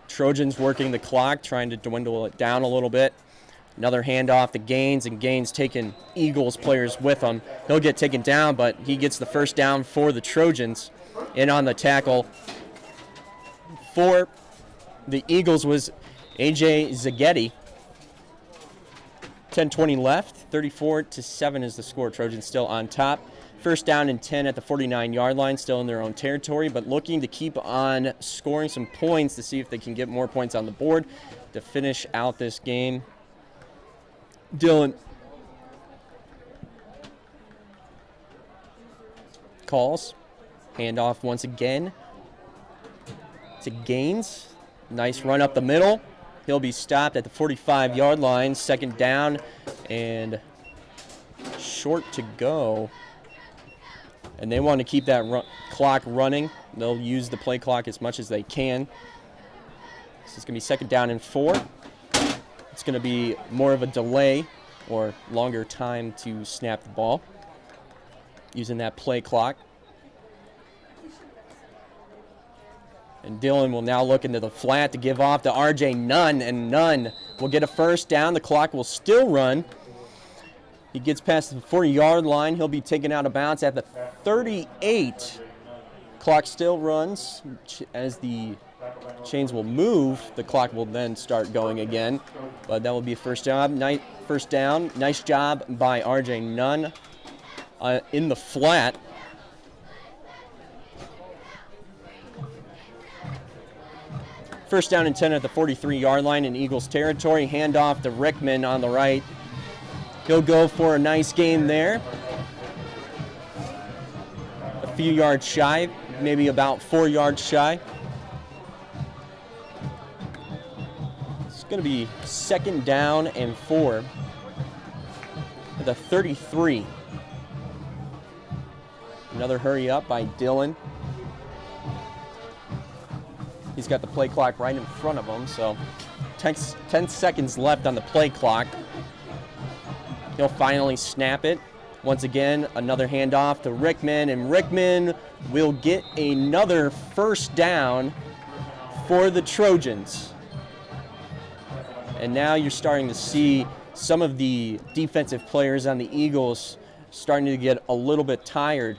Trojans working the clock, trying to dwindle it down a little bit. Another handoff to Gaines, and Gaines taking Eagles players with him. He'll get taken down, but he gets the first down for the Trojans. In on the tackle for the Eagles was A.J. Zaghetti. 10:20 left. 34-7 is the score. Trojans still on top. First down and 10 at the 49-yard line, still in their own territory, but looking to keep on scoring some points to see if they can get more points on the board to finish out this game. Dylan calls. Handoff once again to Gaines. Nice run up the middle. He'll be stopped at the 45-yard line. Second down and short to go. And they want to keep that clock running. They'll use the play clock as much as they can. This is going to be second down and 4. It's going to be more of a delay or longer time to snap the ball using that play clock. And Dylan will now look into the flat to give off to RJ Nunn, and Nunn will get a first down. The clock will still run. He gets past the 40-yard line. He'll be taken out of bounds at the 38. Clock still runs as the chains will move, the clock will then start going again. But that will be first down. First down. Nice job by RJ Nunn in the flat. First down and 10 at the 43-yard line in Eagles territory. Handoff to Rickman on the right. He'll go for a nice gain there. A few yards shy, maybe about 4 yards shy. It's going to be second down and 4 at the 33. Another hurry up by Dylan. He's got the play clock right in front of him, so 10 seconds left on the play clock. He'll finally snap it. Once again, another handoff to Rickman, and Rickman will get another first down for the Trojans. And now you're starting to see some of the defensive players on the Eagles starting to get a little bit tired.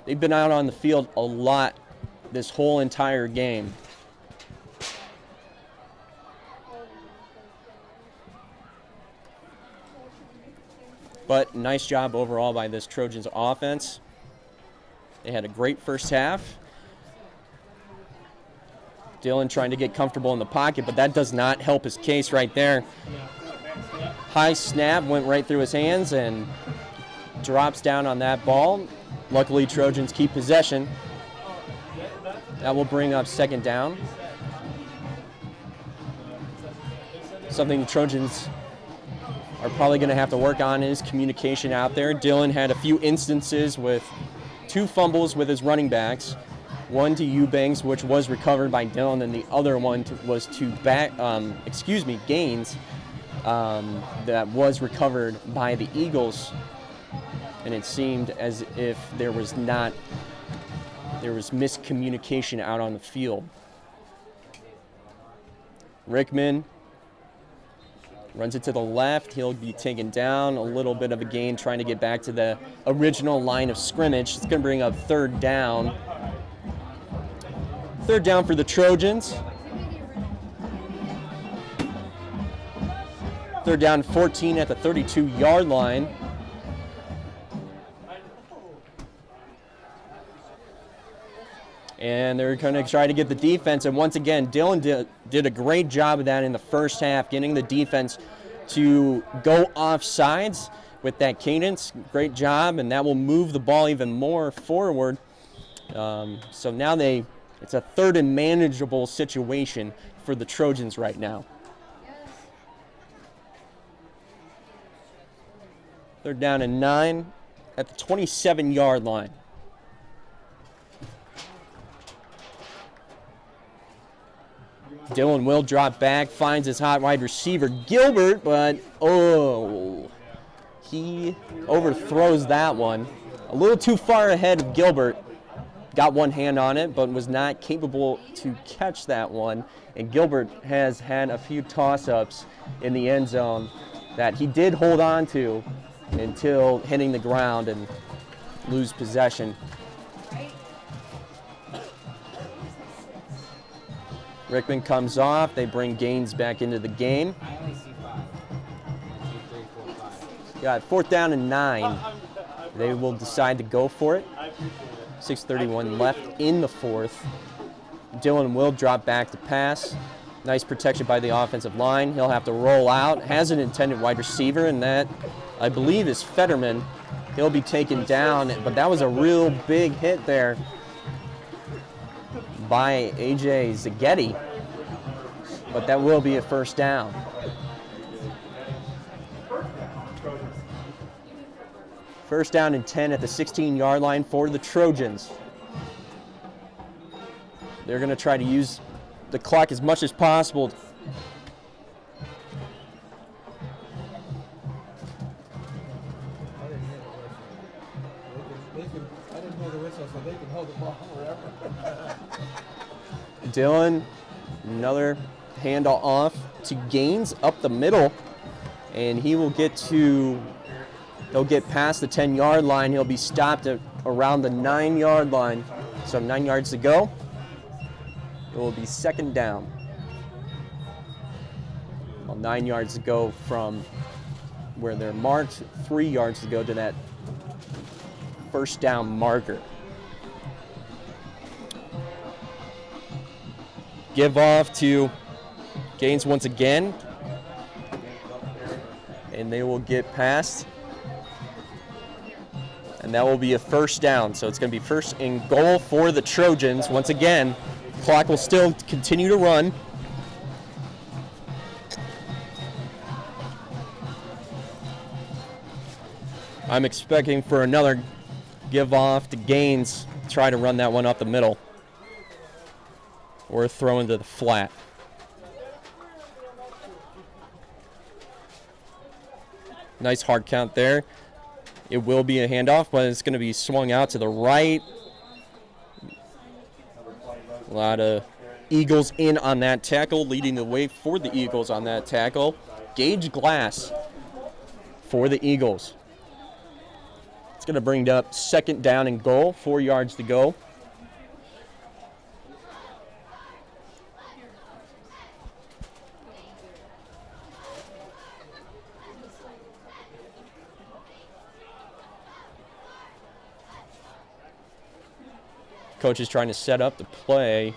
They've been out on the field a lot this whole entire game. But nice job overall by this Trojans offense. They had a great first half. Dylan trying to get comfortable in the pocket, but that does not help his case right there. High snap went right through his hands and drops down on that ball. Luckily, Trojans keep possession. That will bring up second down. Something the Trojans are probably going to have to work on is communication out there. Dylan had a few instances with 2 fumbles with his running backs. One to Eubanks, which was recovered by Dylan, and the other one was to Gaines, that was recovered by the Eagles. And it seemed as if there was miscommunication out on the field. Rickman runs it to the left. He'll be taken down. A little bit of a gain trying to get back to the original line of scrimmage. It's going to bring up third down. Third down for the Trojans. Third down 14 at the 32-yard line. And they're going to try to get the defense. And once again, Dylan did a great job of that in the first half, getting the defense to go off sides with that cadence. Great job, and that will move the ball even more forward. So now it's a third and manageable situation for the Trojans right now. Third down and 9 at the 27-yard line. Dylan will drop back, finds his hot wide receiver, Gilbert, but he overthrows that one. A little too far ahead of Gilbert. Got one hand on it, but was not capable to catch that one. And Gilbert has had a few toss-ups in the end zone that he did hold on to until hitting the ground and lose possession. Rickman comes off. They bring Gaines back into the game. Got fourth down and 9. They will decide to go for it. 6:31 left in the fourth. Dylan will drop back to pass. Nice protection by the offensive line. He'll have to roll out. Has an intended wide receiver, and that, I believe, is Fetterman. He'll be taken down, but that was a real big hit there by A.J. Zaghetti, but that will be a first down. First down and 10 at the 16-yard line for the Trojans. They're going to try to use the clock as much as possible. Dylan, another handoff off to Gaines up the middle, and he'll get past the 10-yard line. He'll be stopped at around the 9-yard line. So 9 yards to go. It will be second down. Well, 9 yards to go from where they're marked, 3 yards to go to that first down marker. Give off to Gaines once again. And they will get past. And that will be a first down. So it's going to be first and goal for the Trojans. Once again, clock will still continue to run. I'm expecting for another give off to Gaines. Try to run that one up the middle. Or throw into the flat. Nice hard count there. It will be a handoff, but it's going to be swung out to the right. A lot of Eagles in on that tackle, leading the way for the Eagles on that tackle. Gage Glass for the Eagles. It's going to bring it up second down and goal, 4 yards to go. Coach is trying to set up the play.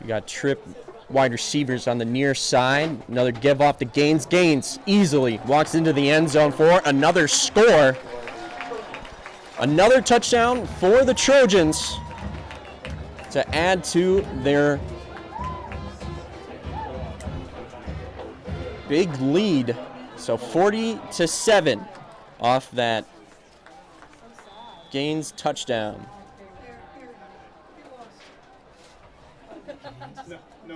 We got trip wide receivers on the near side. Another give off to Gaines. Gaines easily walks into the end zone for another score. Another touchdown for the Trojans to add to their big lead. So 40-7 off that Gaines touchdown.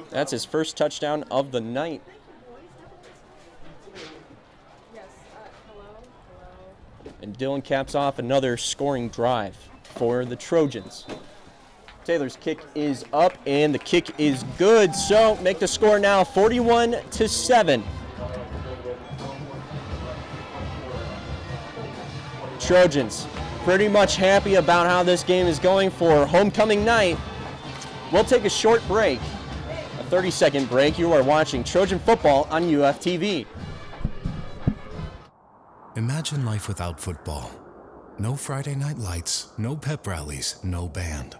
That's his first touchdown of the night. And Dylan caps off another scoring drive for the Trojans. Taylor's kick is up and the kick is good. So make the score now 41-7. Trojans pretty much happy about how this game is going for homecoming night. We'll take a short break, a 30-second break. You are watching Trojan football on UFTV. Imagine life without football. No Friday night lights, no pep rallies, no band.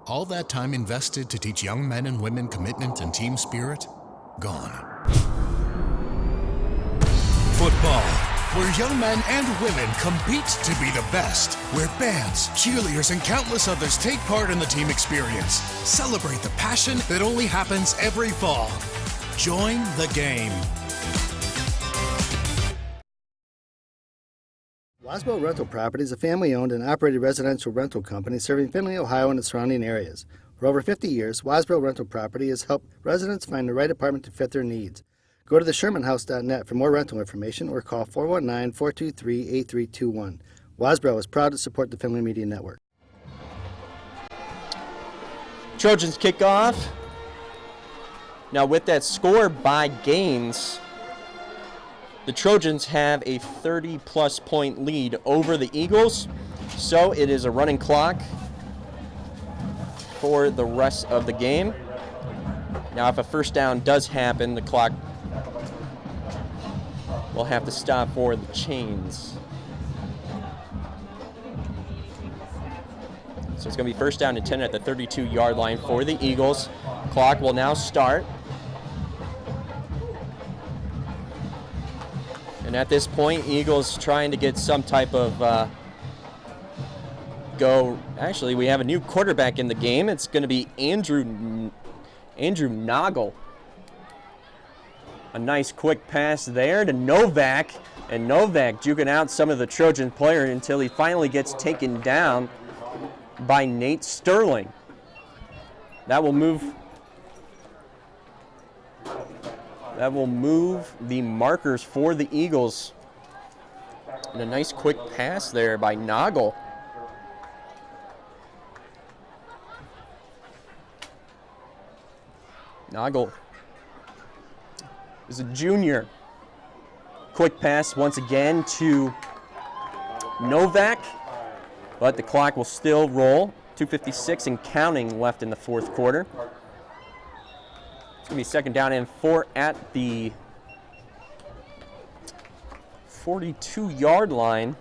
All that time invested to teach young men and women commitment and team spirit, gone. Football, where young men and women compete to be the best, where bands, cheerleaders, and countless others take part in the team experience. Celebrate the passion that only happens every fall. Join the game. Wasbo Rental Properties is a family-owned and operated residential rental company serving Findlay, Ohio and the surrounding areas. For over 50 years, Wasbo Rental Property has helped residents find the right apartment to fit their needs. Go to theshermanhouse.net for more rental information or call 419-423-8321. Wasbro is proud to support the Findlay Media Network. Trojans kick off. Now with that score by Gaines, the Trojans have a 30-plus point lead over the Eagles. So it is a running clock for the rest of the game. Now if a first down does happen, the clock will have to stop for the chains. So it's going to be first down and 10 at the 32-yard line for the Eagles. Clock will now start. And at this point, Eagles trying to get some type of go. Actually, we have a new quarterback in the game. It's going to be Andrew Noggle. A nice quick pass there to Novak. And Novak juking out some of the Trojan players until he finally gets taken down by Nate Sterling. That will move the markers for the Eagles. And a nice quick pass there by Noggle. Noggle is a junior. Quick pass once again to Novak, but the clock will still roll. 2:56 and counting left in the fourth quarter. It's going to be 2nd down and 4 at the 42-yard line.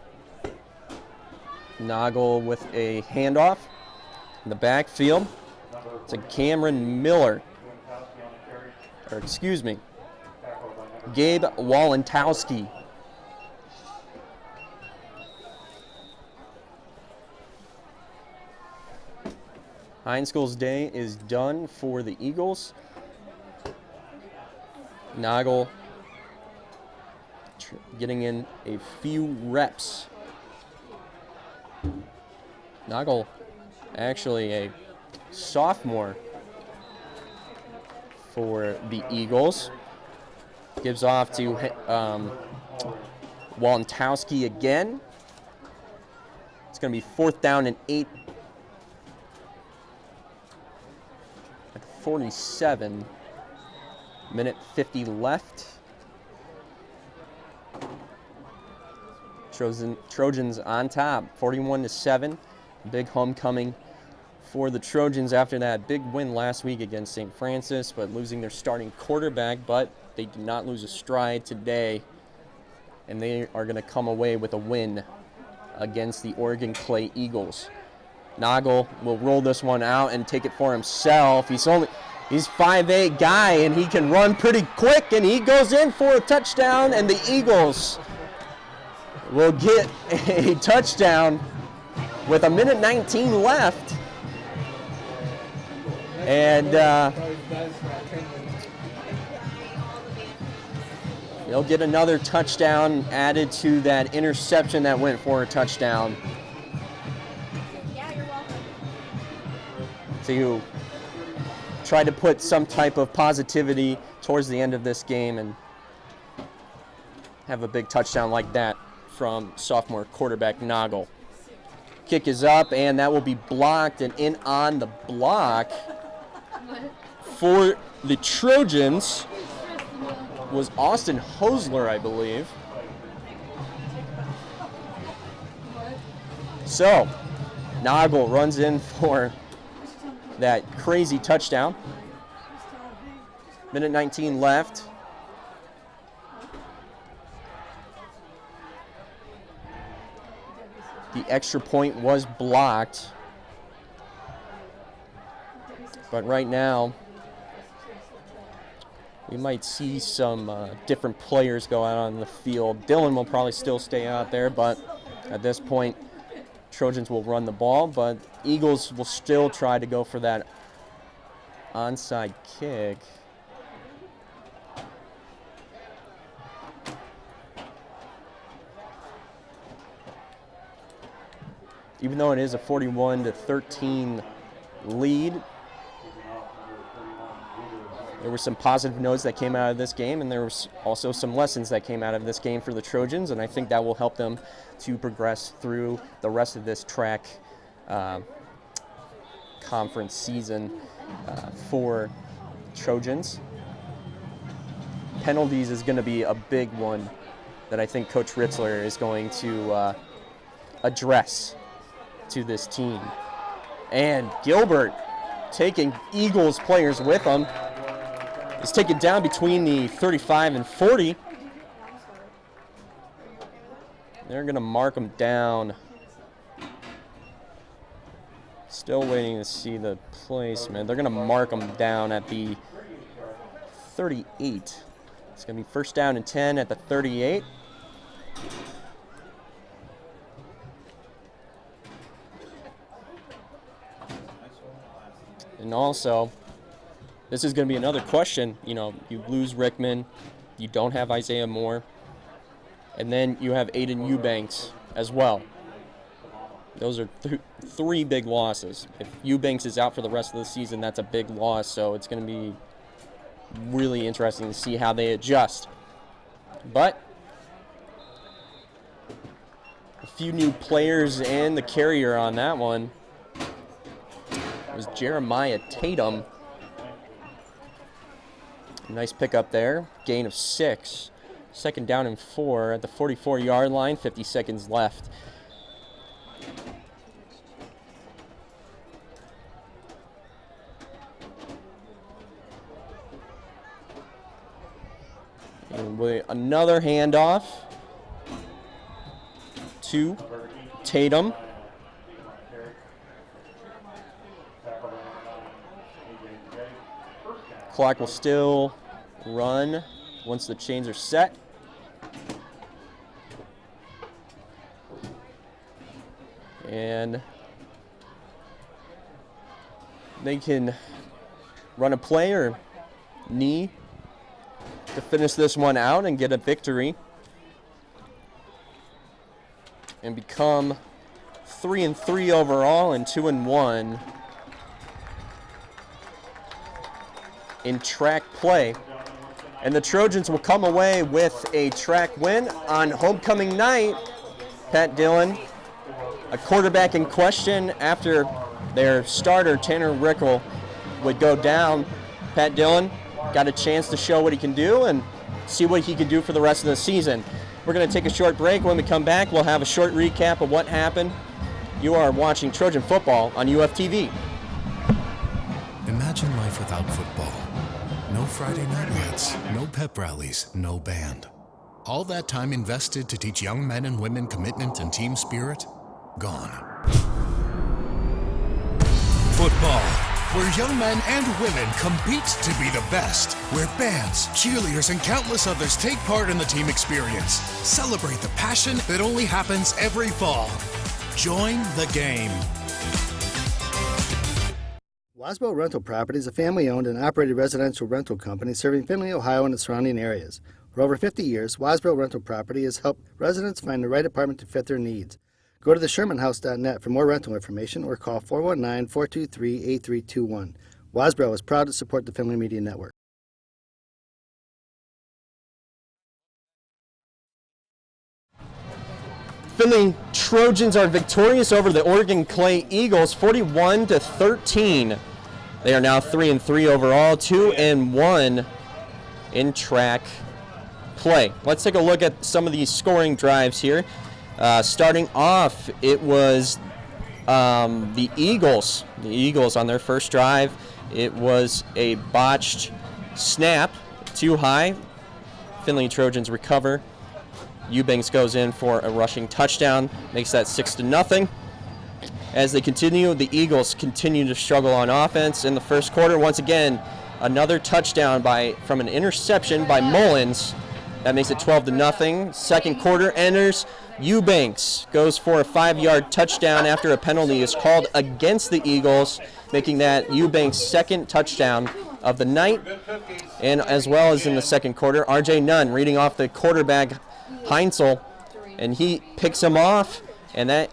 Noggle with a handoff in the backfield. It's a Cameron Miller. Or excuse me, Gabe Walentowski. High School's day is done for the Eagles. Noggle getting in a few reps. Noggle, actually a sophomore for the Eagles. Gives off to Walentowski again. It's going to be 4th down and 8 at 47. Minute 50 left. Trojans on top, 41-7. Big homecoming for the Trojans after that big win last week against St. Francis, but losing their starting quarterback. But they did not lose a stride today, and they are going to come away with a win against the Oregon Clay Eagles. Noggle will roll this one out and take it for himself. He's 5'8" guy, and he can run pretty quick, and he goes in for a touchdown, and the Eagles will get a touchdown with 1:19 left. And they'll get another touchdown added to that interception that went for a touchdown. Yeah, you're welcome. To try to put some type of positivity towards the end of this game and have a big touchdown like that from sophomore quarterback Noggle. Kick is up, and that will be blocked, and in on the block for the Trojans was Austin Hosler, I believe. So, Noggle runs in for that crazy touchdown. 1:19 left. The extra point was blocked. But right now, we might see some different players go out on the field. Dylan will probably still stay out there, but at this point, Trojans will run the ball, but Eagles will still try to go for that onside kick. Even though it is a 41-13 lead, there were some positive notes that came out of this game, and there was also some lessons that came out of this game for the Trojans, and I think that will help them to progress through the rest of this track conference season for Trojans. Penalties is going to be a big one that I think Coach Ritzler is going to address to this team. And Gilbert, taking Eagles players with him, is taken down between the 35 and 40. They're going to mark him down. Still waiting to see the placement. They're going to mark him down at the 38. It's going to be 1st down and 10 at the 38. And also, this is going to be another question. You know, you lose Rickman, you don't have Isaiah Moore, and then you have Aiden Eubanks as well. Those are three big losses. If Eubanks is out for the rest of the season, that's a big loss, so it's going to be really interesting to see how they adjust. But a few new players in the carrier on that one was Jeremiah Tatum. Nice pickup there. Gain of 6. 2nd down and 4 at the 44-yard line. 50 seconds left. And another handoff to Tatum. Clock will still run once the chains are set. And they can run a play or knee to finish this one out and get a victory and become 3-3 overall and 2-1 in track play. And the Trojans will come away with a track win on homecoming night. Pat Dillon, a quarterback in question after their starter, Tanner Rickle, would go down. Pat Dillon got a chance to show what he can do and see what he can do for the rest of the season. We're going to take a short break. When we come back, we'll have a short recap of what happened. You are watching Trojan football on UFTV. Imagine life without football. No Friday night lights, no pep rallies, no band. All that time invested to teach young men and women commitment and team spirit, gone. Football, where young men and women compete to be the best, where bands, cheerleaders, and countless others take part in the team experience. Celebrate the passion that only happens every fall. Join the game. Wasbro Rental Properties is a family-owned and operated residential rental company serving Findlay, Ohio and the surrounding areas. For over 50 years, Wasbro Rental Property has helped residents find the right apartment to fit their needs. Go to theshermanhouse.net for more rental information or call 419-423-8321. Wasbro is proud to support the Findlay Media Network. Findlay Trojans are victorious over the Oregon Clay Eagles, 41-13. They are now 3-3 overall, 2-1 in track play. Let's take a look at some of these scoring drives here. Starting off, it was the Eagles. The Eagles on their first drive. It was a botched snap, too high. Findlay Trojans recover. Eubanks goes in for a rushing touchdown, makes that 6-0. As they continue, the Eagles continue to struggle on offense in the first quarter. Once again, another touchdown from an interception by Mullins. That makes it 12-0. Second quarter enters. Eubanks goes for a 5-yard touchdown after a penalty is called against the Eagles, making that Eubanks' second touchdown of the night. And as well as in the second quarter, R.J. Nunn reading off the quarterback Heinzel, and he picks him off, and that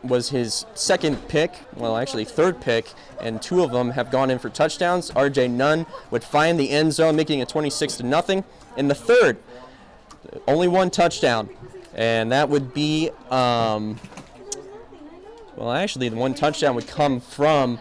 was his second pick, well actually third pick, and two of them have gone in for touchdowns. R.J. Nunn would find the end zone, making it 26-0. In the third, only one touchdown, and that would be, well actually the one touchdown would come from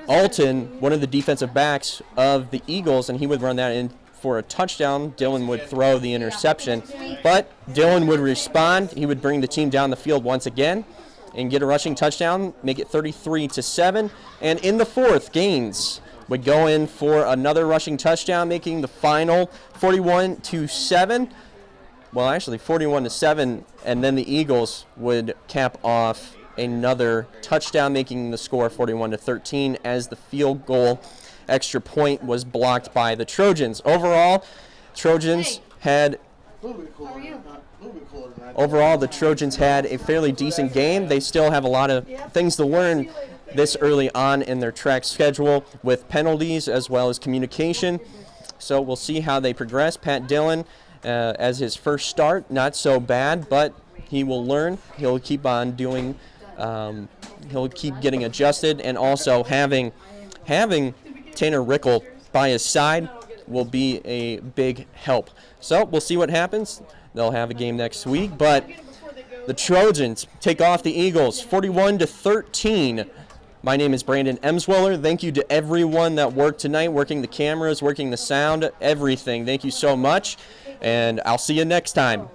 Alton, one of the defensive backs of the Eagles, and he would run that in for a touchdown. Dillon would throw the interception, but Dillon would respond. He would bring the team down the field once again and get a rushing touchdown, make it 33-7. And in the fourth, Gaines would go in for another rushing touchdown, making the final 41-7. Well, actually 41-7, and then the Eagles would cap off another touchdown, making the score 41-13 as the field goal extra point was blocked by the Trojans. Overall, the Trojans had a fairly decent game. They still have a lot of things to learn this early on in their track schedule with penalties as well as communication. So we'll see how they progress. Pat Dillon, as his first start, not so bad, but he will learn. He'll keep on doing, he'll keep getting adjusted, and also having Tanner Rickle by his side will be a big help. So we'll see what happens. They'll have a game next week, but the Trojans take off the Eagles 41-13. My name is Brandon Emsweller. Thank you to everyone that worked tonight, working the cameras, working the sound, everything. Thank you so much, and I'll see you next time.